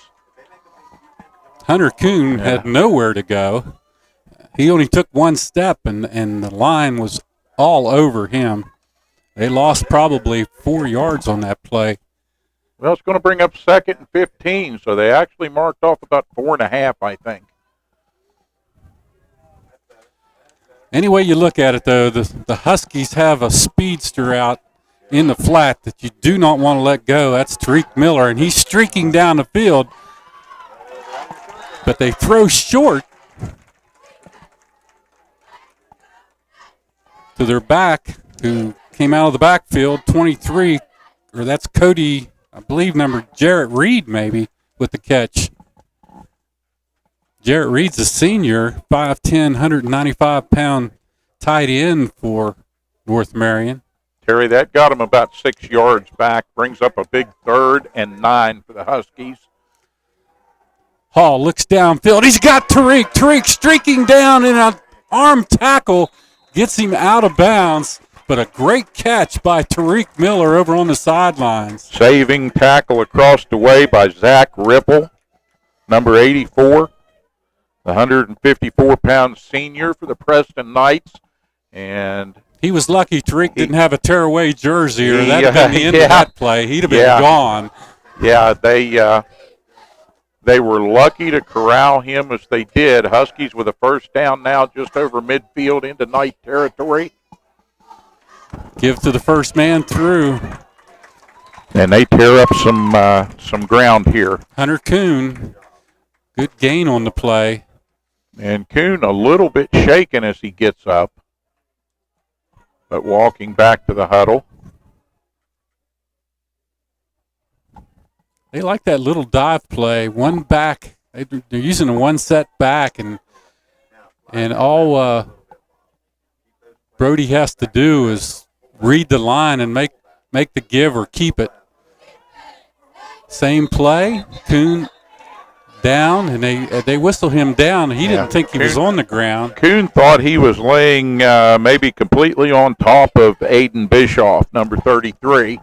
Hunter Kuhn had nowhere to go. He only took one step, and the line was all over him. They lost probably 4 yards on that play. Well, it's going to bring up 2nd and 15, so they actually marked off about 4.5, I think. Any way you look at it, though, the Huskies have a speedster out in the flat that you do not want to let go. That's Tariq Miller, and he's streaking down the field. But they throw short to their back, who came out of the backfield, 23, or that's Cody, I believe, number Jarrett Reed maybe, with the catch. Jarrett Reed's a senior, 5'10", 195-pound tight end for North Marion. Terry, that got him about 6 yards back, brings up a big 3rd and 9 for the Huskies. Hall looks downfield. He's got Tariq. Tariq streaking down in an arm tackle. Gets him out of bounds. But a great catch by Tariq Miller over on the sidelines. Saving tackle across the way by Zach Ripple, number 84. The 154-pound senior for the Preston Knights. And he was lucky Tariq didn't have a tearaway jersey, or that would have been the end of that play. He'd have been gone. Yeah, they were lucky to corral him as they did. Huskies with a first down now just over midfield into Knight territory. Give to the first man through. And they tear up some ground here. Hunter Kuhn, good gain on the play. And Kuhn a little bit shaken as he gets up, but walking back to the huddle. They like that little dive play. One back. They're using a one set back, and all Brody has to do is read the line and make the give or keep it. Same play. Kuhn down, and they whistle him down. He didn't think he was on the ground. Kuhn thought he was laying maybe completely on top of Aiden Bischoff, number 33.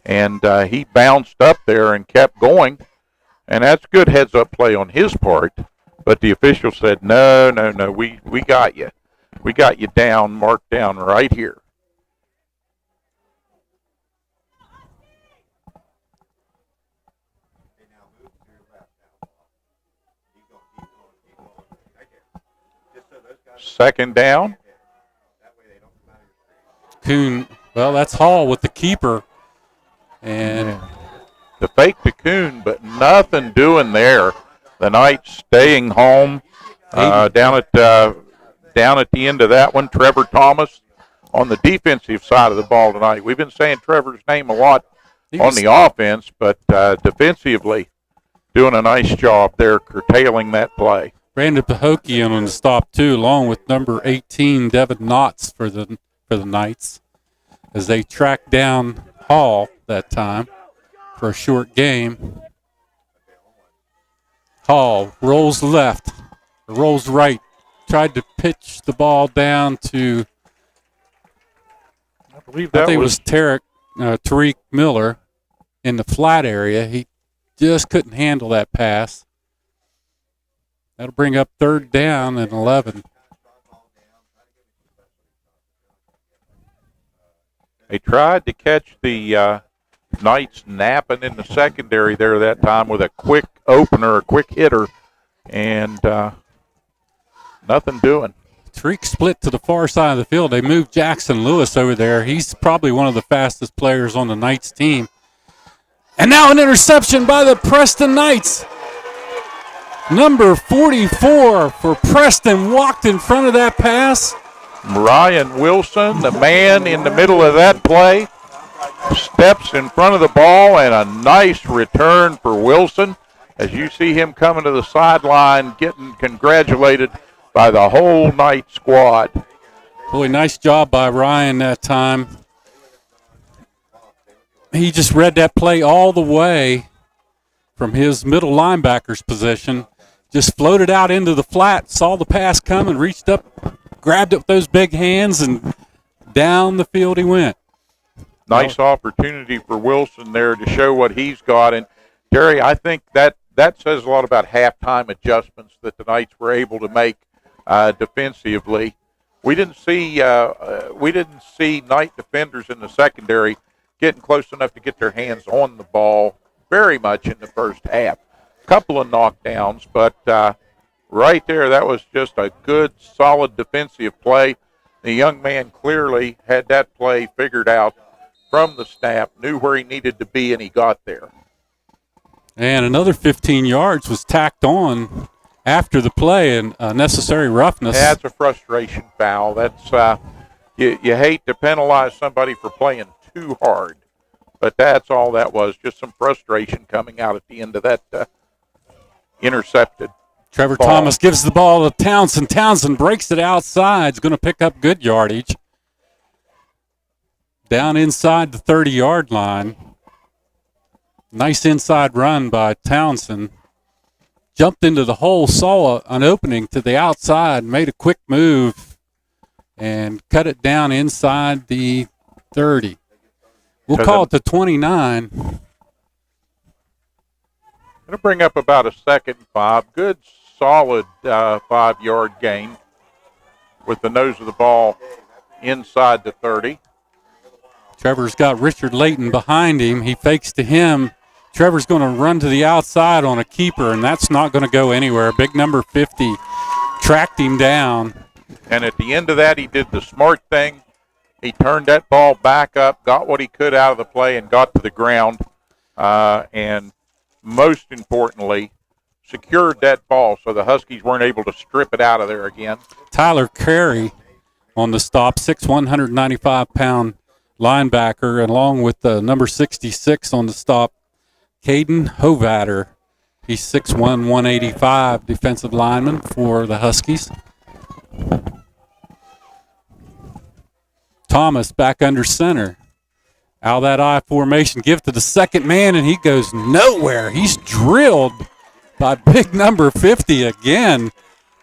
And he bounced up there and kept going. And that's good heads-up play on his part. But the official said, no, we got you. We got you down, marked down right here. Second down. Kuhn, well, that's Hall with the keeper. And the fake to Kuhn, but nothing doing there. The Knights staying home down at the end of that one. Trevor Thomas on the defensive side of the ball tonight. We've been saying Trevor's name a lot on the offense, but defensively doing a nice job there curtailing that play. Brandon Pahokian on the stop too, along with number 18 Devin Knotts for the Knights, as they track down Hall that time for a short game. Hall rolls left, rolls right, tried to pitch the ball down to, I think it was Tariq Miller in the flat area. He just couldn't handle that pass. That'll bring up 3rd down and 11. They tried to catch the Knights napping in the secondary there that time with a quick opener, a quick hitter, and Nothing doing. Tariq split to the far side of the field. They moved Jackson Lewis over there. He's probably one of the fastest players on the Knights team. And now an interception by the Preston Knights. Number 44 for Preston walked in front of that pass. Marion Wilson, the man in the middle of that play, steps in front of the ball, and a nice return for Wilson as you see him coming to the sideline getting congratulated by the whole Knight squad. Boy, nice job by Ryan that time. He just read that play all the way from his middle linebacker's position, just floated out into the flat, saw the pass come and reached up, grabbed it with those big hands, and down the field he went. Nice opportunity for Wilson there to show what he's got. And, Terry, I think that says a lot about halftime adjustments that the Knights were able to make defensively. We didn't see Knight defenders in the secondary getting close enough to get their hands on the ball very much in the first half. A couple of knockdowns, but right there, that was just a good, solid defensive play. The young man clearly had that play figured out from the snap, knew where he needed to be, and he got there. And another 15 yards was tacked on after the play, and necessary roughness. That's a frustration foul. That's you hate to penalize somebody for playing too hard, but that's all that was, just some frustration coming out at the end of that intercepted Trevor ball. Thomas gives the ball to Townsend. Townsend breaks it outside. He's going to pick up good yardage. Down inside the 30-yard line. Nice inside run by Townsend. Jumped into the hole, saw an opening to the outside, made a quick move, and cut it down inside the 30. We'll call it the 29. Going to bring up about a 2nd and 5. Good, solid 5-yard gain with the nose of the ball inside the 30. Trevor's got Richard Layton behind him. He fakes to him. Trevor's going to run to the outside on a keeper, and that's not going to go anywhere. Big number 50 tracked him down. And at the end of that, he did the smart thing. He turned that ball back up, got what he could out of the play, and got to the ground. And most importantly, secured that ball so the Huskies weren't able to strip it out of there again. Tyler Carey on the stop, 6'1", 195-pound linebacker, and along with the number 66 on the stop, Caden Hovatter. He's 6'1", 185 defensive lineman for the Huskies. Thomas back under center. Out of that I formation, give to the second man, and he goes nowhere. He's drilled by big number 50 again.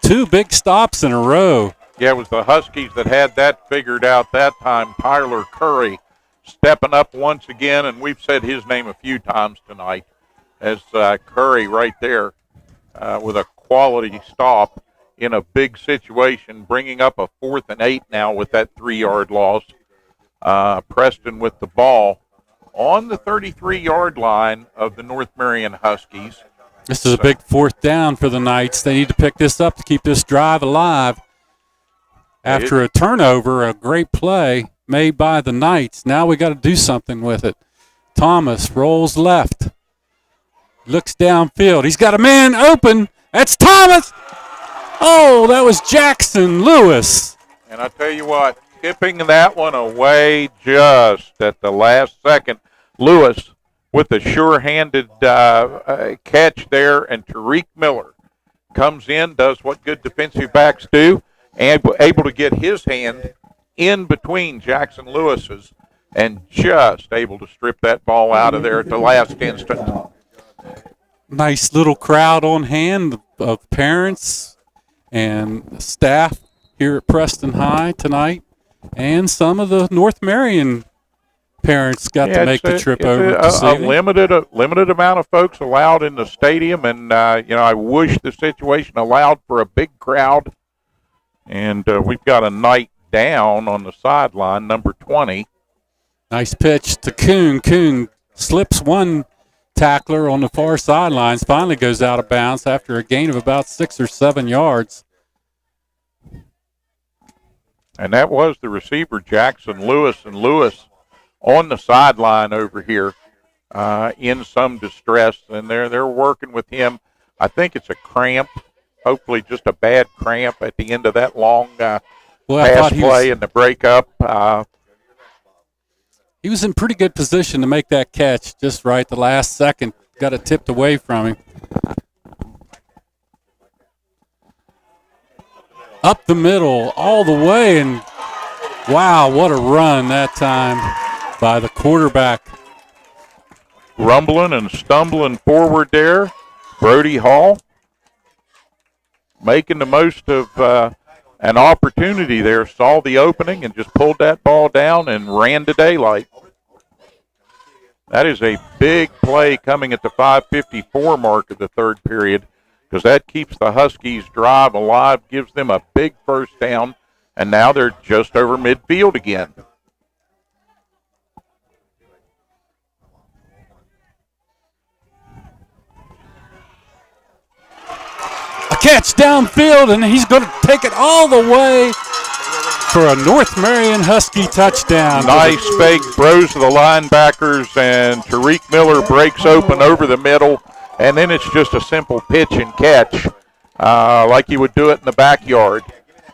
2 big stops in a row. Yeah, it was the Huskies that had that figured out that time. Tyler Curry stepping up once again, and we've said his name a few times tonight as Curry right there with a quality stop in a big situation, bringing up a 4th and 8 now with that 3-yard loss. Preston with the ball on the 33-yard line of the North Marion Huskies. This is a big 4th down for the Knights. They need to pick this up to keep this drive alive. After a turnover, a great play made by the Knights. Now we got to do something with it. Thomas rolls left. Looks downfield. He's got a man open. That's Thomas. Oh, that was Jackson Lewis. And I tell you what, tipping that one away just at the last second. Lewis with a sure-handed catch there, and Tariq Miller comes in, does what good defensive backs do, and able to get his hand in between Jackson Lewis's and just able to strip that ball out of there at the last instant. Nice little crowd on hand of parents and staff here at Preston High tonight, and some of the North Marion parents got to make the trip over to see a limited amount of folks allowed in the stadium, and I wish the situation allowed for a big crowd. And we've got a Knight down on the sideline, number 20. Nice pitch to Kuhn. Kuhn slips one tackler on the far sidelines, finally goes out of bounds after a gain of about 6 or 7 yards. And that was the receiver, Jackson Lewis. And Lewis on the sideline over here in some distress. And they're working with him. I think it's a cramp, hopefully just a bad cramp at the end of that long pass play and the breakup. He was in pretty good position to make that catch just right the last second. Got it tipped away from him. Up the middle, all the way, and wow, what a run that time by the quarterback. Rumbling and stumbling forward there. Brody Hall making the most of an opportunity there, saw the opening and just pulled that ball down and ran to daylight. That is a big play coming at the 5:54 mark of the third period, because that keeps the Huskies' drive alive, gives them a big first down, and now they're just over midfield again. A catch downfield, and he's going to take it all the way for a North Marion Husky touchdown. Nice fake, throws to the linebackers, and Tariq Miller breaks open over the middle, and then it's just a simple pitch and catch like he would do it in the backyard.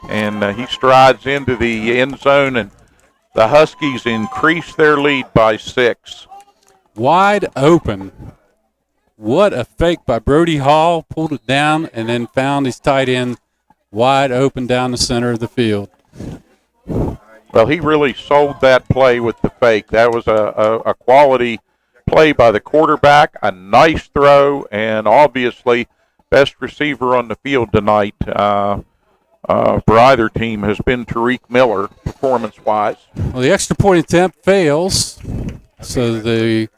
And he strides into the end zone, and the Huskies increase their lead by 6. Wide open. What a fake by Brody Hall. Pulled it down and then found his tight end wide open down the center of the field. Well, he really sold that play with the fake. That was a quality play by the quarterback, a nice throw, and obviously best receiver on the field tonight for either team has been Tariq Miller, performance-wise. Well, the extra point attempt fails, so the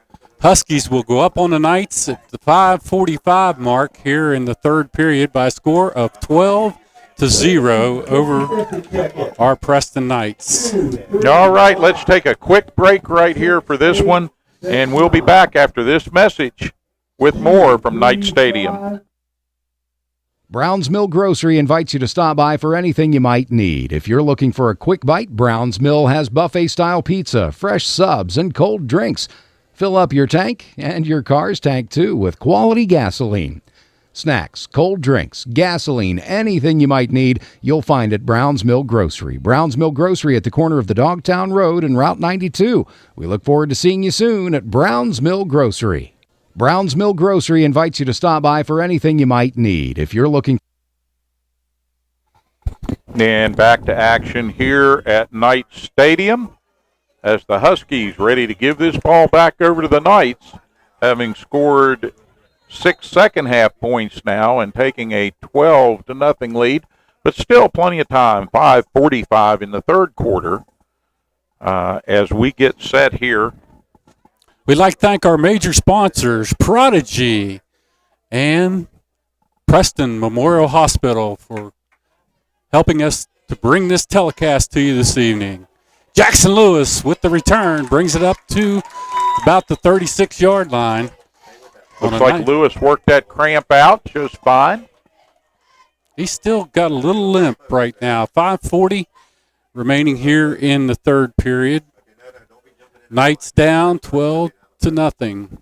Huskies will go up on the Knights at the 5:45 mark here in the third period by a score of 12-0 over our Preston Knights. All right, let's take a quick break right here for this one, and we'll be back after this message with more from Knight Stadium. Brown's Mill Grocery invites you to stop by for anything you might need. If you're looking for a quick bite, Brown's Mill has buffet-style pizza, fresh subs, and cold drinks. Fill up your tank and your car's tank, too, with quality gasoline. Snacks, cold drinks, gasoline, anything you might need, you'll find at Brown's Mill Grocery. Brown's Mill Grocery at the corner of the Dogtown Road and Route 92. We look forward to seeing you soon at Brown's Mill Grocery. Brown's Mill Grocery invites you to stop by for anything you might need. If you're looking... And back to action here at Knight Stadium as the Huskies ready to give this ball back over to the Knights, having scored 6 second-half points now and taking a 12-0 lead, but still plenty of time, 5:45 in the third quarter as we get set here. We'd like to thank our major sponsors, Prodigy and Preston Memorial Hospital, for helping us to bring this telecast to you this evening. Jackson Lewis with the return brings it up to about the 36-yard line. Looks like Lewis worked that cramp out just fine. He's still got a little limp right now. 5:40 remaining here in the third period. Knights down 12-0.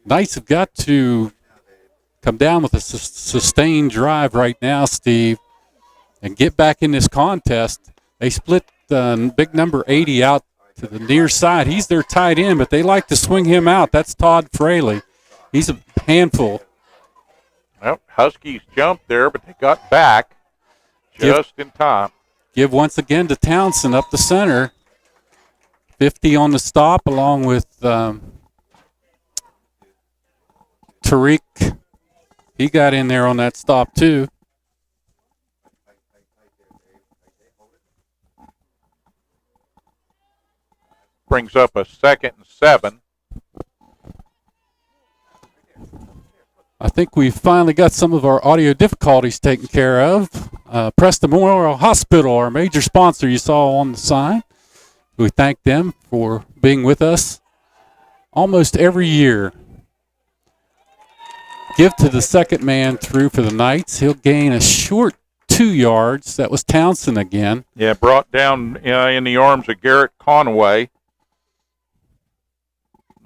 Knights have got to come down with a sustained drive right now, Steve, and get back in this contest. They split big number 80 out to the near side. He's their tight end, but they like to swing him out. That's Todd Fraley. He's a handful. Well, Huskies jumped there, but they got back just in time. Give once again to Townsend up the center. 50 on the stop, along with Tariq. He got in there on that stop, too. Brings up a 2nd and 7. I think we finally got some of our audio difficulties taken care of. Preston Memorial Hospital, our major sponsor you saw on the sign. We thank them for being with us almost every year. Give to the second man through for the Knights. He'll gain a short 2 yards. That was Townsend again. Yeah, brought down in the arms of Garrett Conway.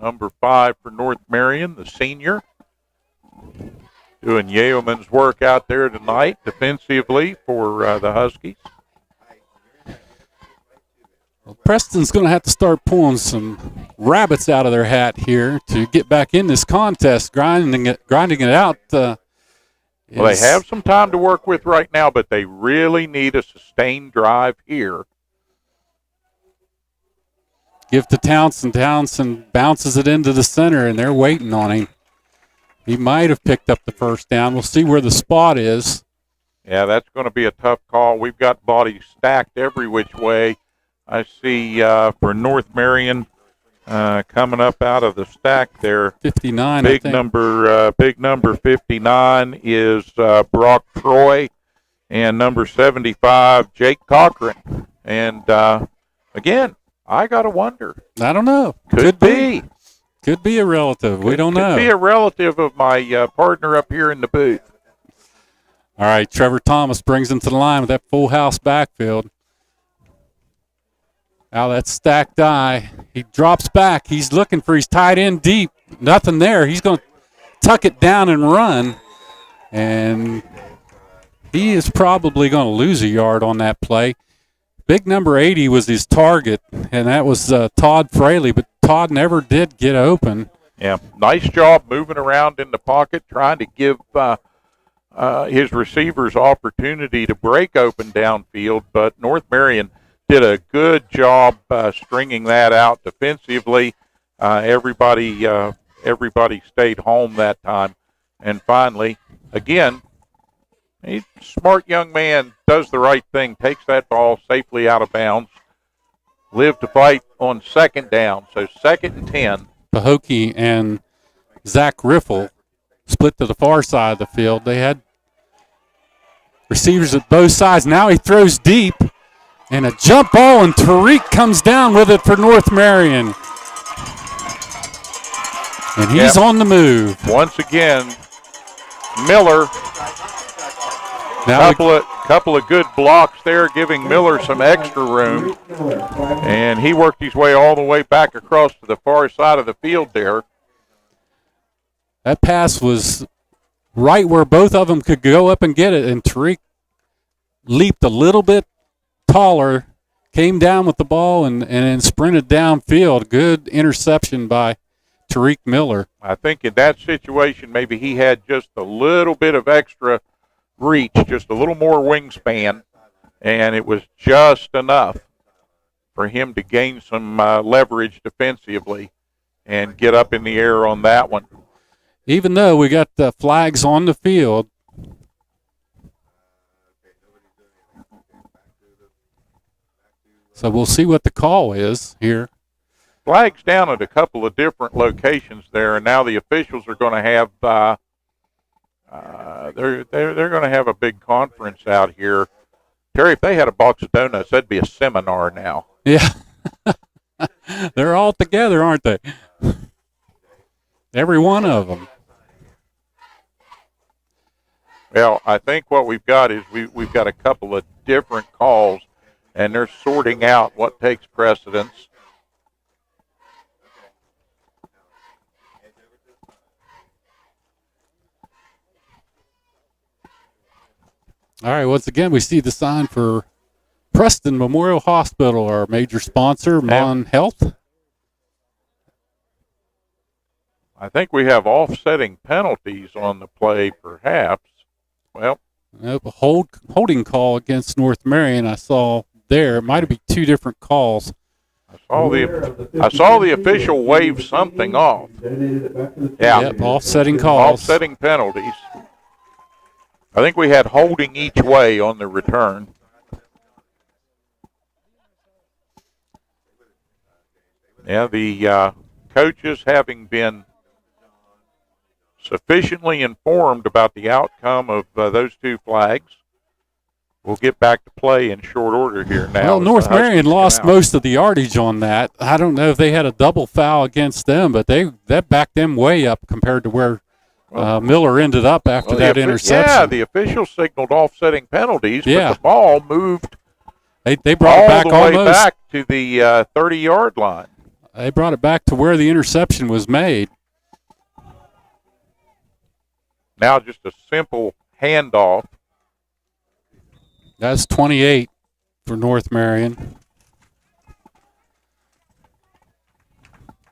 Number 5 for North Marion, the senior. Doing yeoman's work out there tonight defensively for the Huskies. Well, Preston's going to have to start pulling some rabbits out of their hat here to get back in this contest, grinding it out. Well, they have some time to work with right now, but they really need a sustained drive here. Give to Townsend. Townsend bounces it into the center, and they're waiting on him. He might have picked up the first down. We'll see where the spot is. Yeah, that's going to be a tough call. We've got bodies stacked every which way. I see for North Marion coming up out of the stack there. 59, big number 59 is Brock Troy, and number 75 Jake Cochran. And again, I gotta wonder. I don't know. Could be. Could be a relative. We don't know. Could be a relative of my partner up here in the booth. All right, Trevor Thomas brings him to the line with that full house backfield. Now that stacked eye. He drops back. He's looking for his tight end deep. Nothing there. He's going to tuck it down and run. And he is probably going to lose a yard on that play. Big number 80 was his target, and that was Todd Fraley, but Todd never did get open. Yeah, nice job moving around in the pocket, trying to give his receivers opportunity to break open downfield, but North Marion did a good job stringing that out defensively. Everybody stayed home that time. And finally, again, a smart young man does the right thing, takes that ball safely out of bounds. Live to fight on second down, so 2nd and 10. Pahokee and Zach Riffle split to the far side of the field. They had receivers at both sides. Now he throws deep. And a jump ball, and Tariq comes down with it for North Marion. And he's on the move. Once again, Miller, couple of good blocks there, giving Miller some extra room. And he worked his way all the way back across to the far side of the field there. That pass was right where both of them could go up and get it, and Tariq leaped a little bit taller, came down with the ball, and then sprinted downfield. Good interception by Tariq Miller. I think in that situation, maybe he had just a little bit of extra reach, just a little more wingspan, and it was just enough for him to gain some leverage defensively and get up in the air on that one. Even though we got the flags on the field, so we'll see what the call is here. Flags down at a couple of different locations there, and now the officials are going to have they're going to have a big conference out here. Terry, if they had a box of donuts, that'd be a seminar now. Yeah, they're all together, aren't they? Every one of them. Well, I think what we've got is we've got a couple of different calls, and they're sorting out what takes precedence. All right, once again, we see the sign for Preston Memorial Hospital, our major sponsor, Mon Health. I think we have offsetting penalties on the play, perhaps. Well, nope, a holding call against North Marion I saw there. It might be two different calls. I saw the official wave something off. Yeah. Yep, offsetting calls. Offsetting penalties. I think we had holding each way on the return. Yeah, the coaches, having been sufficiently informed about the outcome of those two flags, we'll get back to play in short order here now. Well, North Marion lost most of the yardage on that. I don't know if they had a double foul against them, but that backed them way up compared to where Miller ended up after that interception. Yeah, the official signaled offsetting penalties, Yeah. but the ball moved They brought it back all the way almost back to the 30-yard line. They brought it back to where the interception was made. Now just a simple handoff. That's 28 for North Marion.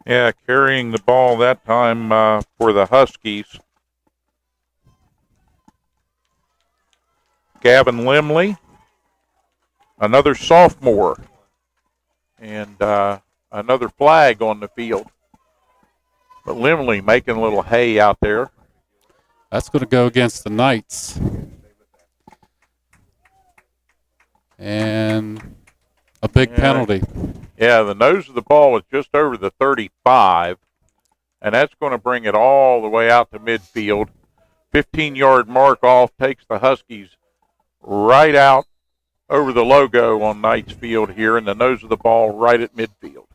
Yeah, carrying the ball that time for the Huskies. Gavin Limley, another sophomore, and another flag on the field. But Limley making a little hay out there. That's going to go against the Knights. And a big penalty. Yeah, the nose of the ball was just over the 35, and that's going to bring it all the way out to midfield. 15-yard mark off takes the Huskies right out over the logo on Knights Field here, and the nose of the ball right at midfield.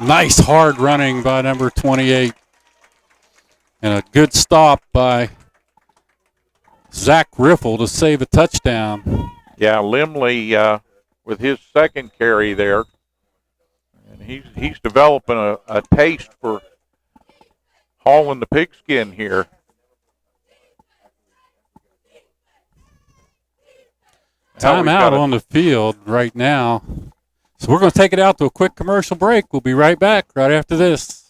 Nice hard running by number 28. And a good stop by Zach Riffle to save a touchdown. Yeah, Limley with his second carry there. And he's developing a taste for hauling the pigskin here. Timeout on the field right now. So we're going to take it out to a quick commercial break. We'll be right back right after this.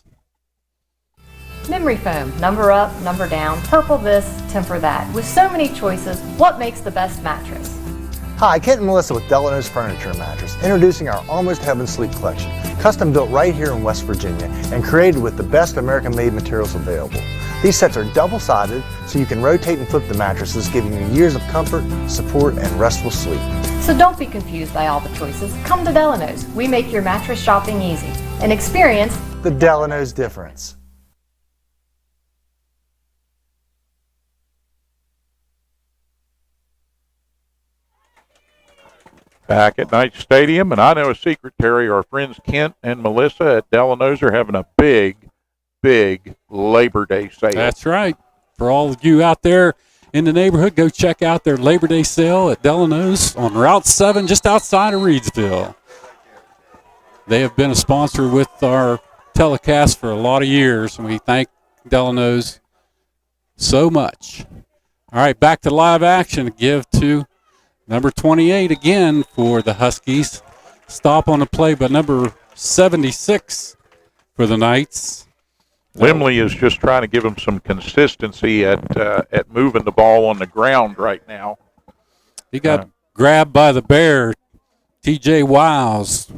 Memory foam, number up, number down, purple this, temper that. With so many choices, what makes the best mattress? Hi, Kent and Melissa with Delano's Furniture and Mattress, introducing our Almost Heaven Sleep Collection, custom built right here in West Virginia and created with the best American-made materials available. These sets are double-sided, so you can rotate and flip the mattresses, giving you years of comfort, support, and restful sleep. So don't be confused by all the choices. Come to Delano's. We make your mattress shopping easy. And experience the Delano's difference. Back at Knight Stadium, and I know a secret, Terry. Our friends Kent and Melissa at Delano's are having a big Labor Day sale. That's right. For all of you out there in the neighborhood, go check out their Labor Day sale at Delano's on Route 7, just outside of Reedsville. They have been a sponsor with our telecast for a lot of years, and we thank Delano's so much. All right, back to live action. Give to number 28 again for the Huskies. Stop on the play by number 76 for the Knights. Limley is just trying to give him some consistency at moving the ball on the ground right now. He got grabbed by the bear, T.J. Wiles,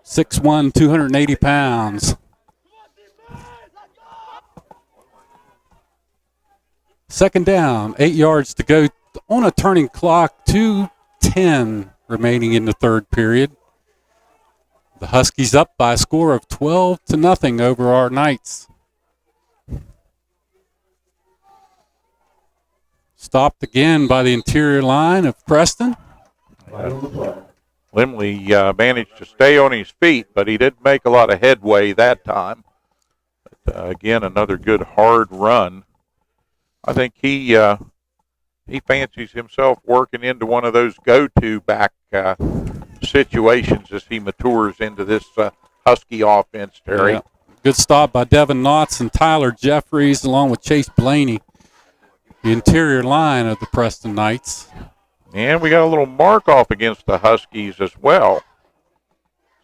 6'1", 280 pounds. Second down, 8 yards to go on a turning clock, 2:10 remaining in the third period. The Huskies up by a score of 12-0 over our Knights. Stopped again by the interior line of Preston. Limley managed to stay on his feet, but he didn't make a lot of headway that time. But, again, another good hard run. I think he fancies himself working into one of those go-to back situations as he matures into this Husky offense, Terry. Yeah. Good stop by Devin Knotts and Tyler Jeffries along with Chase Blaney, the interior line of the Preston Knights. And we got a little mark off against the Huskies as well.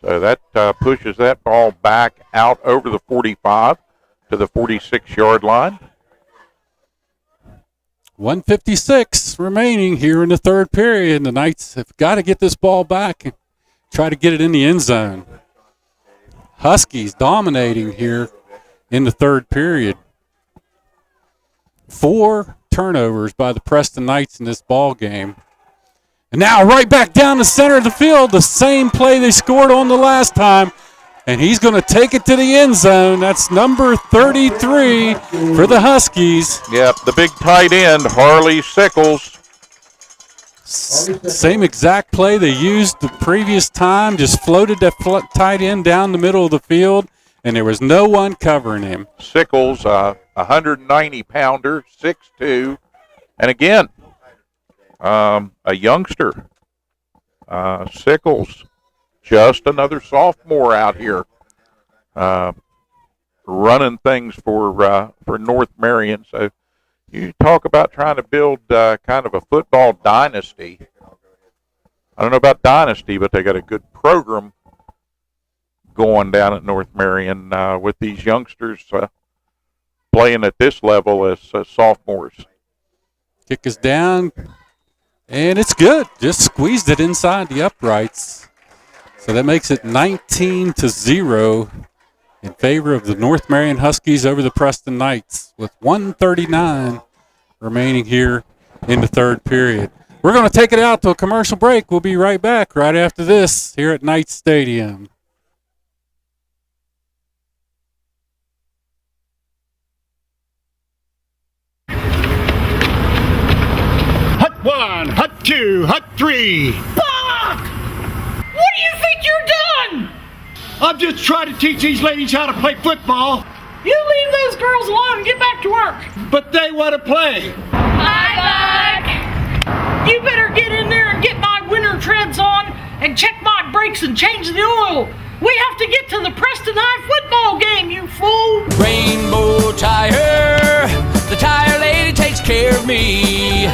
So that pushes that ball back out over the 45 to the 46-yard line. 1:56 remaining here in the third period. The Knights have got to get this ball back and try to get it in the end zone. Huskies dominating here in the third period. 4 turnovers by the Preston Knights in this ball game. And now right back down the center of the field, the same play they scored on the last time. And he's going to take it to the end zone. That's number 33 for the Huskies. Yep, the big tight end, Harley Sickles. Same exact play they used the previous time, just floated that tight end down the middle of the field, and there was no one covering him. Sickles, 190-pounder, 6'2", and again, a youngster. Sickles, just another sophomore out here, running things for North Marion. So you talk about trying to build kind of a football dynasty. I don't know about dynasty, but they got a good program going down at North Marion with these youngsters playing at this level as sophomores. Kick is down, and it's good. Just squeezed it inside the uprights. So that makes it 19-0 in favor of the North Marion Huskies over the Preston Knights with 1:39 remaining here in the third period. We're going to take it out to a commercial break. We'll be right back right after this here at Knights Stadium. Hut 1, hut 2, hut 3. Fuck! What do you think you're done? I'm just trying to teach these ladies how to play football. You leave those girls alone and get back to work. But they want to play. Bye, Buck. You better get in there and get my winter treads on and check my brakes and change the oil. We have to get to the Preston High football game, you fool. Rainbow Tire, the tire lady takes care of me.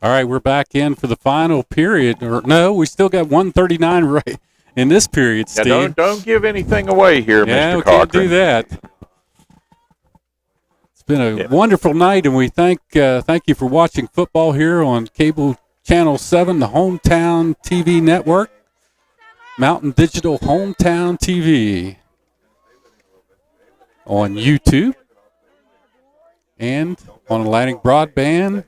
All right, we're back in for the final period. Or no, we still got 1:39 right in this period, Steve. Yeah, don't give anything away here, yeah, Mr. we Cochran. can't do that. It's been a wonderful night, and we thank you for watching football here on Cable Channel 7, the Hometown TV Network, Mountain Digital Hometown TV, on YouTube, and on Atlantic Broadband.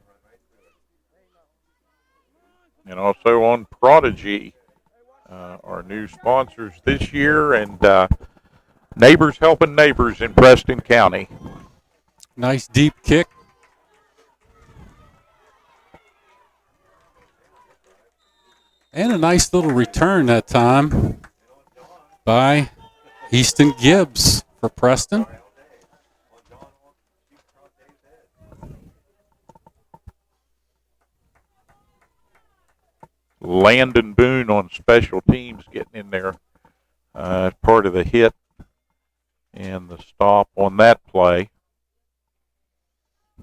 And also on Prodigy, our new sponsors this year, and Neighbors Helping Neighbors in Preston County. Nice deep kick. And a nice little return that time by Easton Gibbs for Preston. Landon Boone on special teams getting in there as part of the hit and the stop on that play.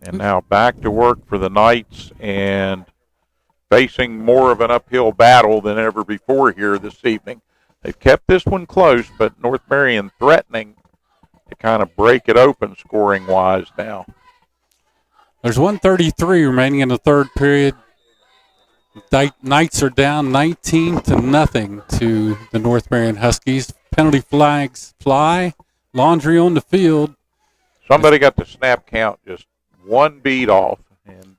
And now back to work for the Knights and facing more of an uphill battle than ever before here this evening. They've kept this one close, but North Marion threatening to kind of break it open scoring-wise now. There's 1:33 remaining in the third period. Knights are down 19-0 to the North Marion Huskies. Penalty flags fly. Laundry on the field. Somebody got the snap count just one beat off. And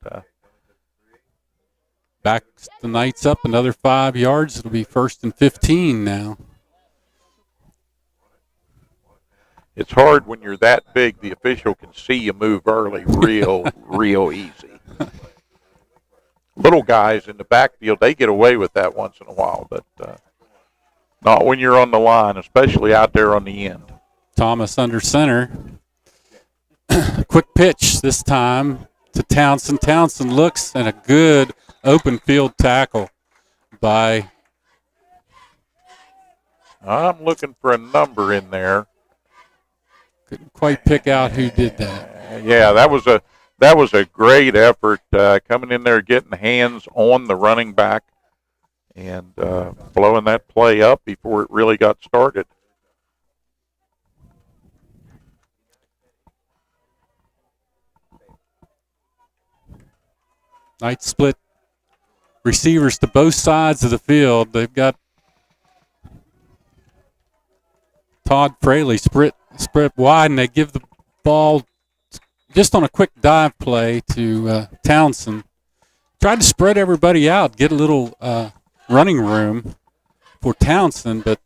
backs the Knights up another 5 yards. It'll be 1st and 15 now. It's hard when you're that big. The official can see you move early real easy. Little guys in the backfield, they get away with that once in a while, but not when you're on the line, especially out there on the end. Thomas under center. Quick pitch this time to Townsend. Townsend looks, and a good open field tackle by... I'm looking for a number in there. Couldn't quite pick out who did that. Yeah, that was a great effort coming in there, getting hands on the running back and blowing that play up before it really got started. Knights split receivers to both sides of the field. They've got Todd Fraley spread wide, and they give the ball just on a quick dive play to Townsend. Tried to spread everybody out, get a little running room for Townsend, but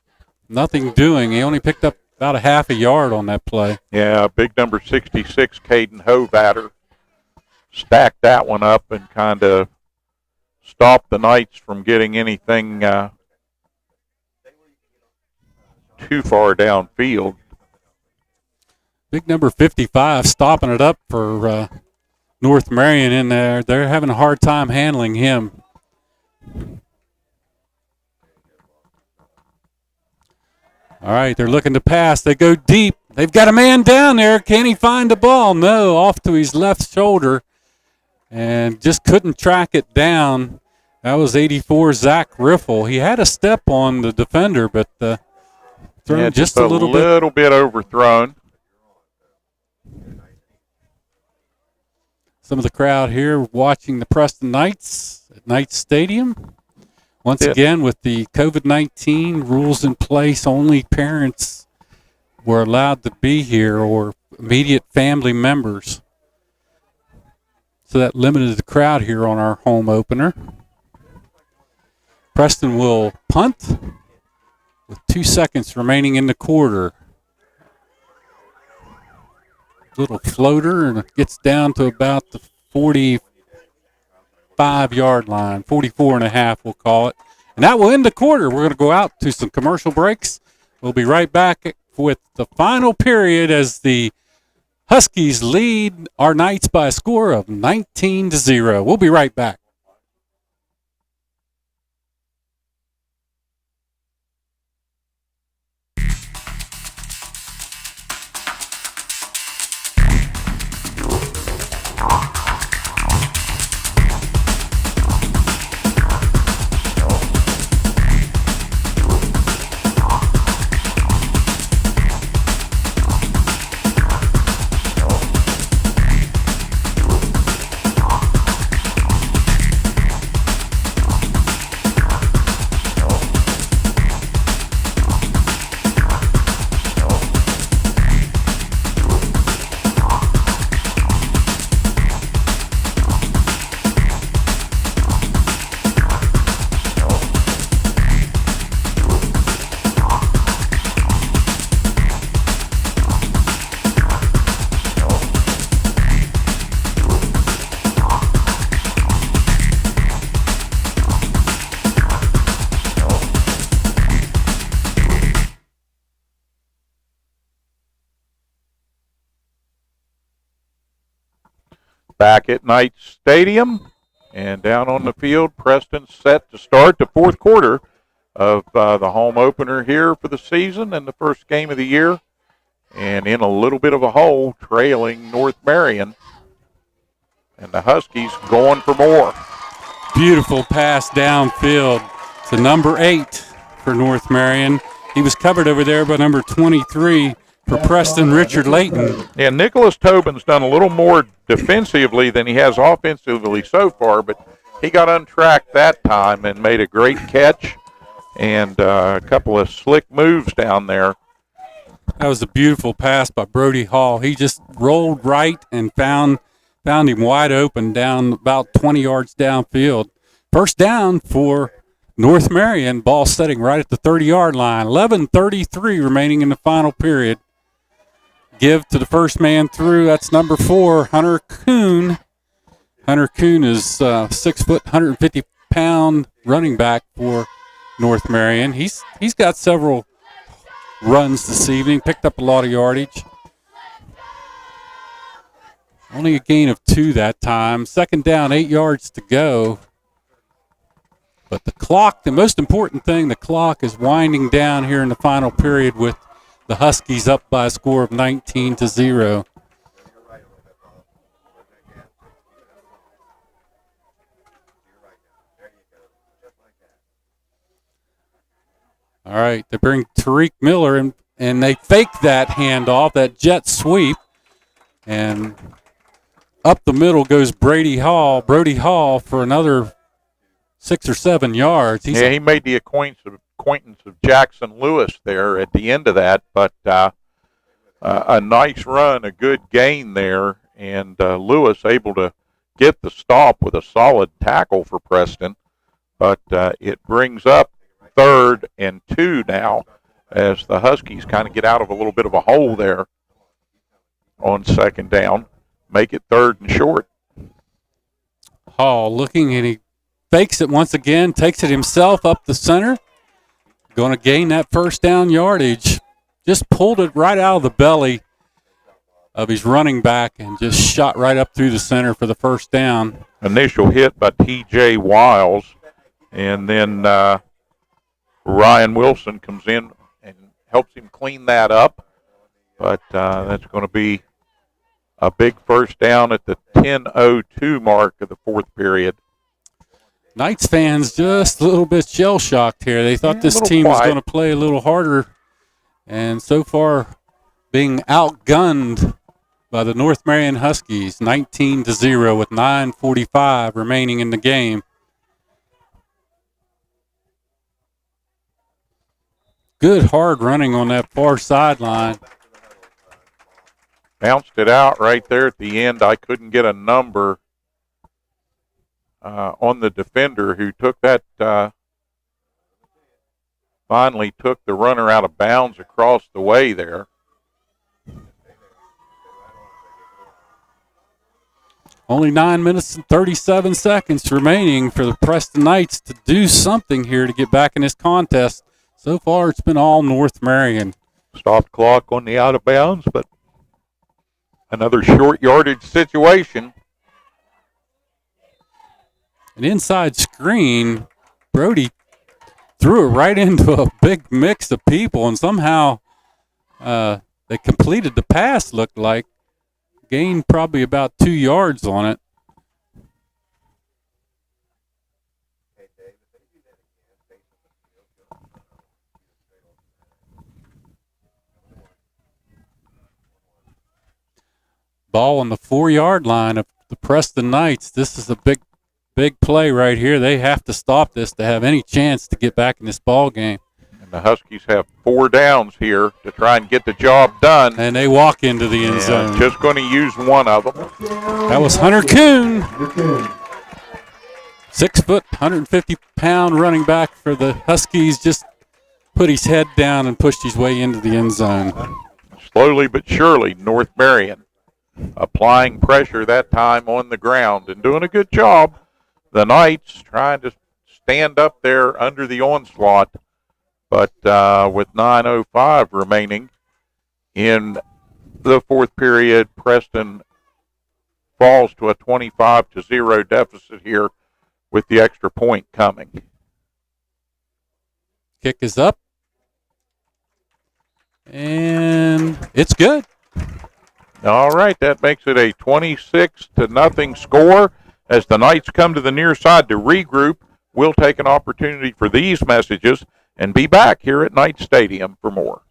nothing doing. He only picked up about a half a yard on that play. Yeah, big number 66, Caden Hovatter, stacked that one up and kind of stopped the Knights from getting anything too far downfield. Big number 55 stopping it up for North Marion in there. They're having a hard time handling him. All right, they're looking to pass. They go deep. They've got a man down there. Can he find the ball? No, off to his left shoulder. And just couldn't track it down. That was 84, Zach Riffle. He had a step on the defender, but thrown just a little bit overthrown. Some of the crowd here watching the Preston Knights at Knights Stadium. Once again, with the COVID-19 rules in place, only parents were allowed to be here or immediate family members. So that limited the crowd here on our home opener. Preston will punt with 2 seconds remaining in the quarter. Little floater, and it gets down to about the 45-yard line, 44 and a half, we'll call it. And that will end the quarter. We're going to go out to some commercial breaks. We'll be right back with the final period as the Huskies lead our Knights by a score of 19-0. We'll be right back. Back at Knights Stadium and down on the field, Preston set to start the fourth quarter of the home opener here for the season and the first game of the year. And in a little bit of a hole, trailing North Marion. And the Huskies going for more. Beautiful pass downfield to number 8 for North Marion. He was covered over there by number 23 for Preston, Richard Layton. Yeah, Nicholas Tobin's done a little more defensively than he has offensively so far, but he got untracked that time and made a great catch and a couple of slick moves down there. That was a beautiful pass by Brody Hall. He just rolled right and found him wide open down about 20 yards downfield. First down for North Marion, ball setting right at the 30-yard line. 11:33 remaining in the final period. Give to the first man through. That's number 4, Hunter Kuhn. Hunter Kuhn is 6 foot, 150-pound running back for North Marion. He's got several runs this evening, picked up a lot of yardage. Only a gain of 2 that time. Second down, 8 yards to go. But the clock, the most important thing, the clock is winding down here in the final period with the Huskies up by a score of 19-0. All right, they bring Tariq Miller and they fake that handoff, that jet sweep, and up the middle goes Brody Hall for another 6 or 7 yards. He made the acquaintance of Jackson Lewis there at the end of that, but a nice run, a good gain there, and Lewis able to get the stop with a solid tackle for Preston. But it brings up 3rd and 2 now as the Huskies kind of get out of a little bit of a hole there on 2nd down. Make it 3rd and short. Hall looking, and he fakes it once again, takes it himself up the center. Going to gain that 1st down yardage. Just pulled it right out of the belly of his running back and just shot right up through the center for the 1st down. Initial hit by T.J. Wiles, and then Ryan Wilson comes in and helps him clean that up. But that's going to be a big 1st down at the 10:02 mark of the 4th period. Knights fans just a little bit shell-shocked here. They thought this team was going to play a little harder, and so far being outgunned by the North Marion Huskies, 19-0 with 9:45 remaining in the game. Good hard running on that far sideline. Bounced it out right there at the end. I couldn't get a number on the defender who took that, finally took the runner out of bounds across the way there. Only 9 minutes and 37 seconds remaining for the Preston Knights to do something here to get back in this contest. So far, it's been all North Marion. Stop clock on the out of bounds, but another short yardage situation. An inside screen, Brody threw it right into a big mix of people, and somehow they completed the pass, looked like. Gained probably about 2 yards on it. Ball on the 4-yard line of the Preston Knights. This is a big play right here. They have to stop this to have any chance to get back in this ball game. And the Huskies have 4 downs here to try and get the job done. And they walk into the end zone. Just going to use one of them. That was Hunter Kuhn. 6 foot, 150-pound running back for the Huskies. Just put his head down and pushed his way into the end zone. Slowly but surely, North Marion applying pressure that time on the ground and doing a good job. The Knights trying to stand up there under the onslaught. But with 9:05 remaining in the 4th period, Preston falls to a 25-0 deficit here with the extra point coming. Kick is up. And it's good. All right, that makes it a 26-0 score. As the Knights come to the near side to regroup, we'll take an opportunity for these messages and be back here at Knight Stadium for more.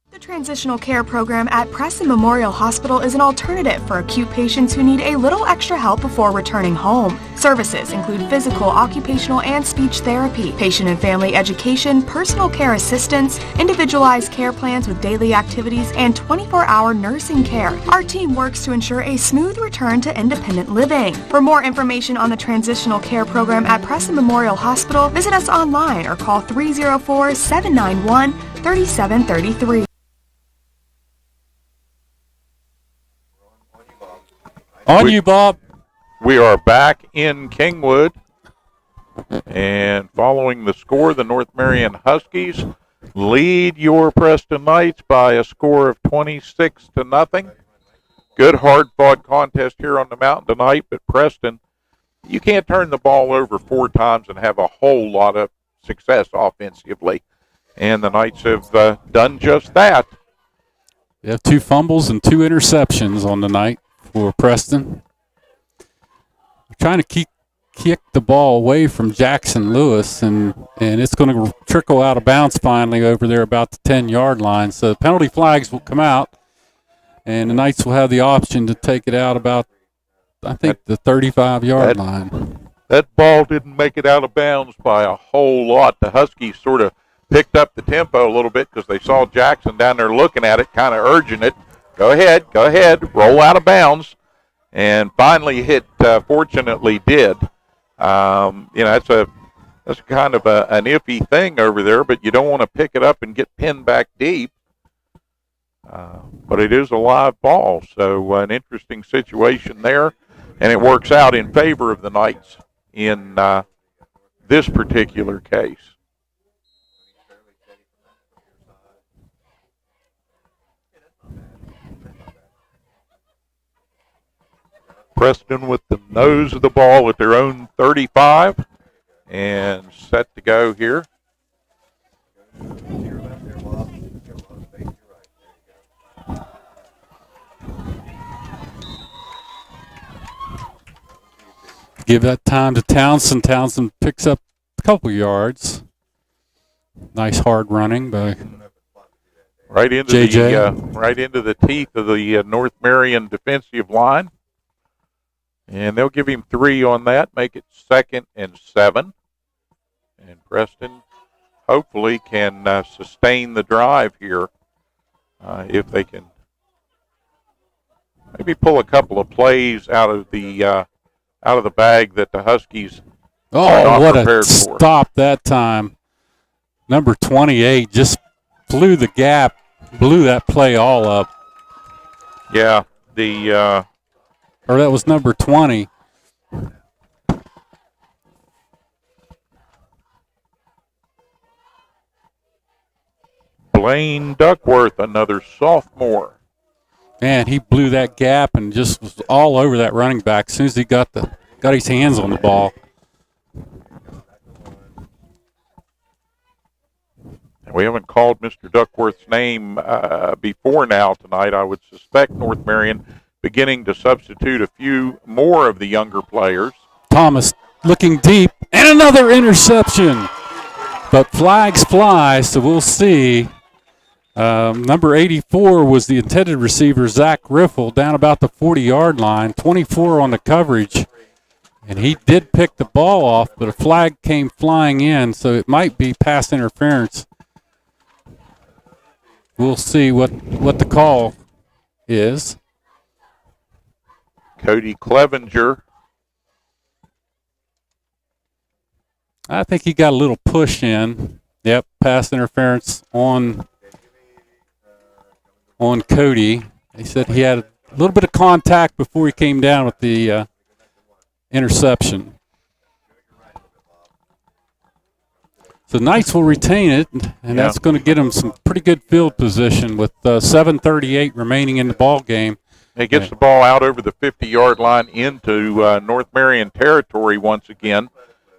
The Transitional Care Program at Preston Memorial Hospital is an alternative for acute patients who need a little extra help before returning home. Services include physical, occupational, and speech therapy, patient and family education, personal care assistance, individualized care plans with daily activities, and 24-hour nursing care. Our team works to ensure a smooth return to independent living. For more information on the Transitional Care Program at Preston Memorial Hospital, visit us online or call 304-791-3733. On you, Bob. We are back in Kingwood. And following the score, the North Marion Huskies lead your Preston Knights by a score of 26-0. Good hard-fought contest here on the mountain tonight, but Preston, you can't turn the ball over 4 times and have a whole lot of success offensively. And the Knights have done just that. They have 2 fumbles and 2 interceptions on the night for Preston. They're trying to kick the ball away from Jackson Lewis, and it's going to trickle out of bounds finally over there about the 10-yard line. So the penalty flags will come out, and the Knights will have the option to take it out about, I think, the 35-yard line. That ball didn't make it out of bounds by a whole lot. The Huskies sort of picked up the tempo a little bit because they saw Jackson down there looking at it, kind of urging it. Go ahead. Roll out of bounds. And finally hit, fortunately did. That's kind of an iffy thing over there, but you don't want to pick it up and get pinned back deep. But it is a live ball, so an interesting situation there. And it works out in favor of the Knights in this particular case. Preston with the nose of the ball at their own 35 and set to go here. Give that time to Townsend. Townsend picks up a couple yards. Nice hard running by right into the teeth of the North Marion defensive line. And they'll give him 3 on that, make it 2nd and 7. And Preston hopefully can sustain the drive here if they can maybe pull a couple of plays out of the bag that the Huskies are not what prepared a for. Stop that time. Number 28 just blew the gap, blew that play all up. Yeah, or that was number 20. Blaine Duckworth, another sophomore. Man, he blew that gap and just was all over that running back as soon as he got his hands on the ball. We haven't called Mr. Duckworth's name before now tonight. I would suspect North Marion beginning to substitute a few more of the younger players. Thomas looking deep, and another interception. But flags fly, so we'll see. Number 84 was the intended receiver, Zach Riffle, down about the 40-yard line, 24 on the coverage. And he did pick the ball off, but a flag came flying in, so it might be pass interference. We'll see what the call is. Cody Clevenger. I think he got a little push in. Yep, pass interference on Cody. He said he had a little bit of contact before he came down with the interception. So Knights will retain it, and that's going to get them some pretty good field position with 7:38 remaining in the ball game. He gets the ball out over the 50-yard line into North Marion territory once again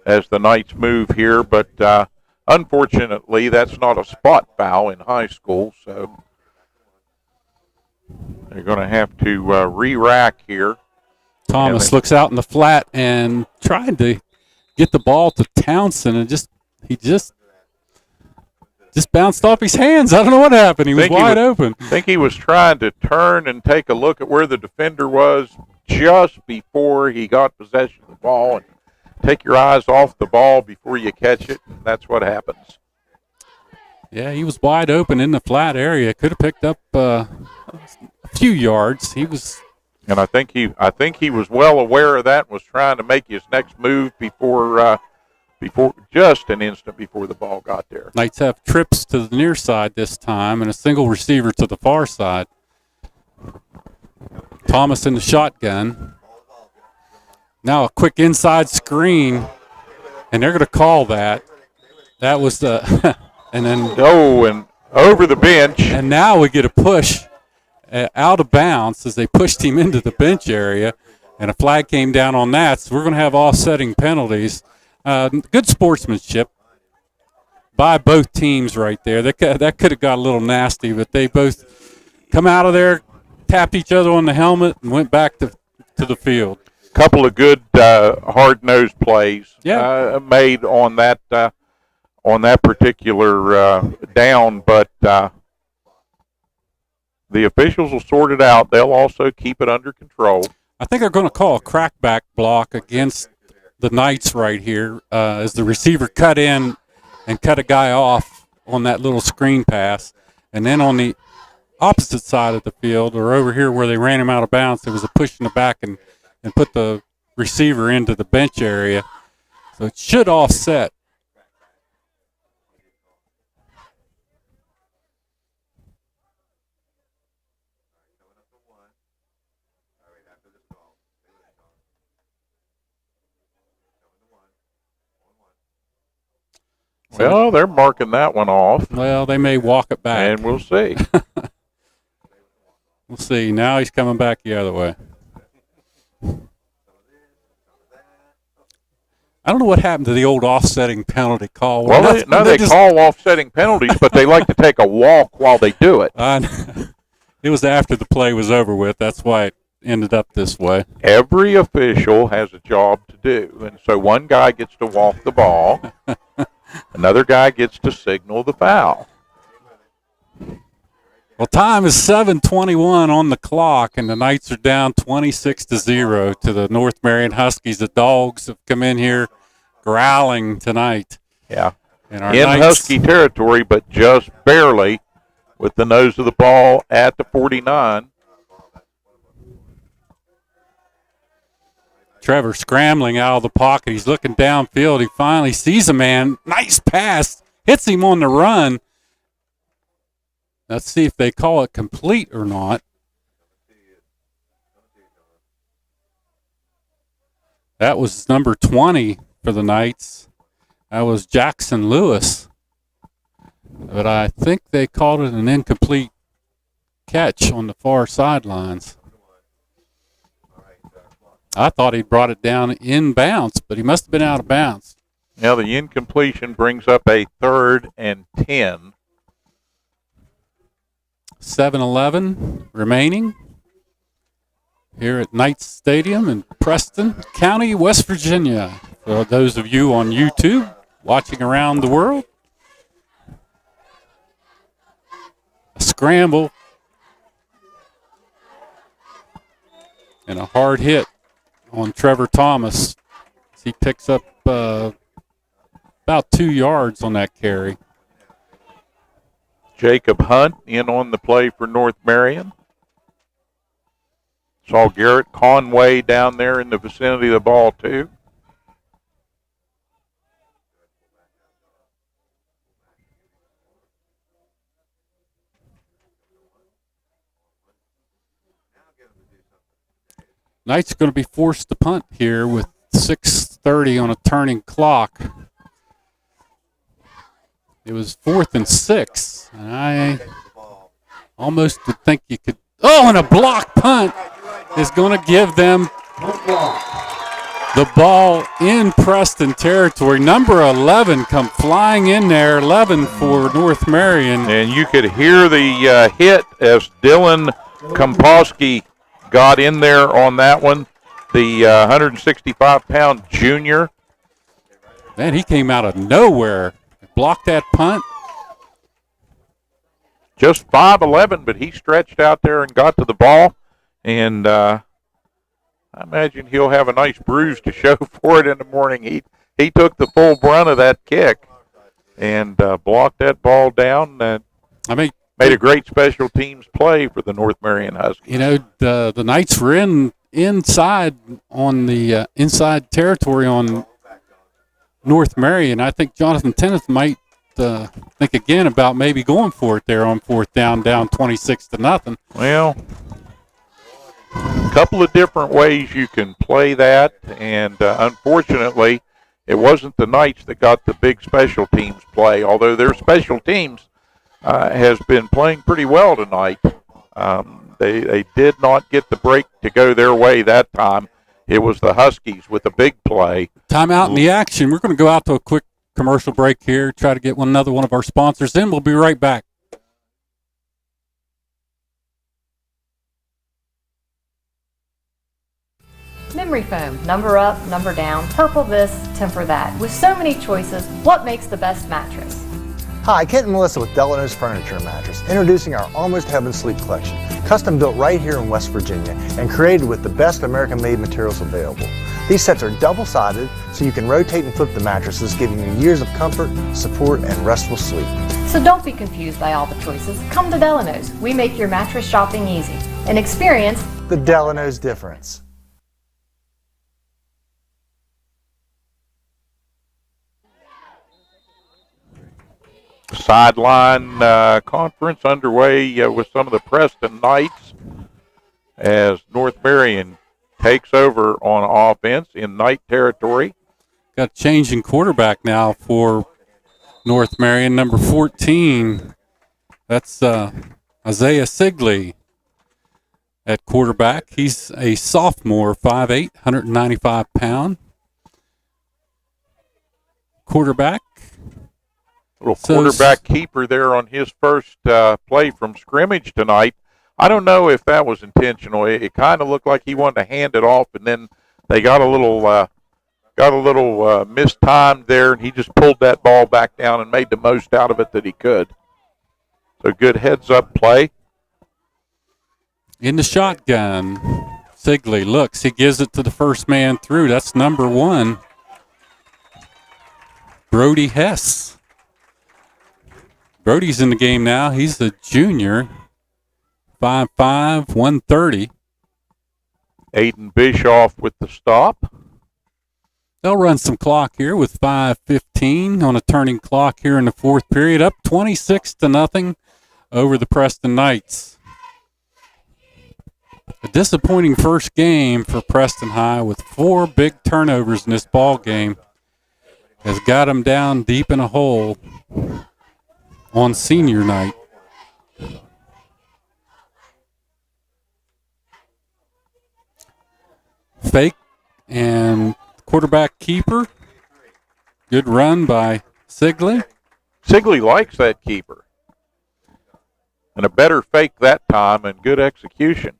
as the Knights move here. But unfortunately, that's not a spot foul in high school, so they're going to have to re-rack here. Thomas looks out in the flat and trying to get the ball to Townsend, and he just bounced off his hands. I don't know what happened. He was wide open. I think he was trying to turn and take a look at where the defender was just before he got possession of the ball. And take your eyes off the ball before you catch it. And that's what happens. Yeah, he was wide open in the flat area. Could have picked up a few yards. And I think he was well aware of that and was trying to make his next move before just an instant before the ball got there. Knights have trips to the near side this time and a single receiver to the far side. Thomas in the shotgun. Now a quick inside screen, and they're going to call that. That was the and then and over the bench. And now we get a push out of bounds as they pushed him into the bench area, and a flag came down on that. So we're going to have offsetting penalties. Good sportsmanship by both teams right there. That could have got a little nasty, but they both come out of there, tapped each other on the helmet, and went back to the field. Couple of good hard-nosed plays made on that particular down, but the officials will sort it out. They'll also keep it under control. I think they're going to call a crackback block against the Knights right here as the receiver cut in and cut a guy off on that little screen pass. And then on the opposite side of the field, or over here where they ran him out of bounds. There was a push in the back and put the receiver into the bench area. So it should offset. Well, they're marking that one off. Well, they may walk it back. And we'll see. We'll see. Now he's coming back the other way. I don't know what happened to the old offsetting penalty call. Well, they call offsetting penalties, but they like to take a walk while they do it. It was after the play was over with. That's why it ended up this way. Every official has a job to do, and so one guy gets to walk the ball, another guy gets to signal the foul. Well, time is 7:21 on the clock, and the Knights are down 26-0 to the North Marion Huskies. The Dogs have come in here growling tonight. Yeah, and our in Knights, Husky territory, but just barely, with the nose of the ball at the 49. Trevor scrambling out of the pocket. He's looking downfield. He finally sees a man. Nice pass. Hits him on the run. Let's see if they call it complete or not. That was number 20 for the Knights. That was Jackson Lewis. But I think they called it an incomplete catch on the far sidelines. I thought he brought it down in bounds, but he must have been out of bounds. Now the incompletion brings up a 3rd and 10. 7-11 remaining here at Knights Stadium in Preston County, West Virginia. For those of you on YouTube watching around the world, a scramble and a hard hit on Trevor Thomas. He picks up about 2 yards on that carry. Jacob Hunt in on the play for North Marion. Saw Garrett Conway down there in the vicinity of the ball, too. Knights are going to be forced to punt here with 6:30 on a turning clock. It was 4th and 6. And I almost would think you could. Oh, and a block punt is going to give them the ball in Preston territory. Number 11 come flying in there, 11 for North Marion. And you could hear the hit as Dylan Komposki got in there on that one, the 165-pound junior. Man, he came out of nowhere. Blocked that punt. Just 5'11", but he stretched out there and got to the ball. And I imagine he'll have a nice bruise to show for it in the morning. He took the full brunt of that kick and blocked that ball down. Made a great special teams play for the North Marion Huskies. You know, the Knights were inside on the inside territory on North Marion. I think Jonathan Tennant might think again about maybe going for it there on 4th down 26-0. Well, a couple of different ways you can play that, and unfortunately, it wasn't the Knights that got the big special teams play, although their special teams has been playing pretty well tonight. They did not get the break to go their way that time. It was the Huskies with a big play. Timeout in the action. We're going to go out to a quick commercial break here, try to get another one of our sponsors in. We'll be right back. Memory foam, number up, number down, purple this, temper that. With so many choices, what makes the best mattress? Hi, Kent and Melissa with Delano's Furniture and Mattress, introducing our Almost Heaven Sleep Collection, custom built right here in West Virginia and created with the best American-made materials available. These sets are double-sided, so you can rotate and flip the mattresses, giving you years of comfort, support, and restful sleep. So don't be confused by all the choices. Come to Delano's. We make your mattress shopping easy. And experience The Delano's difference. Sideline conference underway with some of the Preston Knights as North Marion takes over on offense in Knight territory. Got a change in quarterback now for North Marion, number 14. That's Isaiah Sigley at quarterback. He's a sophomore, 5'8", 195-pound quarterback. Little quarterback keeper there on his first play from scrimmage tonight. I don't know if that was intentional. It kind of looked like he wanted to hand it off, and then they got a little mistimed there, and he just pulled that ball back down and made the most out of it that he could. So good heads-up play. In the shotgun, Sigley looks. He gives it to the first man through. That's number 1, Brody Hess. Brody's in the game now. He's a junior, 5'5", 130. Aiden Bischoff with the stop. They'll run some clock here with 5:15 on a turning clock here in the fourth period. Up 26-0 over the Preston Knights. A disappointing first game for Preston High with 4 big turnovers in this ball game has got them down deep in a hole on senior night. Fake and quarterback keeper. Good run by Sigley. Sigley likes that keeper. And a better fake that time and good execution.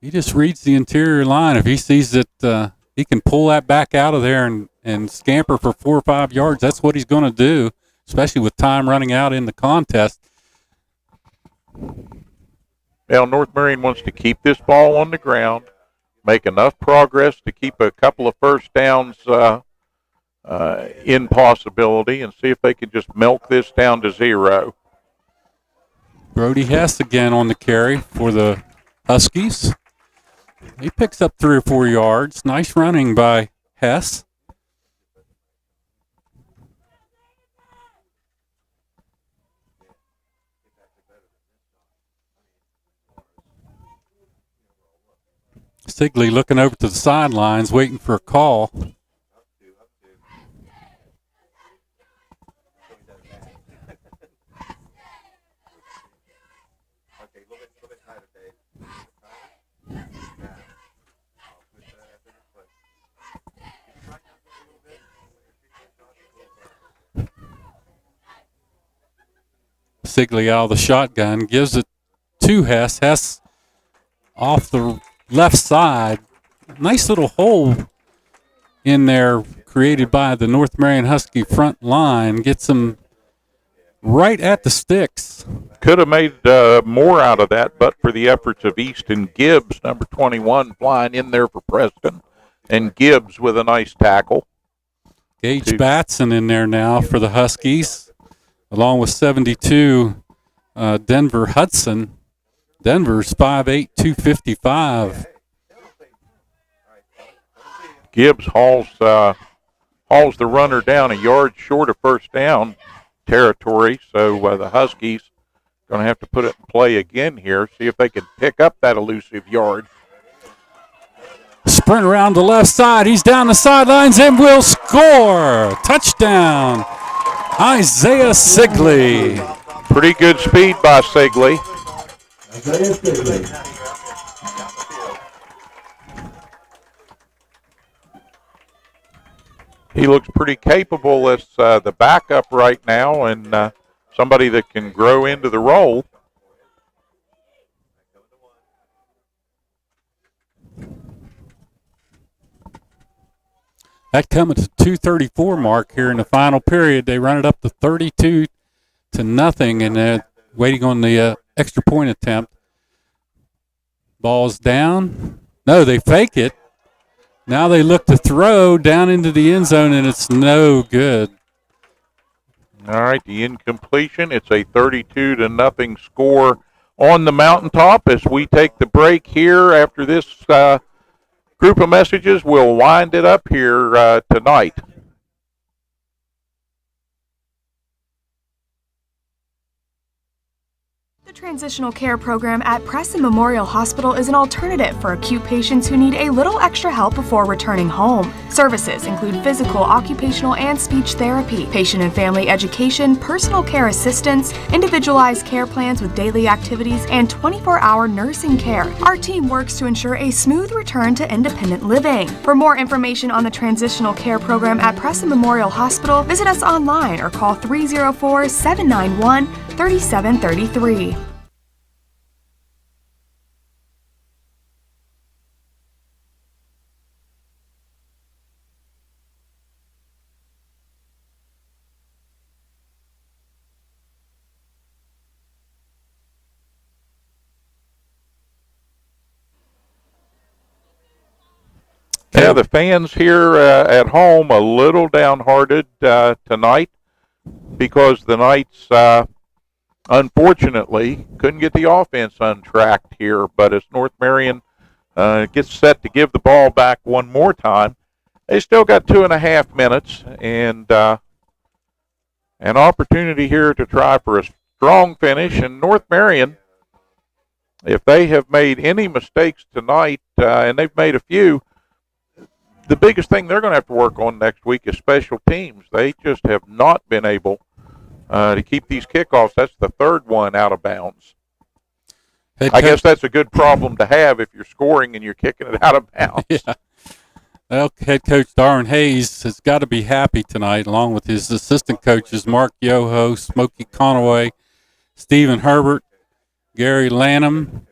He just reads the interior line. If he sees that he can pull that back out of there and scamper for 4 or 5 yards, that's what he's going to do, especially with time running out in the contest. Now, North Marion wants to keep this ball on the ground, make enough progress to keep a couple of first downs in possibility, and see if they can just milk this down to 0. Brody Hess again on the carry for the Huskies. He picks up 3 or 4 yards. Nice running by Hess. Sigley looking over to the sidelines, waiting for a call. Sigley out of the shotgun, gives it to Hess. Hess off the left side. Nice little hole in there created by the North Marion Husky front line. Gets him right at the sticks. Could have made more out of that, but for the efforts of Easton Gibbs, number 21, flying in there for Preston. And Gibbs with a nice tackle. Gage Batson in there now for the Huskies, along with 72, Denver Hudson. Denver's 5'8", 255. Gibbs hauls the runner down a yard short of first down territory, so the Huskies going to have to put it in play again here, see if they can pick up that elusive yard. Sprint around the left side. He's down the sidelines and will score. Touchdown, Isaiah Sigley. Pretty good speed by Sigley. He looks pretty capable as the backup right now and somebody that can grow into the role. That coming to 2:34 mark here in the final period. They run it up to 32-0 and waiting on the extra point attempt. Ball's down. No, they fake it. Now they look to throw down into the end zone, and it's no good. All right, the incompletion. It's a 32-0 score on the mountaintop. As we take the break here after this group of messages, we'll wind it up here tonight. The Transitional Care Program at Preston Memorial Hospital is an alternative for acute patients who need a little extra help before returning home. Services include physical, occupational, and speech therapy, patient and family education, personal care assistance, individualized care plans with daily activities, and 24-hour nursing care. Our team works to ensure a smooth return to independent living. For more information on the Transitional Care Program at Preston Memorial Hospital, visit us online or call 304-791-3733. Yeah, the fans here at home a little downhearted tonight because the Knights, unfortunately, couldn't get the offense untracked here. But as North Marion gets set to give the ball back one more time, they still got 2.5 minutes and an opportunity here to try for a strong finish. And North Marion, if they have made any mistakes tonight, and they've made a few, the biggest thing they're going to have to work on next week is special teams. They just have not been able to keep these kickoffs. That's the third one out of bounds. I guess that's a good problem to have if you're scoring and you're kicking it out of bounds. Yeah. Well, head coach Darren Hayes has got to be happy tonight, along with his assistant coaches Mark Yoho, Smokey Conaway, Stephen Herbert, Gary Lanham,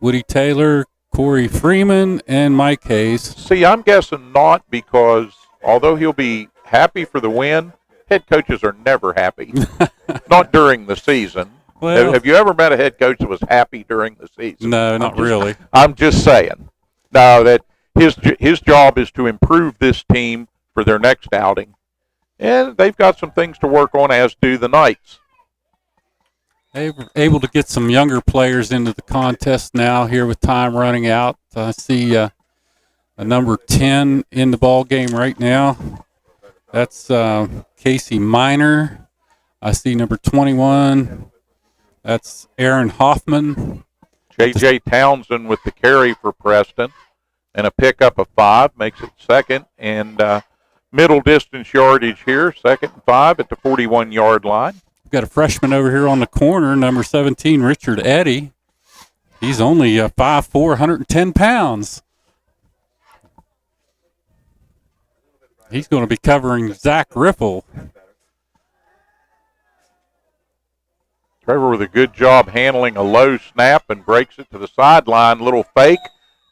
Woody Taylor, Corey Freeman, and Mike Hayes. See, I'm guessing not, because although he'll be happy for the win, head coaches are never happy. Not during the season. Well, have you ever met a head coach that was happy during the season? No, not really. I'm just saying. No, that his job is to improve this team for their next outing. And they've got some things to work on, as do the Knights. They were able to get some younger players into the contest now here with time running out. I see a number 10 in the ball game right now. That's Casey Miner. I see number 21. That's Aaron Hoffman. J.J. Townsend with the carry for Preston. And a pickup of 5 makes it second. And middle distance yardage here, 2nd and 5 at the 41-yard line. We've got a freshman over here on the corner, number 17, Richard Eddy. He's only 5'4", 110 pounds. He's going to be covering Zach Riffle. Trevor with a good job handling a low snap and breaks it to the sideline. Little fake.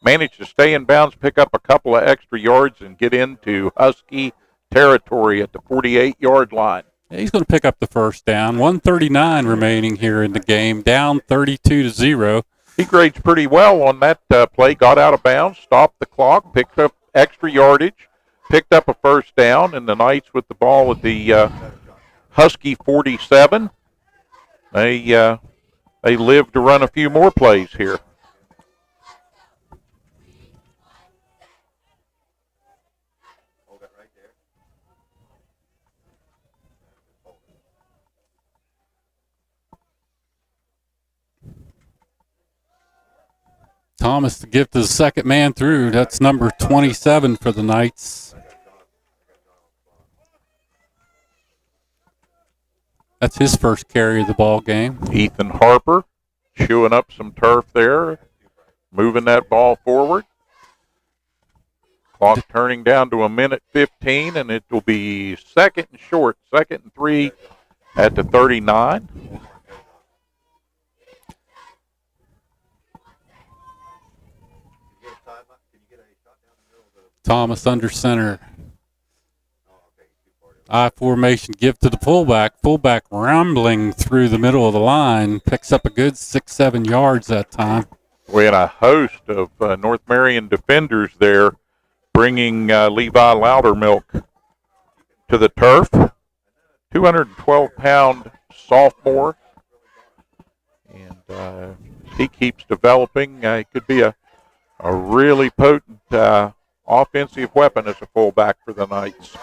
Managed to stay in bounds, pick up a couple of extra yards, and get into Husky territory at the 48-yard line. He's going to pick up the first down. 1:39 remaining here in the game, down 32-0. He grades pretty well on that play. Got out of bounds, stopped the clock, picked up extra yardage, picked up a first down, and the Knights with the ball at the Husky 47. They live to run a few more plays here. Thomas to give to the second man through. That's number 27 for the Knights. That's his first carry of the ball game. Ethan Harper chewing up some turf there, moving that ball forward. Clock turning down to 1:15, and it will be second and short, 2nd and 3 at the 39. Thomas under center. I formation, give to the fullback. Fullback rambling through the middle of the line. Picks up a good 6-7 yards that time. We had a host of North Marion defenders there bringing Levi Loudermilk to the turf. 212-pound sophomore. And he keeps developing. He could be a really potent offensive weapon as a fullback for the Knights.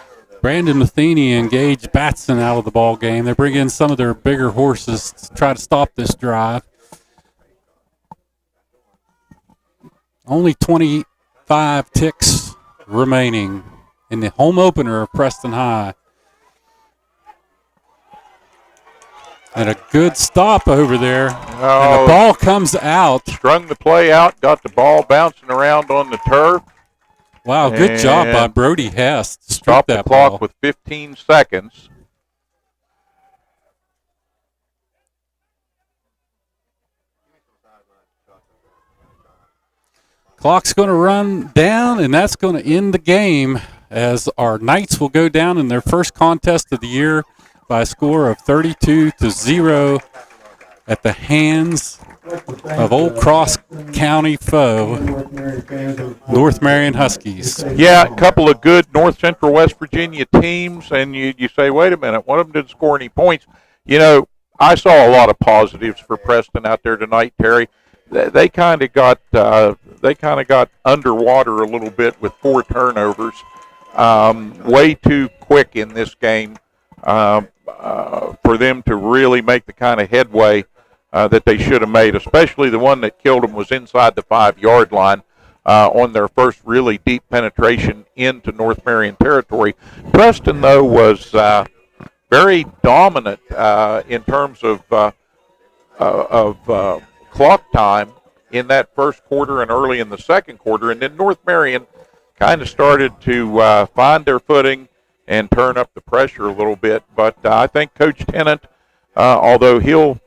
Brandon Matheny and Gage Batson out of the ball game. They bring in some of their bigger horses to try to stop this drive. Only 25 ticks remaining in the home opener of Preston High. And a good stop over there. And the ball comes out. Strung the play out, got the ball bouncing around on the turf. Wow, good job by Brody Hest. Stop the clock with 15 seconds. Clock's going to run down, and that's going to end the game as our Knights will go down in their first contest of the year by a score of 32-0 at the hands of Old Cross County foe, North Marion Huskies. Yeah, a couple of good North Central West Virginia teams, and you say, wait a minute, one of them didn't score any points. You know, I saw a lot of positives for Preston out there tonight, Terry. They kind of got underwater a little bit with 4 turnovers, way too quick in this game for them to really make the kind of headway that they should have made, especially the one that killed them was inside the 5-yard line on their first really deep penetration into North Marion territory. Preston, though, was very dominant in terms of clock time in that first quarter and early in the second quarter, and then North Marion kind of started to find their footing and turn up the pressure a little bit. But I think Coach Tennant, although he'll,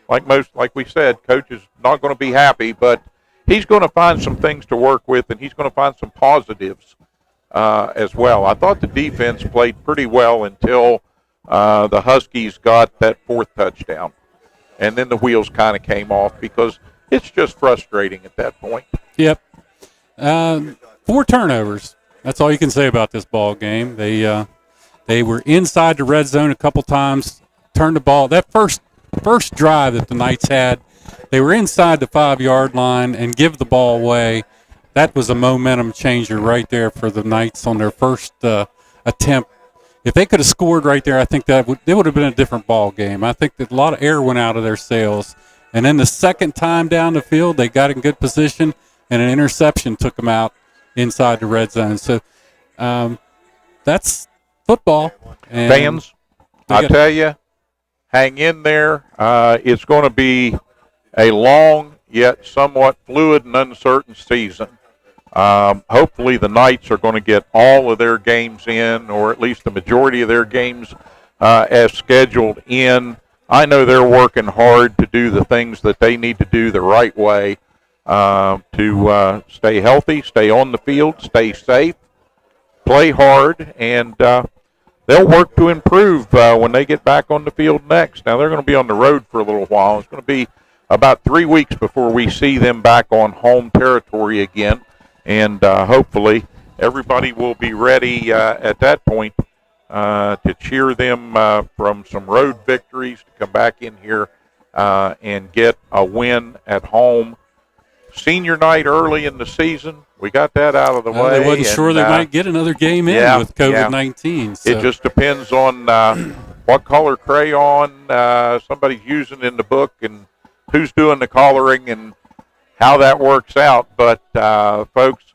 like we said, Coach is not going to be happy, but he's going to find some things to work with, and he's going to find some positives as well. I thought the defense played pretty well until the Huskies got that 4th touchdown, and then the wheels kind of came off because it's just frustrating at that point. Yep. 4 turnovers. That's all you can say about this ball game. They were inside the red zone a couple times, turned the ball. That first drive that the Knights had, they were inside the 5-yard line and give the ball away. That was a momentum changer right there for the Knights on their first attempt. If they could have scored right there, I think it would have been a different ball game. I think that a lot of air went out of their sails. And then the second time down the field, they got in good position, and an interception took them out inside the red zone. So that's football. And fans, I tell you, hang in there. It's going to be a long yet somewhat fluid and uncertain season. Hopefully the Knights are going to get all of their games in, or at least the majority of their games as scheduled in. I know they're working hard to do the things that they need to do the right way to stay healthy, stay on the field, stay safe, play hard, and they'll work to improve when they get back on the field next. Now, they're going to be on the road for a little while. It's going to be about 3 weeks before we see them back on home territory again, and hopefully everybody will be ready at that point to cheer them from some road victories, to come back in here and get a win at home. Senior night early in the season, we got that out of the way. They wasn't sure they might get another game in with COVID-19. So. It just depends on what color crayon somebody's using in the book and who's doing the coloring and how that works out. But, folks,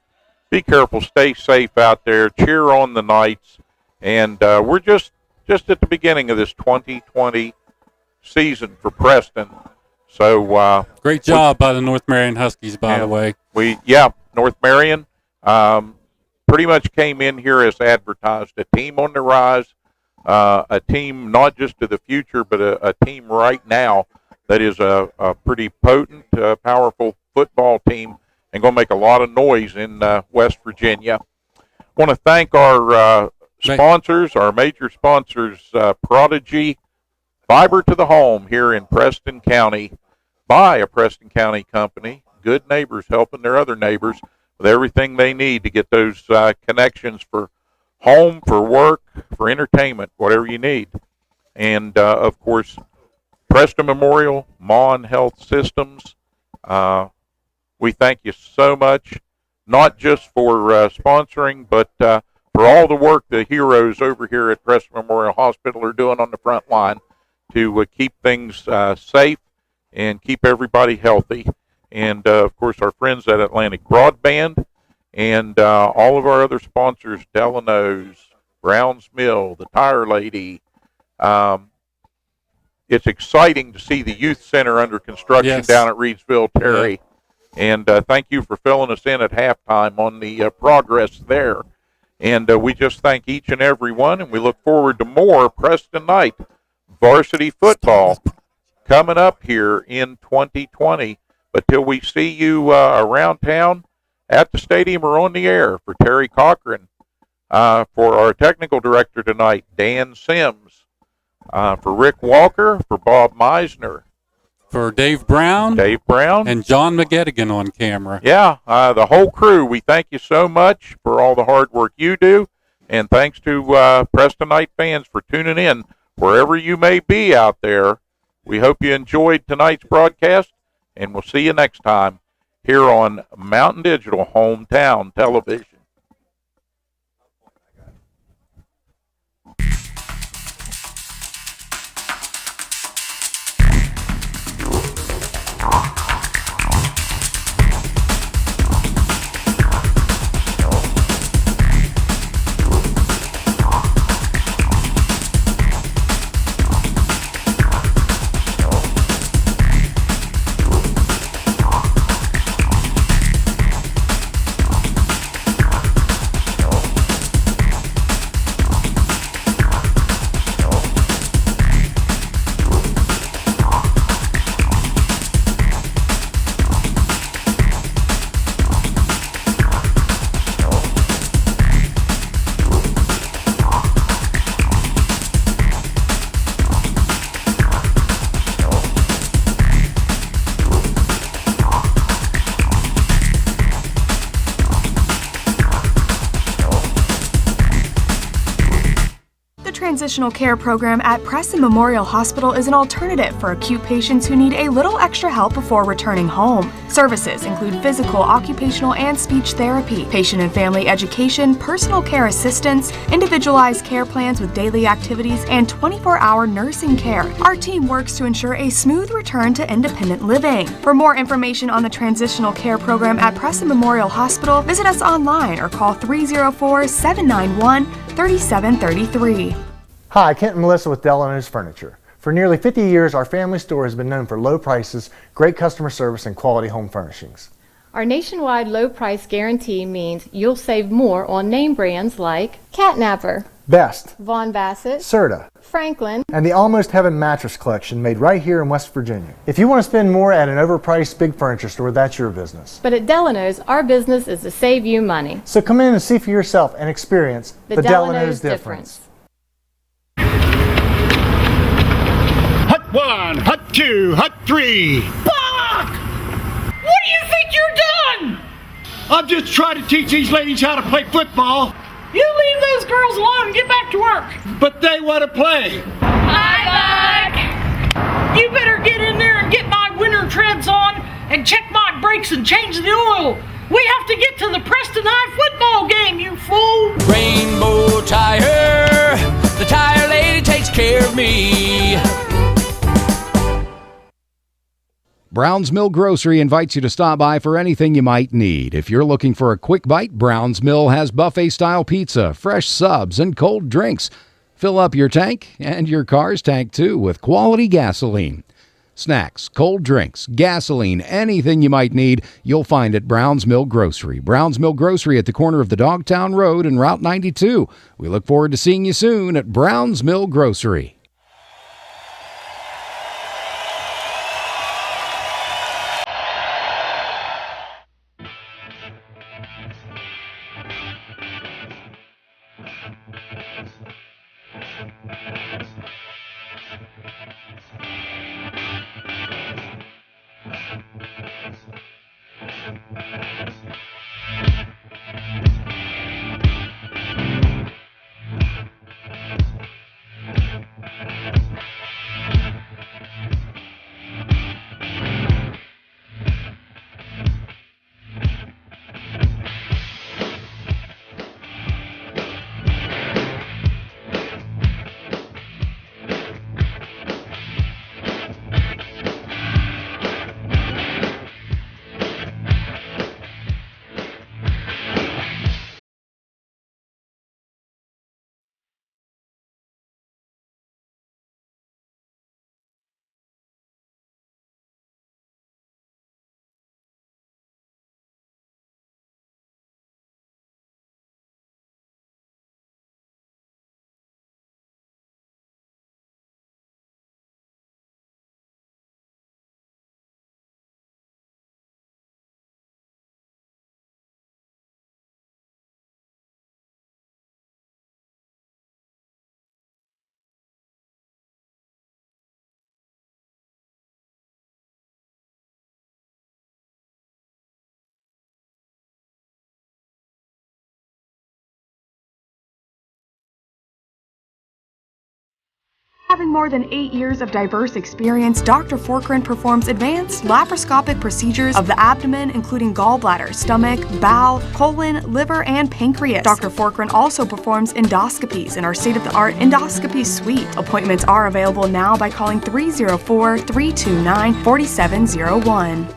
be careful, stay safe out there, cheer on the Knights. And we're just at the beginning of this 2020 season for Preston. So great job by the North Marion Huskies, by the way. North Marion pretty much came in here as advertised, a team on the rise, a team not just to the future, but a team right now that is a pretty potent, powerful football team and going to make a lot of noise in West Virginia. Want to thank our sponsors, our major sponsors, Prodigy, Fiber to the Home here in Preston County, by a Preston County company, good neighbors helping their other neighbors. with everything they need to get those connections for home, for work, for entertainment, whatever you need. And, of course, Preston Memorial, Mon Health Systems, we thank you so much, not just for sponsoring, but for all the work the heroes over here at Preston Memorial Hospital are doing on the front line to keep things safe and keep everybody healthy. And, of course, our friends at Atlantic Broadband and all of our other sponsors, Delano's, Brown's Mill, the Tire Lady. It's exciting to see the youth center under construction down at Reedsville, Terry. And thank you for filling us in at halftime on the progress there. And we just thank each and every one, and we look forward to more Preston Knight varsity football coming up here in 2020. But till we see you around town, at the stadium or on the air, for Terry Cochran, for our technical director tonight, Dan Sims, for Rick Walker, for Bob Meisner, for Dave Brown, and John McGettigan on camera. Yeah, the whole crew, we thank you so much for all the hard work you do, and thanks to Preston Knight fans for tuning in wherever you may be out there. We hope you enjoyed tonight's broadcast, and we'll see you next time here on Mountain Digital Hometown Television. Transitional care program at Preston Memorial Hospital is an alternative for acute patients who need a little extra help before returning home. Services include physical, occupational, and speech therapy, patient and family education, personal care assistance, individualized care plans with daily activities, and 24-hour nursing care. Our team works to ensure a smooth return to independent living. For more information on the transitional care program at Preston Memorial Hospital, visit us online or call 304-791-3733. Hi, Kent and Melissa with Delano's Furniture. For nearly 50 years, our family store has been known for low prices, great customer service, and quality home furnishings. Our nationwide low price guarantee means you'll save more on name brands like Catnapper, Best, Von Bassett, Serta, Franklin, and the Almost Heaven mattress collection made right here in West Virginia. If you want to spend more at an overpriced big furniture store, that's your business. But at Delano's, our business is to save you money. So come in and see for yourself and experience the Delano's difference. Hut 1, Hut 2, Hut 3. Buck! What do you think you're doing? I'm just trying to teach these ladies how to play football. You leave those girls alone and get back to work. But they want to play. Hi, Buck! You better get in there and get my winter treads on and check my brakes and change the oil. We have to get to the Preston High football game, you fool! Rainbow Tire, the tire lady takes care of me. Brown's Mill Grocery invites you to stop by for anything you might need. If you're looking for a quick bite, Brown's Mill has buffet-style pizza, fresh subs, and cold drinks. Fill up your tank, and your car's tank too, with quality gasoline. Snacks, cold drinks, gasoline, anything you might need, you'll find at Brown's Mill Grocery. Brown's Mill Grocery at the corner of the Dogtown Road and Route 92. We look forward to seeing you soon at Brown's Mill Grocery. Thank you. Having more than 8 years of diverse experience, Dr. Forkran performs advanced laparoscopic procedures of the abdomen, including gallbladder, stomach, bowel, colon, liver, and pancreas. Dr. Forkran also performs endoscopies in our state-of-the-art endoscopy suite. Appointments are available now by calling 304-329-4701.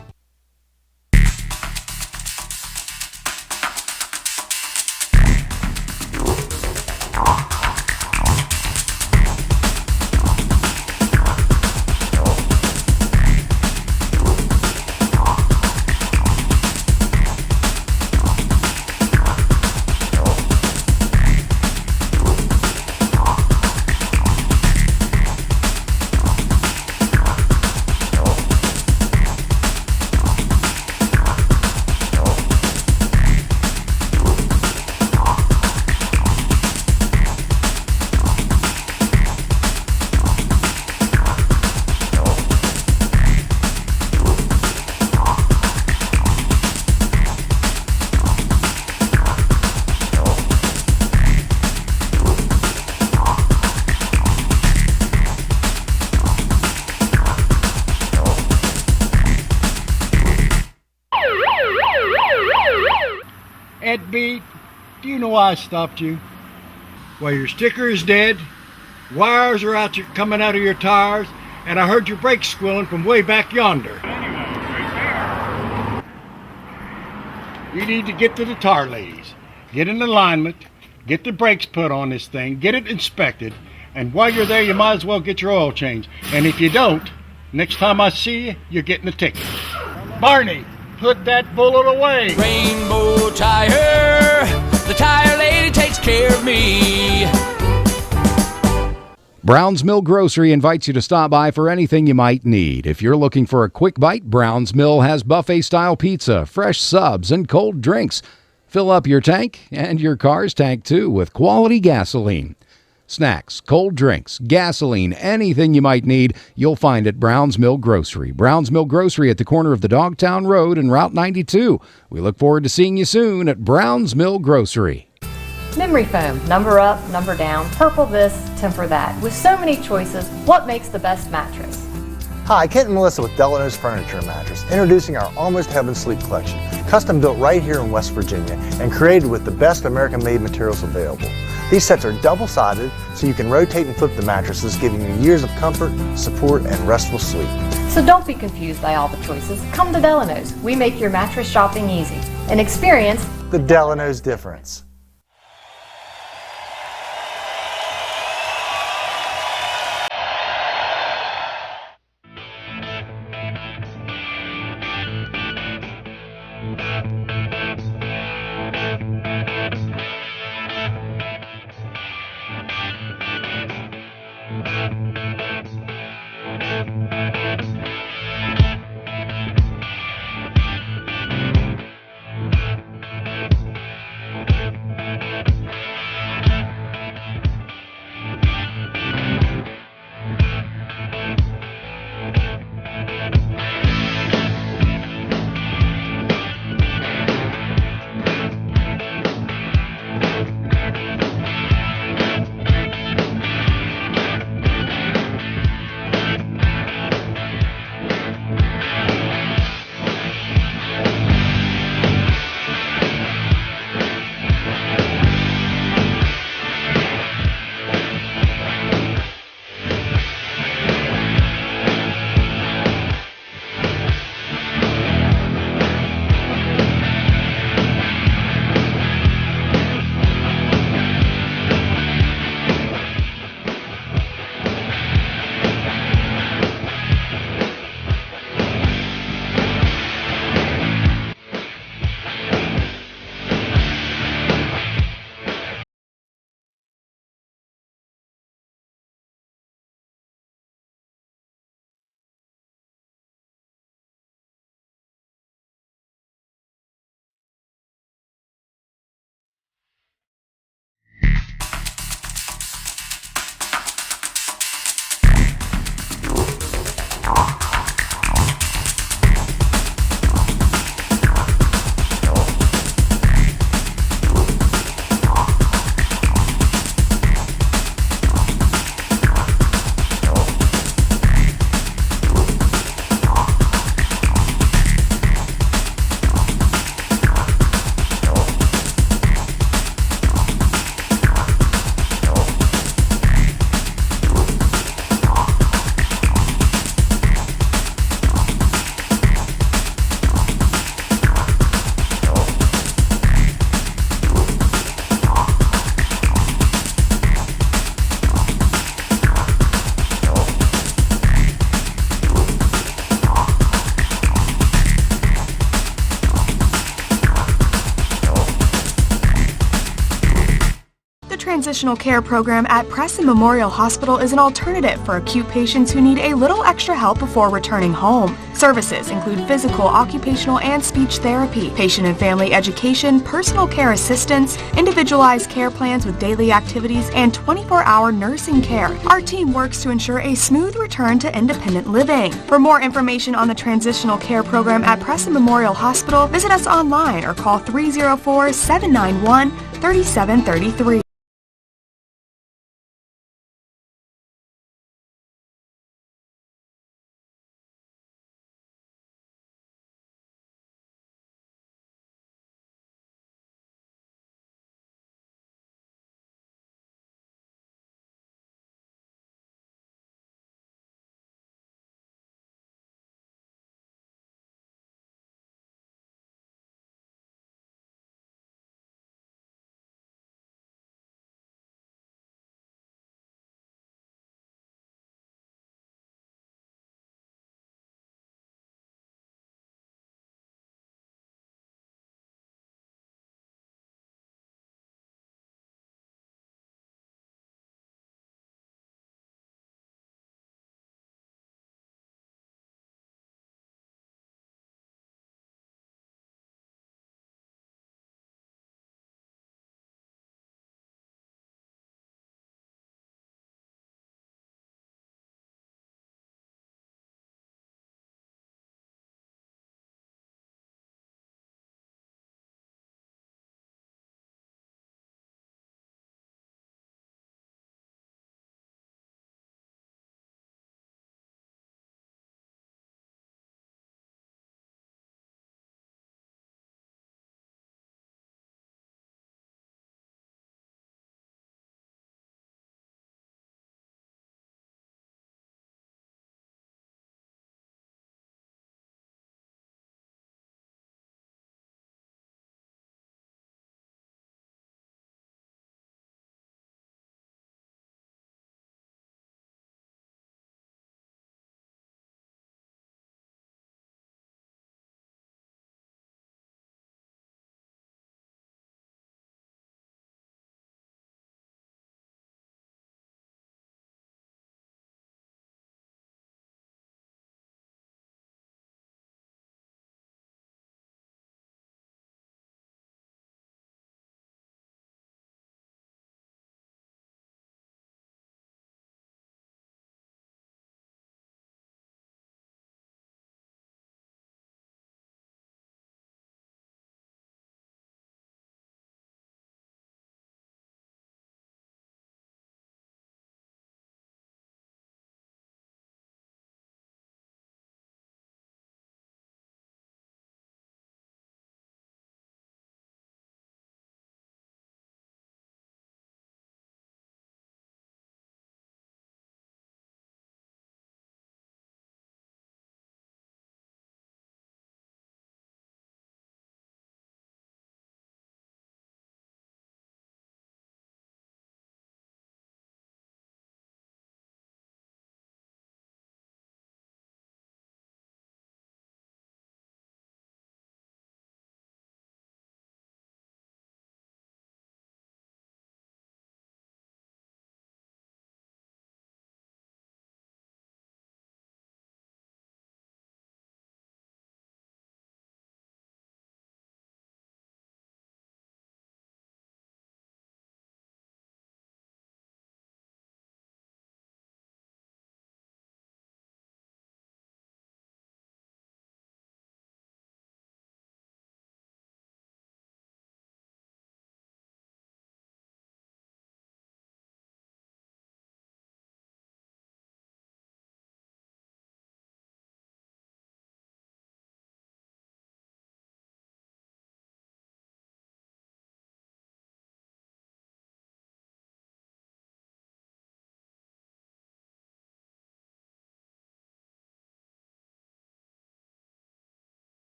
Ed B, do you know why I stopped you? Well, your sticker is dead, wires are coming out of your tires, and I heard your brakes squealing from way back yonder. You need to get to the tire ladies, get in alignment, get the brakes put on this thing, get it inspected, and while you're there, you might as well get your oil changed. And if you don't, next time I see you, you're getting a ticket. Barney, put that bullet away. Rainbow Tire, the tire lady takes care of me. Brown's Mill Grocery invites you to stop by for anything you might need. If you're looking for a quick bite, Brown's Mill has buffet-style pizza, fresh subs, and cold drinks. Fill up your tank, and your car's tank too, with quality gasoline. Snacks, cold drinks, gasoline, anything you might need, you'll find at Brown's Mill Grocery. Brown's Mill Grocery at the corner of the Dogtown Road and Route 92. We look forward to seeing you soon at Brown's Mill Grocery. Memory foam, number up, number down, purple this, temper that. With so many choices, what makes the best mattress? Hi, Kent and Melissa with Delano's Furniture and Mattress, introducing our Almost Heaven Sleep Collection, custom built right here in West Virginia and created with the best American-made materials available. These sets are double-sided, so you can rotate and flip the mattresses, giving you years of comfort, support, and restful sleep. So don't be confused by all the choices. Come to Delano's. We make your mattress shopping easy. And experience the Delano's difference. Transitional Care Program at Preston Memorial Hospital is an alternative for acute patients who need a little extra help before returning home. Services include physical, occupational, and speech therapy, patient and family education, personal care assistance, individualized care plans with daily activities, and 24-hour nursing care. Our team works to ensure a smooth return to independent living. For more information on the Transitional Care Program at Preston Memorial Hospital, visit us online or call 304-791-3733.